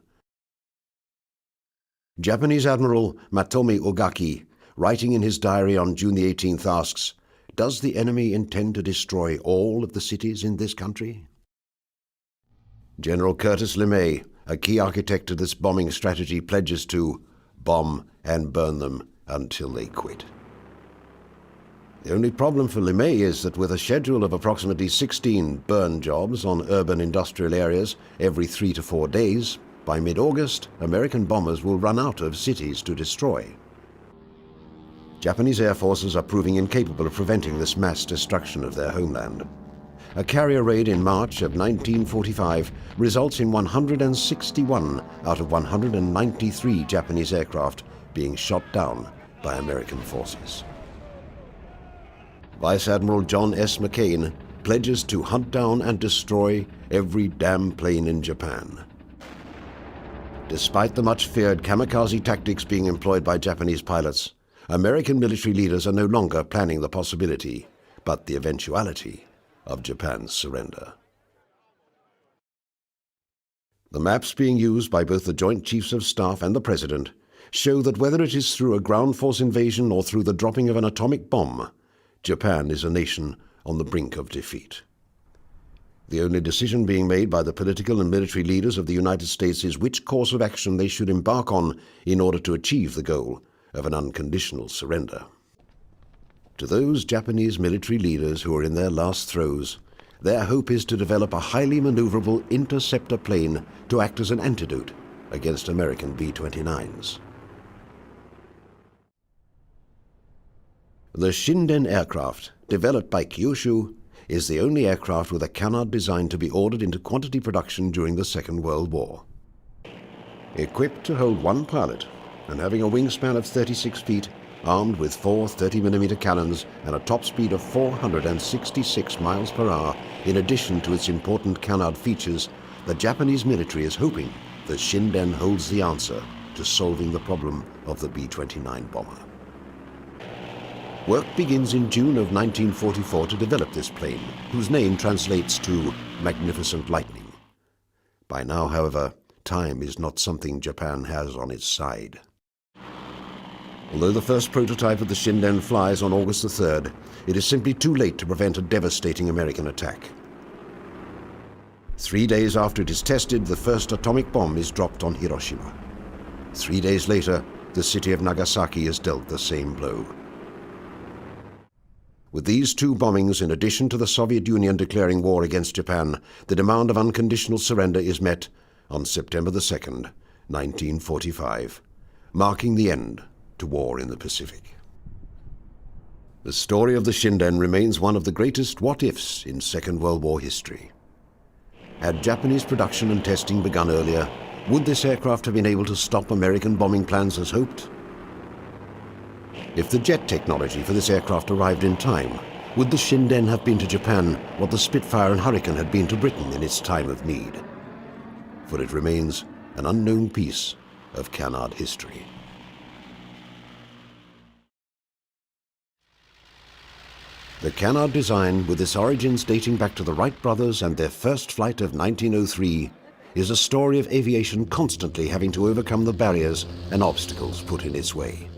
Japanese Admiral Matomi Ogaki, writing in his diary on June the 18th, asks, "Does the enemy intend to destroy all of the cities in this country?" General Curtis LeMay, a key architect of this bombing strategy, pledges to bomb and burn them until they quit. The only problem for LeMay is that with a schedule of approximately 16 burn jobs on urban industrial areas every 3 to 4 days, by mid-August, American bombers will run out of cities to destroy. Japanese air forces are proving incapable of preventing this mass destruction of their homeland. A carrier raid in March of 1945 results in 161 out of 193 Japanese aircraft being shot down by American forces. Vice Admiral John S. McCain pledges to hunt down and destroy every damn plane in Japan. Despite the much-feared kamikaze tactics being employed by Japanese pilots, American military leaders are no longer planning the possibility, but the eventuality, of Japan's surrender. The maps being used by both the Joint Chiefs of Staff and the President show that whether it is through a ground force invasion or through the dropping of an atomic bomb, Japan is a nation on the brink of defeat. The only decision being made by the political and military leaders of the United States is which course of action they should embark on in order to achieve the goal of an unconditional surrender. To those Japanese military leaders who are in their last throes, their hope is to develop a highly maneuverable interceptor plane to act as an antidote against American B-29s. The Shinden aircraft, developed by Kyushu, is the only aircraft with a canard design to be ordered into quantity production during the Second World War. Equipped to hold one pilot and having a wingspan of 36 feet, armed with 4 30mm cannons and a top speed of 466 miles per hour, in addition to its important canard features, the Japanese military is hoping the Shinden holds the answer to solving the problem of the B-29 bomber. Work begins in June of 1944 to develop this plane, whose name translates to Magnificent Lightning. By now, however, time is not something Japan has on its side. Although the first prototype of the Shinden flies on August the 3rd, it is simply too late to prevent a devastating American attack. 3 days after it is tested, the first atomic bomb is dropped on Hiroshima. 3 days later, the city of Nagasaki is dealt the same blow. With these two bombings, in addition to the Soviet Union declaring war against Japan, the demand of unconditional surrender is met on September the 2nd, 1945, marking the end to war in the Pacific. The story of the Shinden remains one of the greatest what-ifs in Second World War history. Had Japanese production and testing begun earlier, would this aircraft have been able to stop American bombing plans as hoped? If the jet technology for this aircraft arrived in time, would the Shinden have been to Japan what the Spitfire and Hurricane had been to Britain in its time of need? For it remains an unknown piece of canard history. The canard design, with its origins dating back to the Wright brothers and their first flight of 1903, is a story of aviation constantly having to overcome the barriers and obstacles put in its way.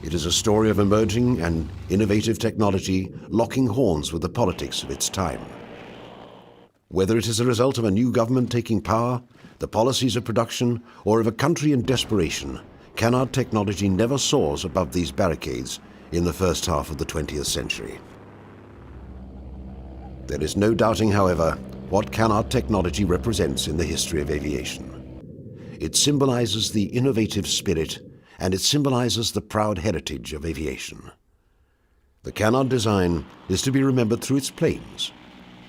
It is a story of emerging and innovative technology locking horns with the politics of its time. Whether it is a result of a new government taking power, the policies of production, or of a country in desperation, canard technology never soars above these barricades in the first half of the 20th century. There is no doubting, however, what canard technology represents in the history of aviation. It symbolizes the innovative spirit, and it symbolizes the proud heritage of aviation. The canard design is to be remembered through its planes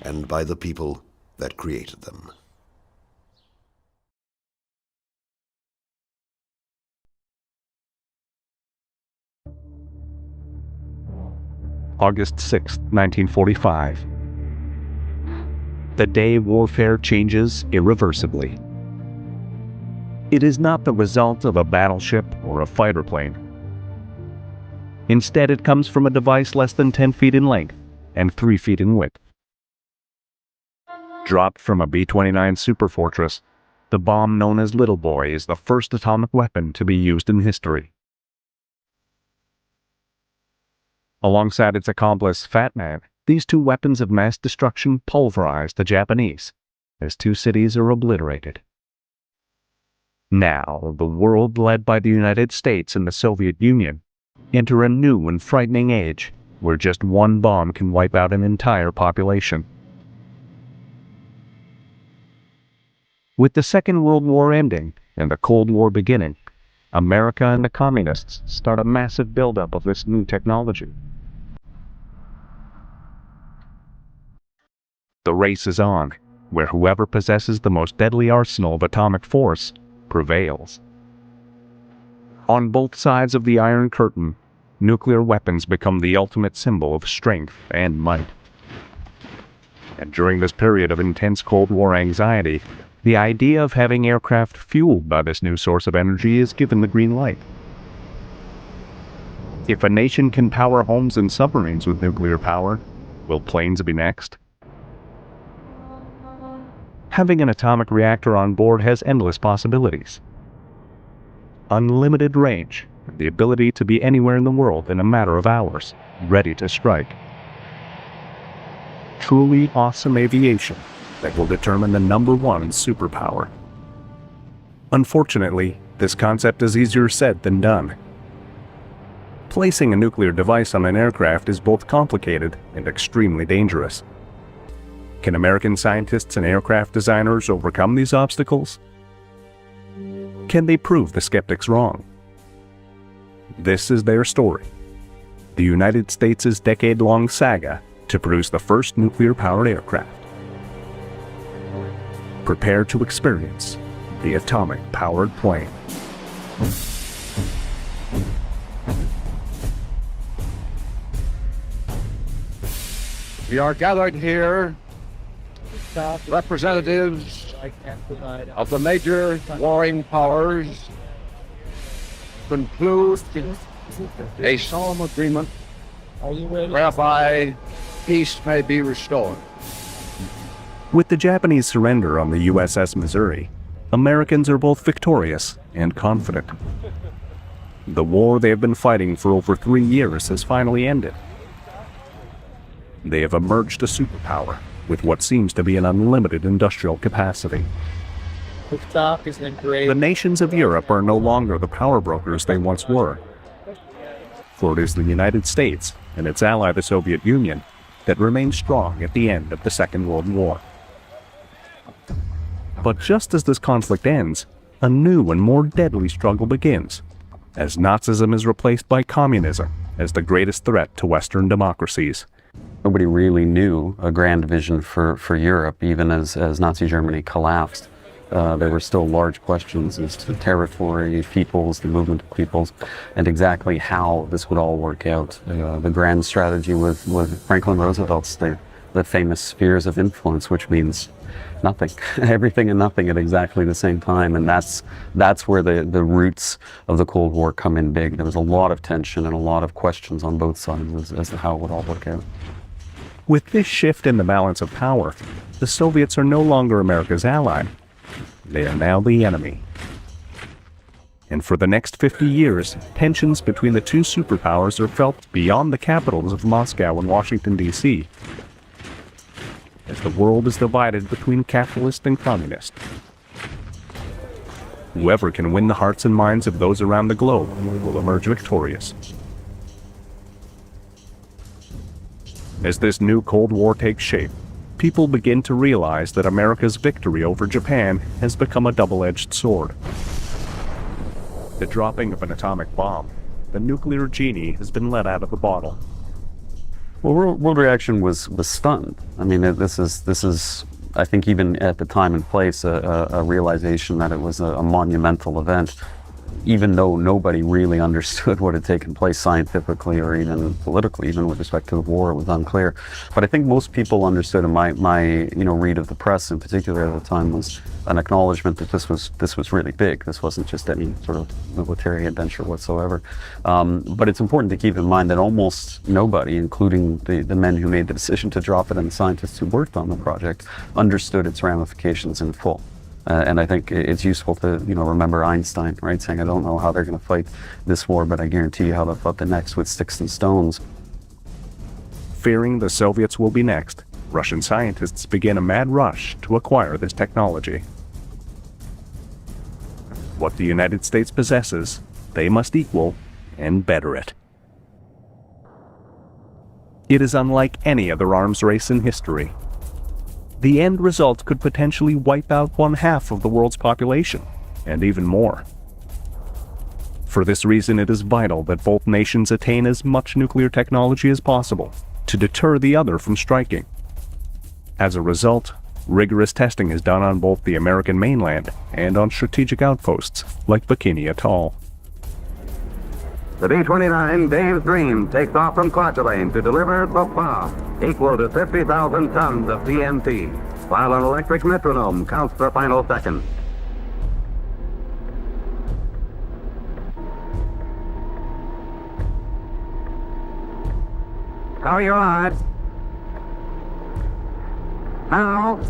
and by the people that created them. August 6, 1945. The day warfare changes irreversibly. It is not the result of a battleship or a fighter plane. Instead, it comes from a device less than 10 feet in length and 3 feet in width. Dropped from a B-29 Superfortress, the bomb known as Little Boy is the first atomic weapon to be used in history. Alongside its accomplice, Fat Man, these two weapons of mass destruction pulverize the Japanese, as two cities are obliterated. Now, the world led by the United States and the Soviet Union enter a new and frightening age where just one bomb can wipe out an entire population. With the Second World War ending and the Cold War beginning, America and the Communists start a massive buildup of this new technology. The race is on, where whoever possesses the most deadly arsenal of atomic force prevails. On both sides of the Iron Curtain, nuclear weapons become the ultimate symbol of strength and might. And during this period of intense Cold War anxiety, the idea of having aircraft fueled by this new source of energy is given the green light. If a nation can power homes and submarines with nuclear power, will planes be next? Having an atomic reactor on board has endless possibilities. Unlimited range, the ability to be anywhere in the world in a matter of hours, ready to strike. Truly awesome aviation that will determine the #1 superpower. Unfortunately, this concept is easier said than done. Placing a nuclear device on an aircraft is both complicated and extremely dangerous. Can American scientists and aircraft designers overcome these obstacles? Can they prove the skeptics wrong? This is their story. The United States' decade-long saga to produce the first nuclear-powered aircraft. Prepare to experience the atomic-powered plane. We are gathered here, representatives of the major warring powers, conclude a solemn agreement whereby peace may be restored. With the Japanese surrender on the USS Missouri, Americans are both victorious and confident. The war they have been fighting for over 3 years has finally ended. They have emerged a superpower with what seems to be an unlimited industrial capacity. The nations of Europe are no longer the power brokers they once were, for it is the United States and its ally the Soviet Union that remained strong at the end of the Second World War. But just as this conflict ends, a new and more deadly struggle begins, as Nazism is replaced by communism as the greatest threat to Western democracies. Nobody really knew a grand vision for Europe, even as Nazi Germany collapsed. There were still large questions as to territory, peoples, the movement of peoples, and exactly how this would all work out. The grand strategy with Franklin Roosevelt's the famous spheres of influence, which means nothing, everything and nothing at exactly the same time, and that's where the roots of the Cold War come in big. There was a lot of tension and a lot of questions on both sides as to how it would all work out. With this shift in the balance of power, the Soviets are no longer America's ally. They are now the enemy. And for the next 50 years, tensions between the two superpowers are felt beyond the capitals of Moscow and Washington, D.C., as the world is divided between capitalist and communist. Whoever can win the hearts and minds of those around the globe will emerge victorious. As this new Cold War takes shape, people begin to realize that America's victory over Japan has become a double-edged sword. The dropping of an atomic bomb, the nuclear genie has been let out of the bottle. Well, world reaction was stunned. I mean, this is, I think, even at the time and place, a realization that it was a monumental event, even though nobody really understood what had taken place scientifically or even politically, even with respect to the war. It was unclear. But I think most people understood, and my read of the press in particular at the time was an acknowledgement that this was really big. This wasn't just any sort of military adventure whatsoever. But it's important to keep in mind that almost nobody, including the men who made the decision to drop it and the scientists who worked on the project, understood its ramifications in full. And I think it's useful to, remember Einstein, right, saying, I don't know how they're going to fight this war, but I guarantee you how they'll fight the next with sticks and stones. Fearing the Soviets will be next, Russian scientists begin a mad rush to acquire this technology. What the United States possesses, they must equal and better it. It is unlike any other arms race in history. The end result could potentially wipe out 1/2 of the world's population, and even more. For this reason, it is vital that both nations attain as much nuclear technology as possible to deter the other from striking. As a result, rigorous testing is done on both the American mainland and on strategic outposts like Bikini Atoll. The B-29 Dave's Dream takes off from Vertiplane to deliver the bomb, equal to 50,000 tons of TNT, while an electric metronome counts the final seconds. Cover your eyes. Now,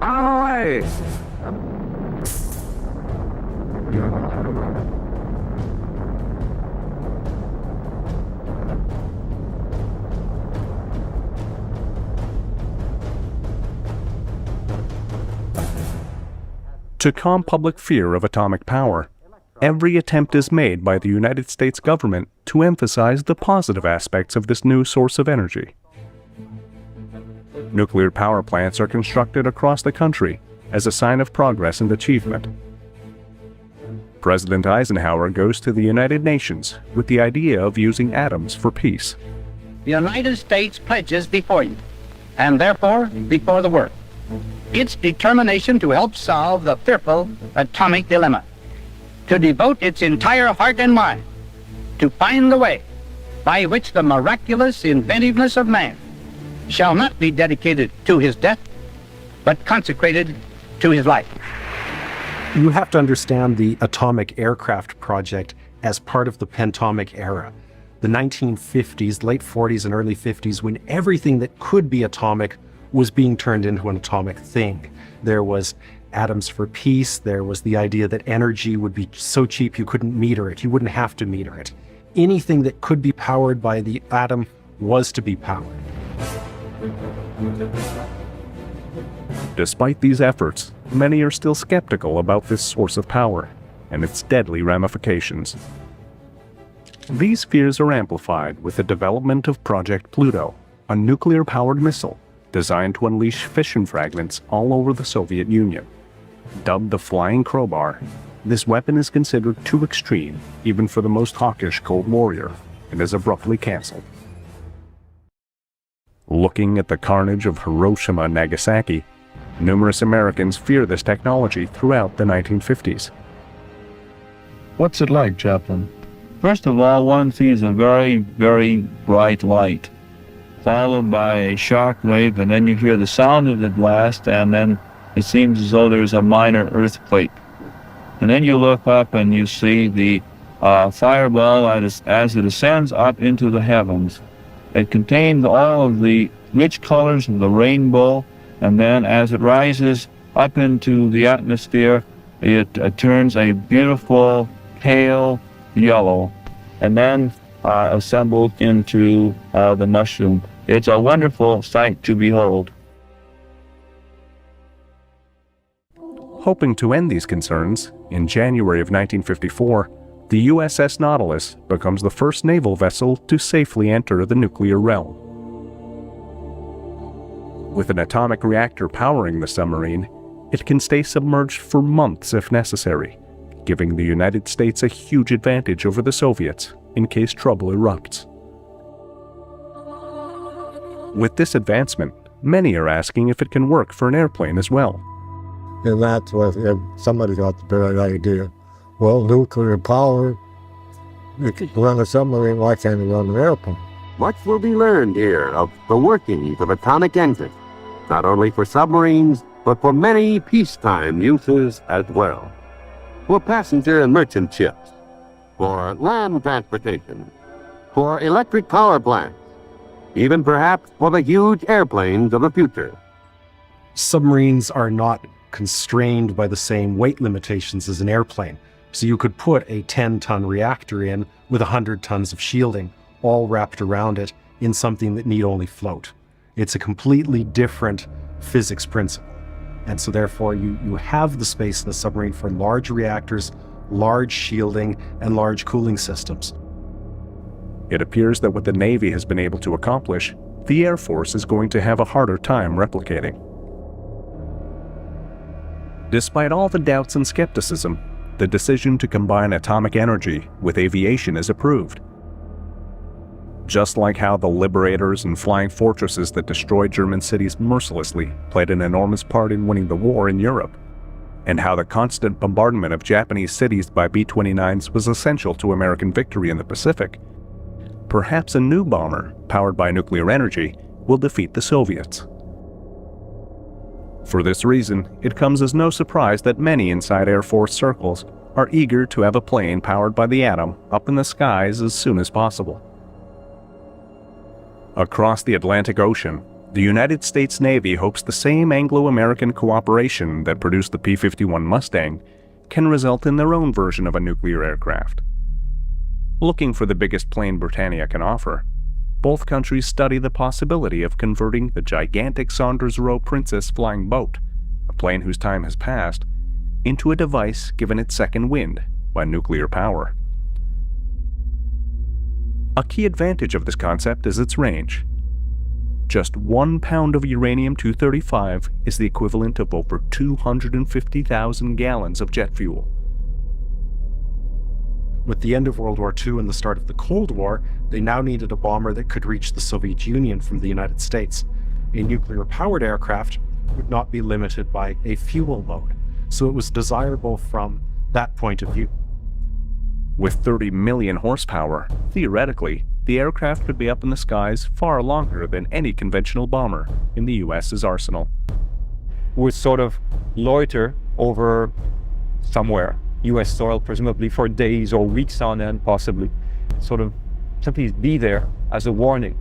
on the way. To calm public fear of atomic power, every attempt is made by the United States government to emphasize the positive aspects of this new source of energy. Nuclear power plants are constructed across the country as a sign of progress and achievement. President Eisenhower goes to the United Nations with the idea of using atoms for peace. The United States pledges before you, and therefore before the world, its determination to help solve the fearful atomic dilemma, to devote its entire heart and mind to find the way by which the miraculous inventiveness of man shall not be dedicated to his death, but consecrated to his life. You have to understand the atomic aircraft project as part of the pentomic era. The 1950s, late 40s and early 50s, when everything that could be atomic was being turned into an atomic thing. There was atoms for peace. There was the idea that energy would be so cheap you couldn't meter it. You wouldn't have to meter it. Anything that could be powered by the atom was to be powered. Despite these efforts, many are still skeptical about this source of power and its deadly ramifications. These fears are amplified with the development of Project Pluto, a nuclear-powered missile designed to unleash fission fragments all over the Soviet Union. Dubbed the Flying Crowbar, this weapon is considered too extreme even for the most hawkish Cold Warrior and is abruptly cancelled. Looking at the carnage of Hiroshima and Nagasaki, numerous Americans fear this technology throughout the 1950s. What's it like, Chaplain? First of all, one sees a very, very bright light, followed by a shock wave, and then you hear the sound of the blast, and then it seems as though there's a minor earthquake. And then you look up and you see the fireball as it ascends up into the heavens. It contains all of the rich colors of the rainbow, and then as it rises up into the atmosphere, it turns a beautiful pale yellow, and then assembled into the mushroom. It's a wonderful sight to behold. Hoping to end these concerns, in January of 1954, the USS Nautilus becomes the first naval vessel to safely enter the nuclear realm. With an atomic reactor powering the submarine, it can stay submerged for months if necessary, giving the United States a huge advantage over the Soviets in case trouble erupts. With this advancement, many are asking if it can work for an airplane as well. And that's what somebody got the bad idea. Well, nuclear power, you can run a submarine, why can't you run an airplane? Much will be learned here of the workings of atomic engines, not only for submarines, but for many peacetime uses as well. For passenger and merchant ships, for land transportation, for electric power plants, even perhaps for the huge airplanes of the future. Submarines are not constrained by the same weight limitations as an airplane. So you could put a 10-ton reactor in with 100 tons of shielding, all wrapped around it in something that need only float. It's a completely different physics principle. And so therefore you have the space in the submarine for large reactors, large shielding, and large cooling systems. It appears that what the Navy has been able to accomplish, the Air Force is going to have a harder time replicating. Despite all the doubts and skepticism, the decision to combine atomic energy with aviation is approved. Just like how the liberators and flying fortresses that destroyed German cities mercilessly played an enormous part in winning the war in Europe, and how the constant bombardment of Japanese cities by B-29s was essential to American victory in the Pacific, perhaps a new bomber, powered by nuclear energy, will defeat the Soviets. For this reason, it comes as no surprise that many inside Air Force circles are eager to have a plane powered by the atom up in the skies as soon as possible. Across the Atlantic Ocean, the United States Navy hopes the same Anglo-American cooperation that produced the P-51 Mustang can result in their own version of a nuclear aircraft. Looking for the biggest plane Britannia can offer, both countries study the possibility of converting the gigantic Saunders Roe Princess flying boat, a plane whose time has passed, into a device given its second wind by nuclear power. A key advantage of this concept is its range. Just 1 pound of uranium-235 is the equivalent of over 250,000 gallons of jet fuel. With the end of World War II and the start of the Cold War, they now needed a bomber that could reach the Soviet Union from the United States. A nuclear-powered aircraft would not be limited by a fuel load, so it was desirable from that point of view. With 30 million horsepower, theoretically, the aircraft could be up in the skies far longer than any conventional bomber in the US's arsenal. Would sort of loiter over somewhere, US soil, presumably for days or weeks on end, possibly. Sort of simply be there as a warning.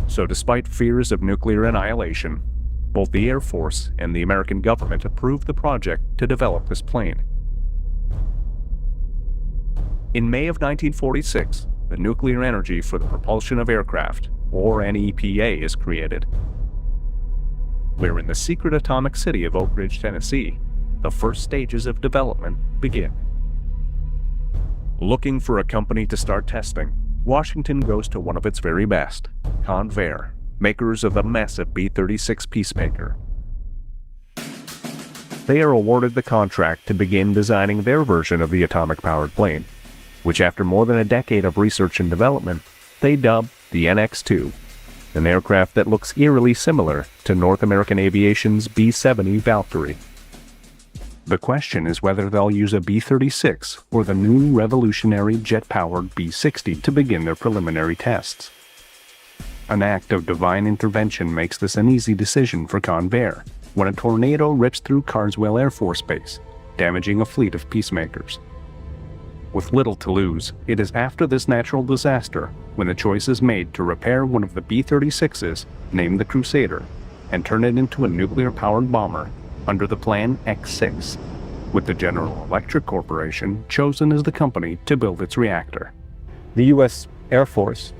So despite fears of nuclear annihilation, both the Air Force and the American government approved the project to develop this plane. In May of 1946, the Nuclear Energy for the Propulsion of Aircraft, or NEPA, is created. Where in the secret atomic city of Oak Ridge, Tennessee, the first stages of development begin. Looking for a company to start testing, Washington goes to one of its very best, Convair, makers of the massive B-36 Peacemaker. They are awarded the contract to begin designing their version of the atomic-powered plane, which after more than a decade of research and development, they dub the NX-2, an aircraft that looks eerily similar to North American Aviation's B-70 Valkyrie. The question is whether they'll use a B-36 or the new revolutionary jet-powered B-60 to begin their preliminary tests. An act of divine intervention makes this an easy decision for Convair when a tornado rips through Carswell Air Force Base, damaging a fleet of peacemakers. With little to lose, it is after this natural disaster when the choice is made to repair one of the B-36s, named the Crusader, and turn it into a nuclear-powered bomber under the Plan X6, with the General Electric Corporation chosen as the company to build its reactor. The US Air Force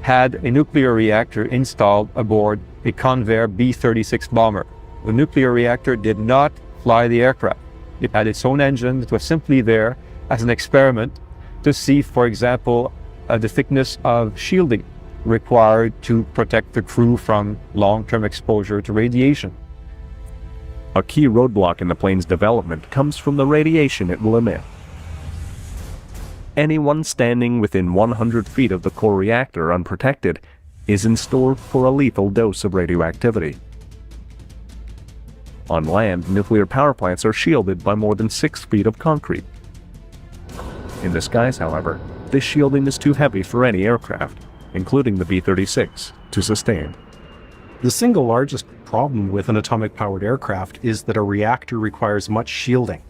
had a nuclear reactor installed aboard a Convair B-36 bomber. The nuclear reactor did not fly the aircraft. It had its own engine. It was simply there as an experiment to see, for example, the thickness of shielding required to protect the crew from long-term exposure to radiation. A key roadblock in the plane's development comes from the radiation it will emit. Anyone standing within 100 feet of the core reactor unprotected is in store for a lethal dose of radioactivity. On land, nuclear power plants are shielded by more than 6 feet of concrete. In the skies, however, this shielding is too heavy for any aircraft, including the B-36, to sustain. The single largest problem with an atomic-powered aircraft is that a reactor requires much shielding.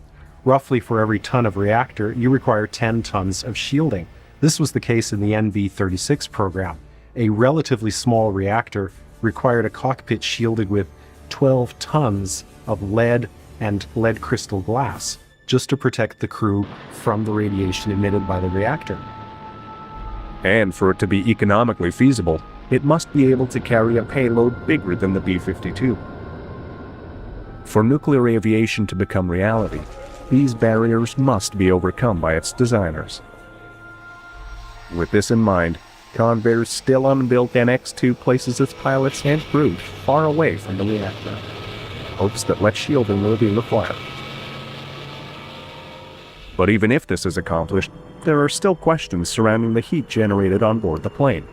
Roughly for every ton of reactor, you require 10 tons of shielding. This was the case in the NV-36 program. A relatively small reactor required a cockpit shielded with 12 tons of lead and lead crystal glass, just to protect the crew from the radiation emitted by the reactor. And for it to be economically feasible, it must be able to carry a payload bigger than the B-52. For nuclear aviation to become reality, these barriers must be overcome by its designers. With this in mind, Convair's still unbuilt NX-2 places its pilots and crew far away from the reactor, hopes that less shielding will be required. But even if this is accomplished, there are still questions surrounding the heat generated on board the plane.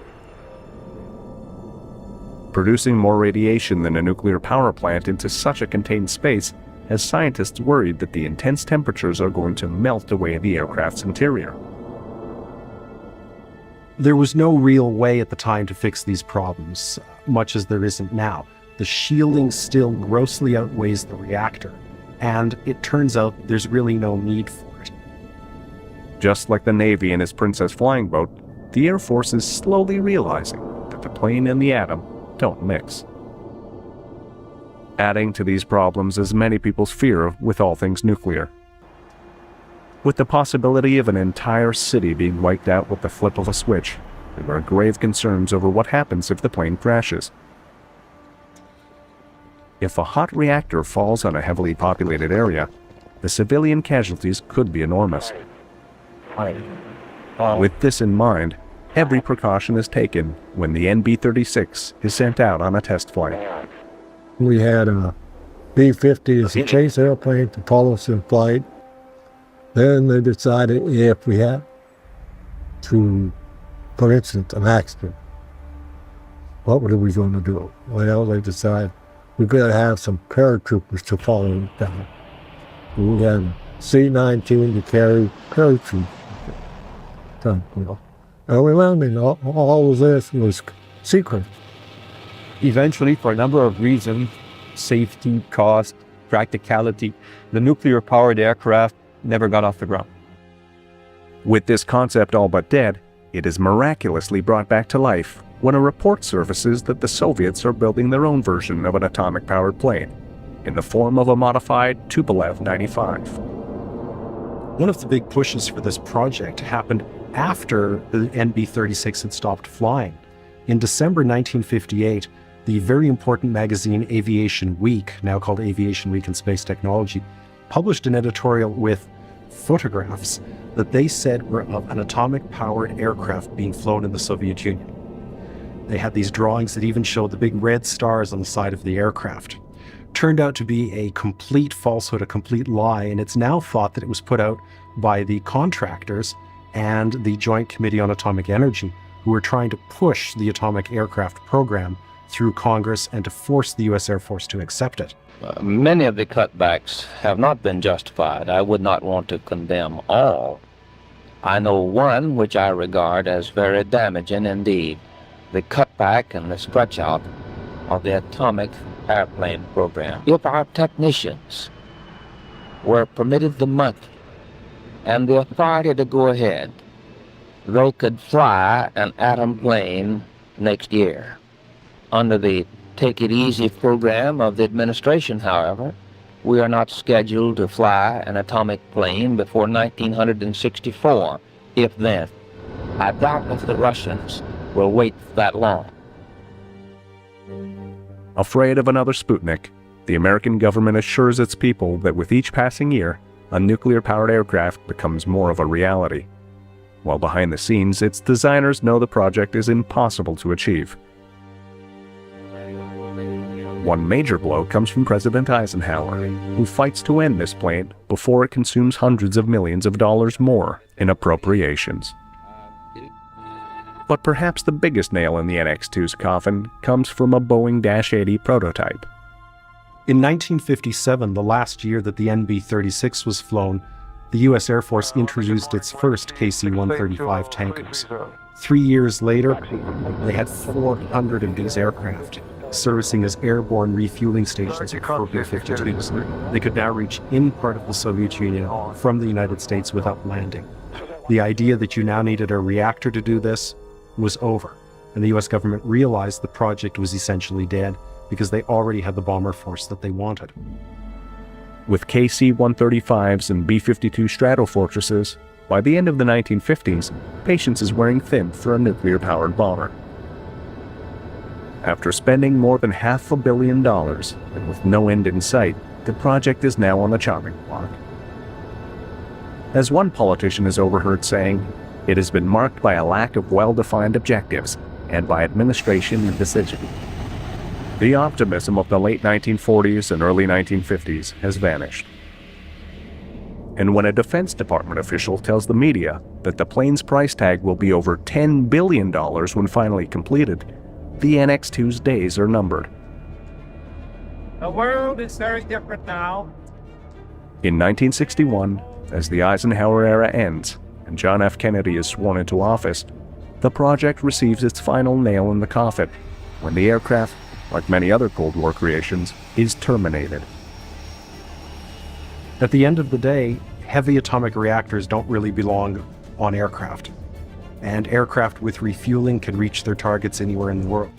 producing more radiation than a nuclear power plant into such a contained space has scientists worried that the intense temperatures are going to melt away the aircraft's interior. There was no real way at the time to fix these problems, much as there isn't now. The shielding still grossly outweighs the reactor, and it turns out there's really no need for it. Just like the Navy and its Princess flying boat, the Air Force is slowly realizing that the plane and the atom don't mix. Adding to these problems is many people's fear with all things nuclear. With the possibility of an entire city being wiped out with the flip of a switch, there are grave concerns over what happens if the plane crashes. If a hot reactor falls on a heavily populated area, the civilian casualties could be enormous. With this in mind, every precaution is taken when the NB-36 is sent out on a test flight. We had a B-50 as a chase airplane to follow us in flight. Then they decided if we had to, for instance, an accident, what were we going to do? Well, they decided we're going to have some paratroopers to follow us down. We had a C-19 to carry paratroopers. And we landed. All of this was secret. Eventually, for a number of reasons, safety, cost, practicality, the nuclear-powered aircraft never got off the ground. With this concept all but dead, it is miraculously brought back to life when a report surfaces that the Soviets are building their own version of an atomic-powered plane, in the form of a modified Tupolev 95. One of the big pushes for this project happened after the NB-36 had stopped flying. In December 1958, the very important magazine Aviation Week, now called Aviation Week in Space Technology, published an editorial with photographs that they said were of an atomic-powered aircraft being flown in the Soviet Union. They had these drawings that even showed the big red stars on the side of the aircraft. Turned out to be a complete falsehood, a complete lie, and it's now thought that it was put out by the contractors and the Joint Committee on Atomic Energy, who were trying to push the atomic aircraft program through Congress and to force the U.S. Air Force to accept it. Many of the cutbacks have not been justified. I would not want to condemn all. I know one which I regard as very damaging indeed, the cutback and the stretch out of the atomic airplane program. If our technicians were permitted the money and the authority to go ahead, they could fly an atom plane next year. Under the Take It Easy program of the administration, however, we are not scheduled to fly an atomic plane before 1964, if then. I doubt if the Russians will wait that long. Afraid of another Sputnik, the American government assures its people that with each passing year, a nuclear-powered aircraft becomes more of a reality. While behind the scenes, its designers know the project is impossible to achieve. One major blow comes from President Eisenhower, who fights to end this plane before it consumes hundreds of millions of dollars more in appropriations. But perhaps the biggest nail in the NX-2's coffin comes from a Boeing -80 prototype. In 1957, the last year that the NB-36 was flown, the U.S. Air Force introduced its first KC-135 tankers. 3 years later, they had 400 of these aircraft, servicing as airborne refueling stations for B-52s. They could now reach any part of the Soviet Union from the United States without landing. The idea that you now needed a reactor to do this was over, and the U.S. government realized the project was essentially dead because they already had the bomber force that they wanted. With KC-135s and B-52 Stratofortresses, by the end of the 1950s, patience is wearing thin for a nuclear-powered bomber. After spending more than $500 million, and with no end in sight, the project is now on the chopping block. As one politician is overheard saying, it has been marked by a lack of well-defined objectives and by administration indecision. The optimism of the late 1940s and early 1950s has vanished. And when a Defense Department official tells the media that the plane's price tag will be over $10 billion when finally completed, the NX-2's days are numbered. The world is very different now. In 1961, as the Eisenhower era ends and John F. Kennedy is sworn into office, the project receives its final nail in the coffin when the aircraft, like many other Cold War creations, is terminated. At the end of the day, heavy atomic reactors don't really belong on aircraft. And aircraft with refueling can reach their targets anywhere in the world.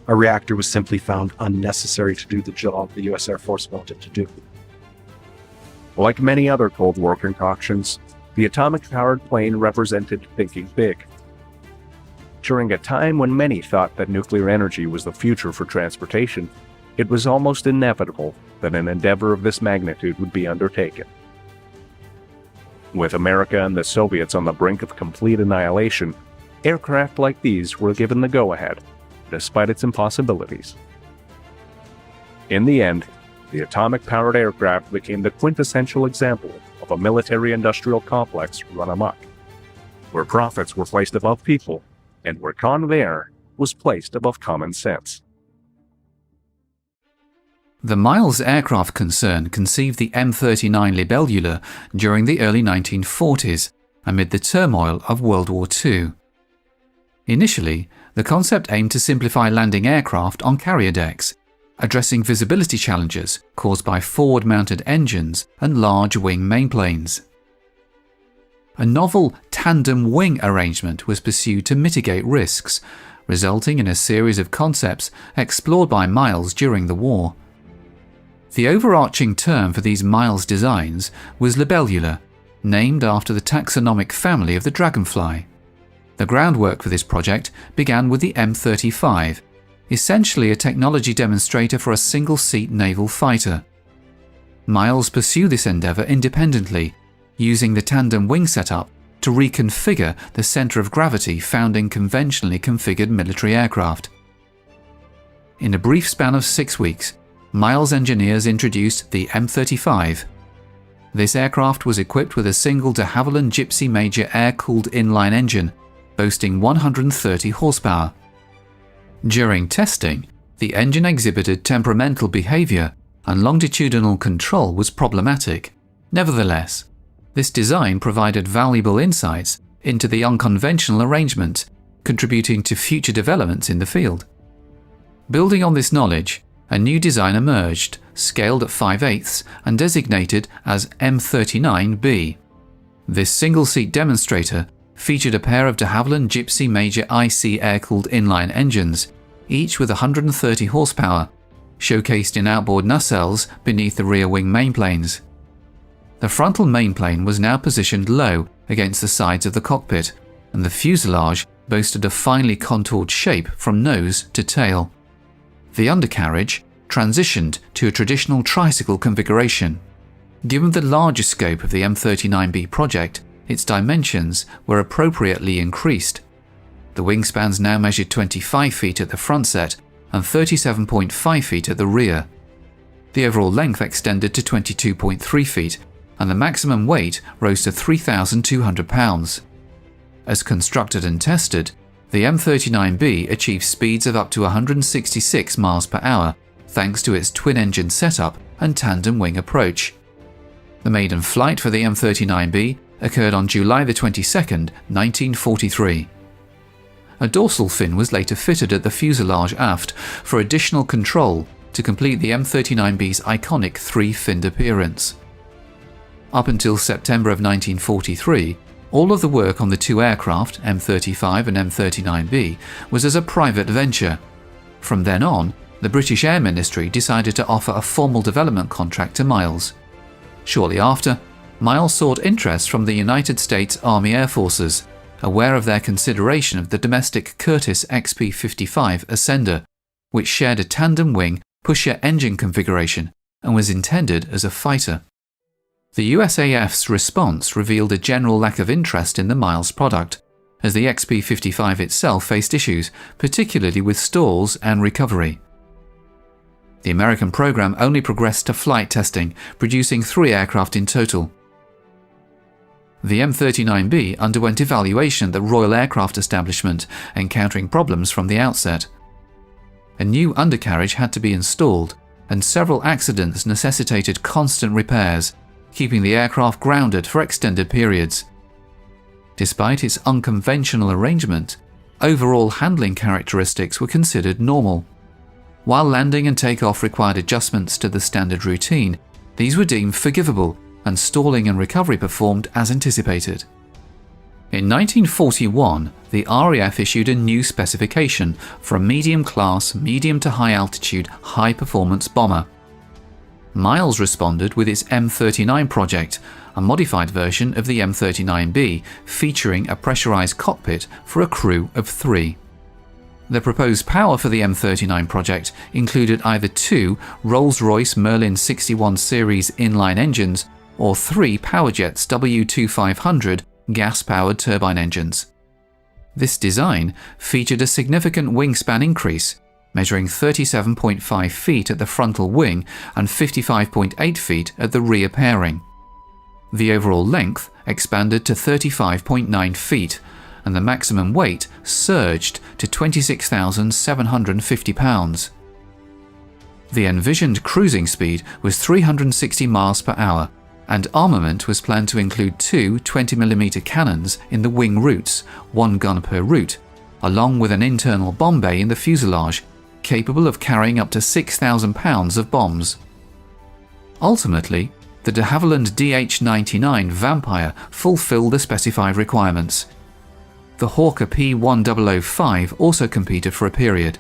A reactor was simply found unnecessary to do the job the US Air Force wanted to do. Like many other Cold War concoctions, the atomic-powered plane represented thinking big. During a time when many thought that nuclear energy was the future for transportation, it was almost inevitable that an endeavor of this magnitude would be undertaken. With America and the Soviets on the brink of complete annihilation, aircraft like these were given the go-ahead, despite its impossibilities. In the end, the atomic-powered aircraft became the quintessential example of a military-industrial complex run amok, where profits were placed above people, and where Convair was placed above common sense. The Miles aircraft concern conceived the M39 Libellula during the early 1940s, amid the turmoil of World War II. Initially, the concept aimed to simplify landing aircraft on carrier decks, addressing visibility challenges caused by forward-mounted engines and large wing mainplanes. A novel tandem wing arrangement was pursued to mitigate risks, resulting in a series of concepts explored by Miles during the war. The overarching term for these Miles designs was Libellula, named after the taxonomic family of the dragonfly. The groundwork for this project began with the M35, essentially a technology demonstrator for a single-seat naval fighter. Miles pursued this endeavour independently, using the tandem wing setup to reconfigure the centre of gravity found in conventionally configured military aircraft. In a brief span of 6 weeks, Miles engineers introduced the M35. This aircraft was equipped with a single de Havilland Gypsy Major air-cooled inline engine, boasting 130 horsepower. During testing, the engine exhibited temperamental behaviour and longitudinal control was problematic. Nevertheless, this design provided valuable insights into the unconventional arrangement, contributing to future developments in the field. Building on this knowledge, a new design emerged, scaled at 5/8 and designated as M39B. This single-seat demonstrator featured a pair of de Havilland Gypsy Major IC air-cooled inline engines, each with 130 horsepower, showcased in outboard nacelles beneath the rear wing mainplanes. The frontal mainplane was now positioned low against the sides of the cockpit, and the fuselage boasted a finely contoured shape from nose to tail. The undercarriage transitioned to a traditional tricycle configuration. Given the larger scope of the M39B project, its dimensions were appropriately increased. The wingspans now measured 25 feet at the front set and 37.5 feet at the rear. The overall length extended to 22.3 feet, and the maximum weight rose to 3,200 pounds. As constructed and tested, the M39B achieved speeds of up to 166 miles per hour thanks to its twin-engine setup and tandem wing approach. The maiden flight for the M39B occurred on July 22, 1943. A dorsal fin was later fitted at the fuselage aft for additional control to complete the M39B's iconic three-finned appearance. Up until September of 1943, all of the work on the two aircraft, M35 and M39B, was as a private venture. From then on, the British Air Ministry decided to offer a formal development contract to Miles. Shortly after, Miles sought interest from the United States Army Air Forces, aware of their consideration of the domestic Curtiss XP-55 Ascender, which shared a tandem wing pusher engine configuration and was intended as a fighter. The USAF's response revealed a general lack of interest in the Miles product, as the XP-55 itself faced issues, particularly with stalls and recovery. The American program only progressed to flight testing, producing 3 aircraft in total. The M39B underwent evaluation at the Royal Aircraft Establishment, encountering problems from the outset. A new undercarriage had to be installed, and several accidents necessitated constant repairs, keeping the aircraft grounded for extended periods. Despite its unconventional arrangement, overall handling characteristics were considered normal. While landing and takeoff required adjustments to the standard routine, these were deemed forgivable, and stalling and recovery performed as anticipated. In 1941, the RAF issued a new specification for a medium-class, medium to high-altitude, high-performance bomber. Miles responded with its M39 project, a modified version of the M39B featuring a pressurized cockpit for a crew of 3. The proposed power for the M39 project included either 2 Rolls-Royce Merlin 61 series inline engines or 3 Powerjets W2500 gas-powered turbine engines. This design featured a significant wingspan increase, measuring 37.5 feet at the frontal wing and 55.8 feet at the rear pairing. The overall length expanded to 35.9 feet, and the maximum weight surged to 26,750 pounds. The envisioned cruising speed was 360 miles per hour, and armament was planned to include 2 20mm cannons in the wing roots, 1 gun per root, along with an internal bomb bay in the fuselage, capable of carrying up to 6,000 pounds of bombs. Ultimately, the de Havilland DH-99 Vampire fulfilled the specified requirements. The Hawker P1005 also competed for a period.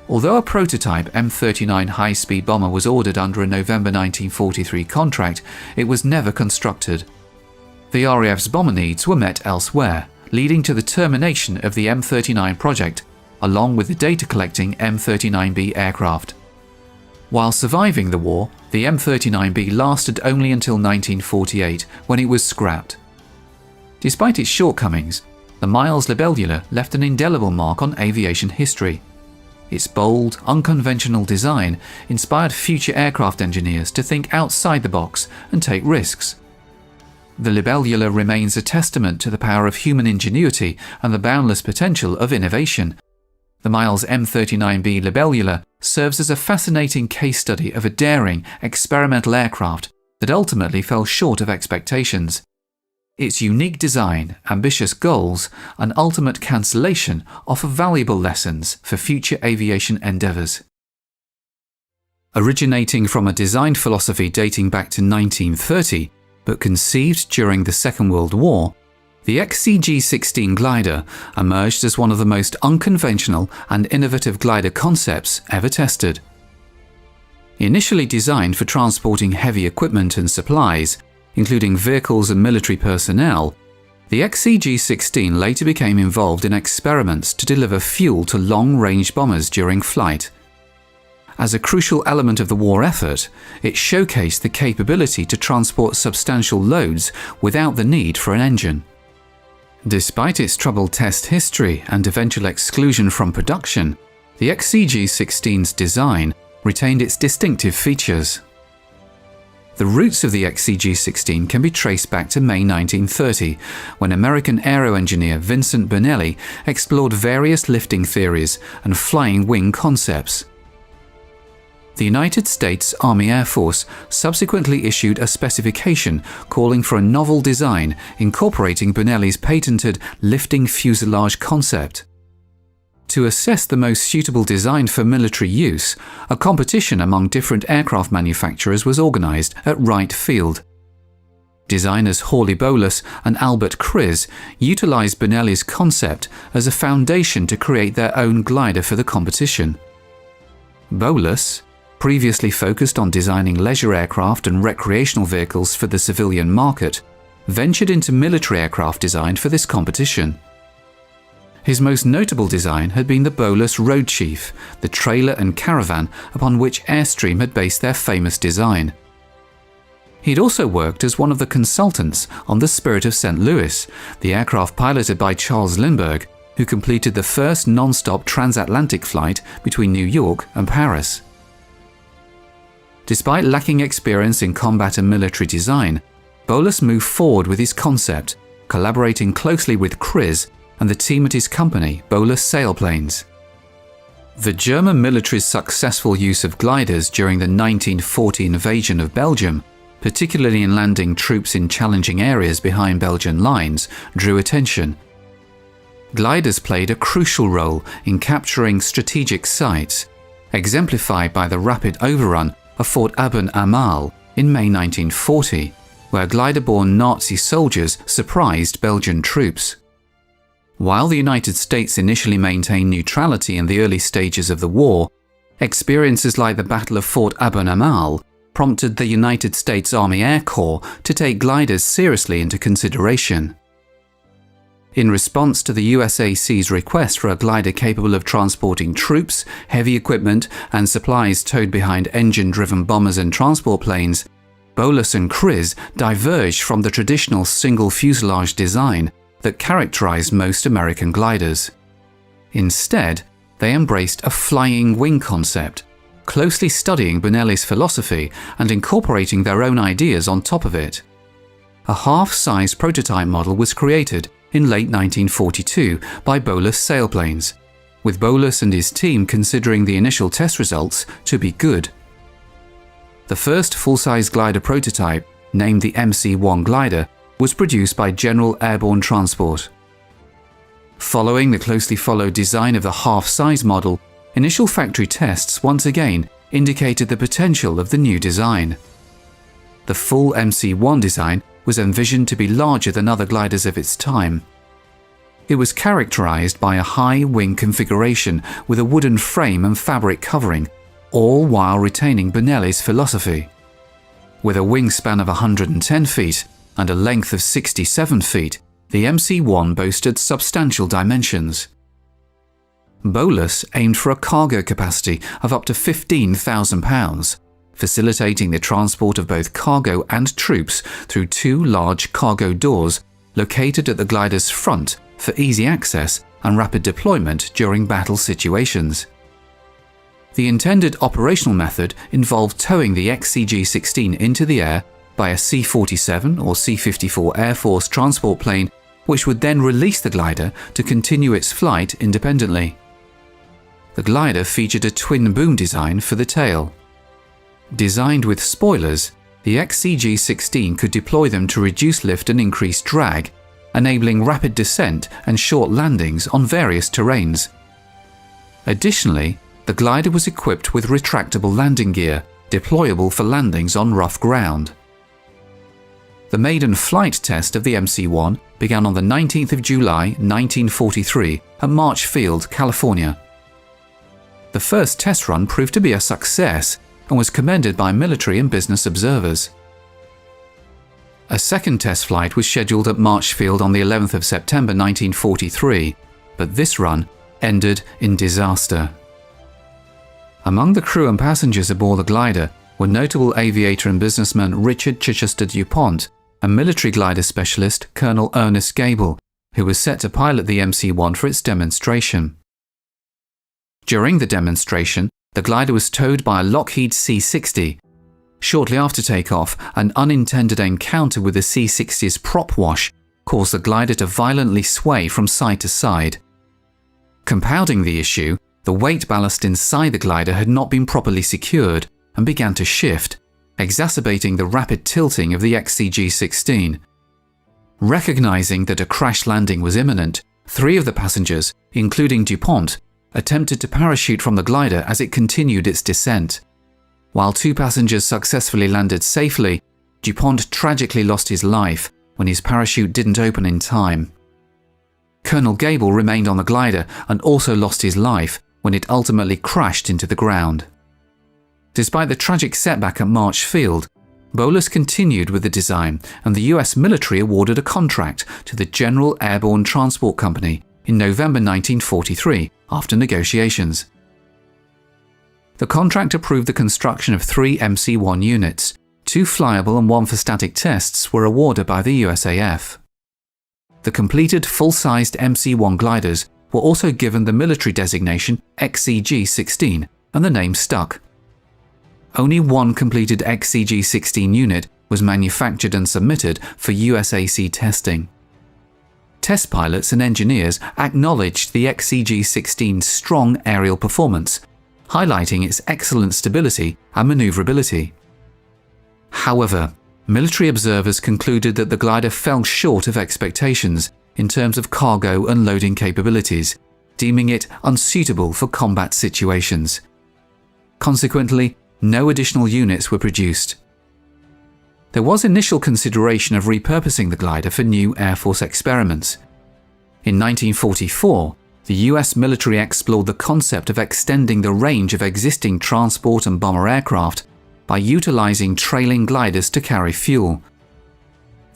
Although a prototype M39 high-speed bomber was ordered under a November 1943 contract, it was never constructed. The RAF's bomber needs were met elsewhere, leading to the termination of the M39 project, along with the data-collecting M39B aircraft. While surviving the war, the M39B lasted only until 1948, when it was scrapped. Despite its shortcomings, the Miles Libellula left an indelible mark on aviation history. Its bold, unconventional design inspired future aircraft engineers to think outside the box and take risks. The Libellula remains a testament to the power of human ingenuity and the boundless potential of innovation. The Miles M39B Libellula serves as a fascinating case study of a daring, experimental aircraft that ultimately fell short of expectations. Its unique design, ambitious goals, and ultimate cancellation offer valuable lessons for future aviation endeavours. Originating from a design philosophy dating back to 1930, but conceived during the Second World War, the XCG-16 glider emerged as one of the most unconventional and innovative glider concepts ever tested. Initially designed for transporting heavy equipment and supplies, including vehicles and military personnel, the XCG-16 later became involved in experiments to deliver fuel to long-range bombers during flight. As a crucial element of the war effort, it showcased the capability to transport substantial loads without the need for an engine. Despite its troubled test history and eventual exclusion from production, the XCG-16's design retained its distinctive features. The roots of the XCG-16 can be traced back to May 1930, when American aero engineer Vincent Bernelli explored various lifting theories and flying wing concepts. The United States Army Air Force subsequently issued a specification calling for a novel design incorporating Bernelli's patented lifting fuselage concept. To assess the most suitable design for military use, a competition among different aircraft manufacturers was organized at Wright Field. Designers Hawley Bolus and Albert Kriz utilized Bernelli's concept as a foundation to create their own glider for the competition. Bolus, previously focused on designing leisure aircraft and recreational vehicles for the civilian market, ventured into military aircraft design for this competition. His most notable design had been the Bolus Road Chief, the trailer and caravan upon which Airstream had based their famous design. He'd also worked as one of the consultants on the Spirit of St. Louis, the aircraft piloted by Charles Lindbergh, who completed the first non-stop transatlantic flight between New York and Paris. Despite lacking experience in combat and military design, Bolus moved forward with his concept, collaborating closely with Kriz and the team at his company, Bolus Sailplanes. The German military's successful use of gliders during the 1940 invasion of Belgium, particularly in landing troops in challenging areas behind Belgian lines, drew attention. Gliders played a crucial role in capturing strategic sites, exemplified by the rapid overrun of Fort Aben-Amal in May 1940, where glider-borne Nazi soldiers surprised Belgian troops. While the United States initially maintained neutrality in the early stages of the war, experiences like the Battle of Fort Aben-Amal prompted the United States Army Air Corps to take gliders seriously into consideration. In response to the USAC's request for a glider capable of transporting troops, heavy equipment, and supplies towed behind engine-driven bombers and transport planes, Bolus and Kriz diverged from the traditional single fuselage design that characterized most American gliders. Instead, they embraced a flying wing concept, closely studying Bonelli's philosophy and incorporating their own ideas on top of it. A half-size prototype model was created in late 1942 by Bolus Sailplanes, with Bolus and his team considering the initial test results to be good. The first full-size glider prototype, named the MC-1 glider, was produced by General Airborne Transport. Following the closely followed design of the half-size model, initial factory tests once again indicated the potential of the new design. The full MC-1 design was envisioned to be larger than other gliders of its time. It was characterized by a high wing configuration with a wooden frame and fabric covering, all while retaining Bonelli's philosophy. With a wingspan of 110 feet and a length of 67 feet, the MC-1 boasted substantial dimensions. Bolus aimed for a cargo capacity of up to 15,000 pounds, facilitating the transport of both cargo and troops through two large cargo doors located at the glider's front for easy access and rapid deployment during battle situations. The intended operational method involved towing the XCG-16 into the air by a C-47 or C-54 Air Force transport plane, which would then release the glider to continue its flight independently. The glider featured a twin boom design for the tail. Designed with spoilers, the XCG-16 could deploy them to reduce lift and increase drag, enabling rapid descent and short landings on various terrains. Additionally, the glider was equipped with retractable landing gear, deployable for landings on rough ground. The maiden flight test of the MC-1 began on the 19th of July 1943 at March Field, California. The first test run proved to be a success and was commended by military and business observers. A second test flight was scheduled at March Field on the 11th of September 1943, but this run ended in disaster. Among the crew and passengers aboard the glider were notable aviator and businessman Richard Chichester DuPont and military glider specialist Colonel Ernest Gable, who was set to pilot the MC-1 for its demonstration. During the demonstration, the glider was towed by a Lockheed C-60. Shortly after takeoff, an unintended encounter with the C-60's prop wash caused the glider to violently sway from side to side. Compounding the issue, the weight ballast inside the glider had not been properly secured and began to shift, exacerbating the rapid tilting of the XCG-16. Recognizing that a crash landing was imminent, 3 of the passengers, including DuPont, attempted to parachute from the glider as it continued its descent. While 2 passengers successfully landed safely, DuPont tragically lost his life when his parachute didn't open in time. Colonel Gable remained on the glider and also lost his life when it ultimately crashed into the ground. Despite the tragic setback at March Field, Bolus continued with the design and the US military awarded a contract to the General Airborne Transport Company in November 1943 after negotiations. The contract approved the construction of 3 MC-1 units. 2 flyable and 1 for static tests were awarded by the USAF. The completed full-sized MC-1 gliders were also given the military designation XCG-16 and the name stuck. Only 1 completed XCG-16 unit was manufactured and submitted for USAC testing. test pilots and engineers acknowledged the XCG-16's strong aerial performance, highlighting its excellent stability and maneuverability. However, military observers concluded that the glider fell short of expectations in terms of cargo and loading capabilities, deeming it unsuitable for combat situations. Consequently, no additional units were produced. There was initial consideration of repurposing the glider for new Air Force experiments. In 1944, the US military explored the concept of extending the range of existing transport and bomber aircraft by utilizing trailing gliders to carry fuel.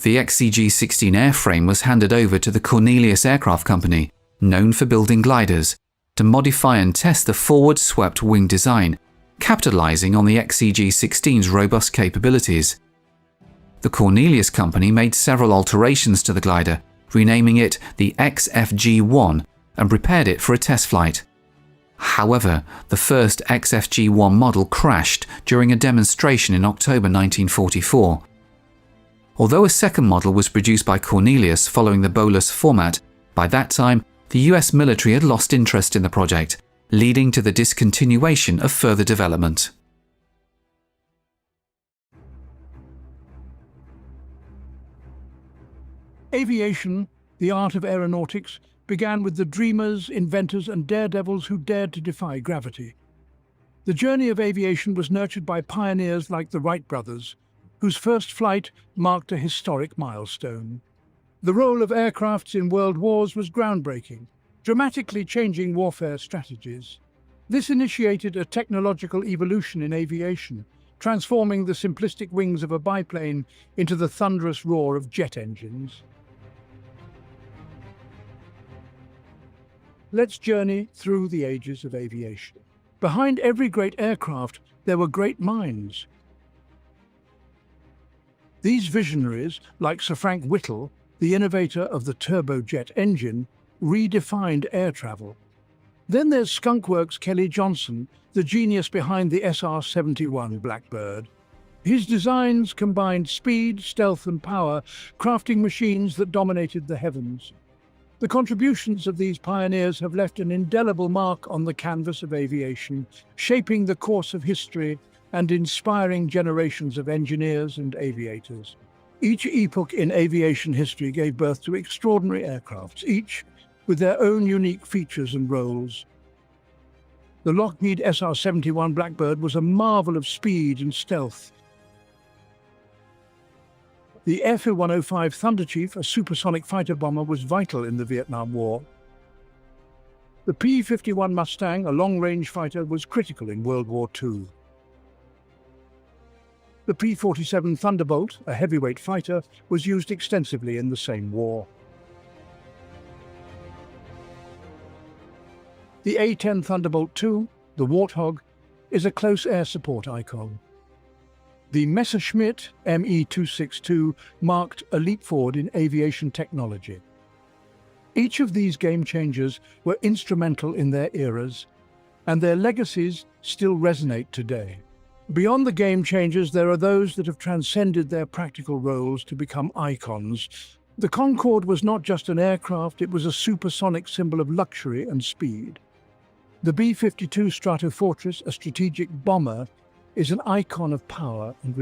The XCG-16 airframe was handed over to the Cornelius Aircraft Company, known for building gliders, to modify and test the forward-swept wing design, capitalizing on the XCG-16's robust capabilities. The Cornelius Company made several alterations to the glider, renaming it the XFV-1 and prepared it for a test flight. However, the first XFV-1 model crashed during a demonstration in October 1944. Although a second model was produced by Cornelius following the bolus format, by that time the US military had lost interest in the project, leading to the discontinuation of further development. Aviation, the art of aeronautics, began with the dreamers, inventors, and daredevils who dared to defy gravity. The journey of aviation was nurtured by pioneers like the Wright brothers, whose first flight marked a historic milestone. The role of aircrafts in world wars was groundbreaking, dramatically changing warfare strategies. This initiated a technological evolution in aviation, transforming the simplistic wings of a biplane into the thunderous roar of jet engines. Let's journey through the ages of aviation. Behind every great aircraft, there were great minds. These visionaries, like Sir Frank Whittle, the innovator of the turbojet engine, redefined air travel. Then there's Skunkworks Kelly Johnson, the genius behind the SR-71 Blackbird. His designs combined speed, stealth, and power, crafting machines that dominated the heavens. The contributions of these pioneers have left an indelible mark on the canvas of aviation, shaping the course of history and inspiring generations of engineers and aviators. Each epoch in aviation history gave birth to extraordinary aircrafts, each with their own unique features and roles. The Lockheed SR-71 Blackbird was a marvel of speed and stealth. The F-105 Thunderchief, a supersonic fighter bomber, was vital in the Vietnam War. The P-51 Mustang, a long-range fighter, was critical in World War II. The P-47 Thunderbolt, a heavyweight fighter, was used extensively in the same war. The A-10 Thunderbolt II, the Warthog, is a close air support icon. The Messerschmitt Me-262 marked a leap forward in aviation technology. Each of these game changers were instrumental in their eras, and their legacies still resonate today. Beyond the game changers, there are those that have transcended their practical roles to become icons. The Concorde was not just an aircraft, it was a supersonic symbol of luxury and speed. The B-52 Stratofortress, a strategic bomber, is an icon of power and resilience.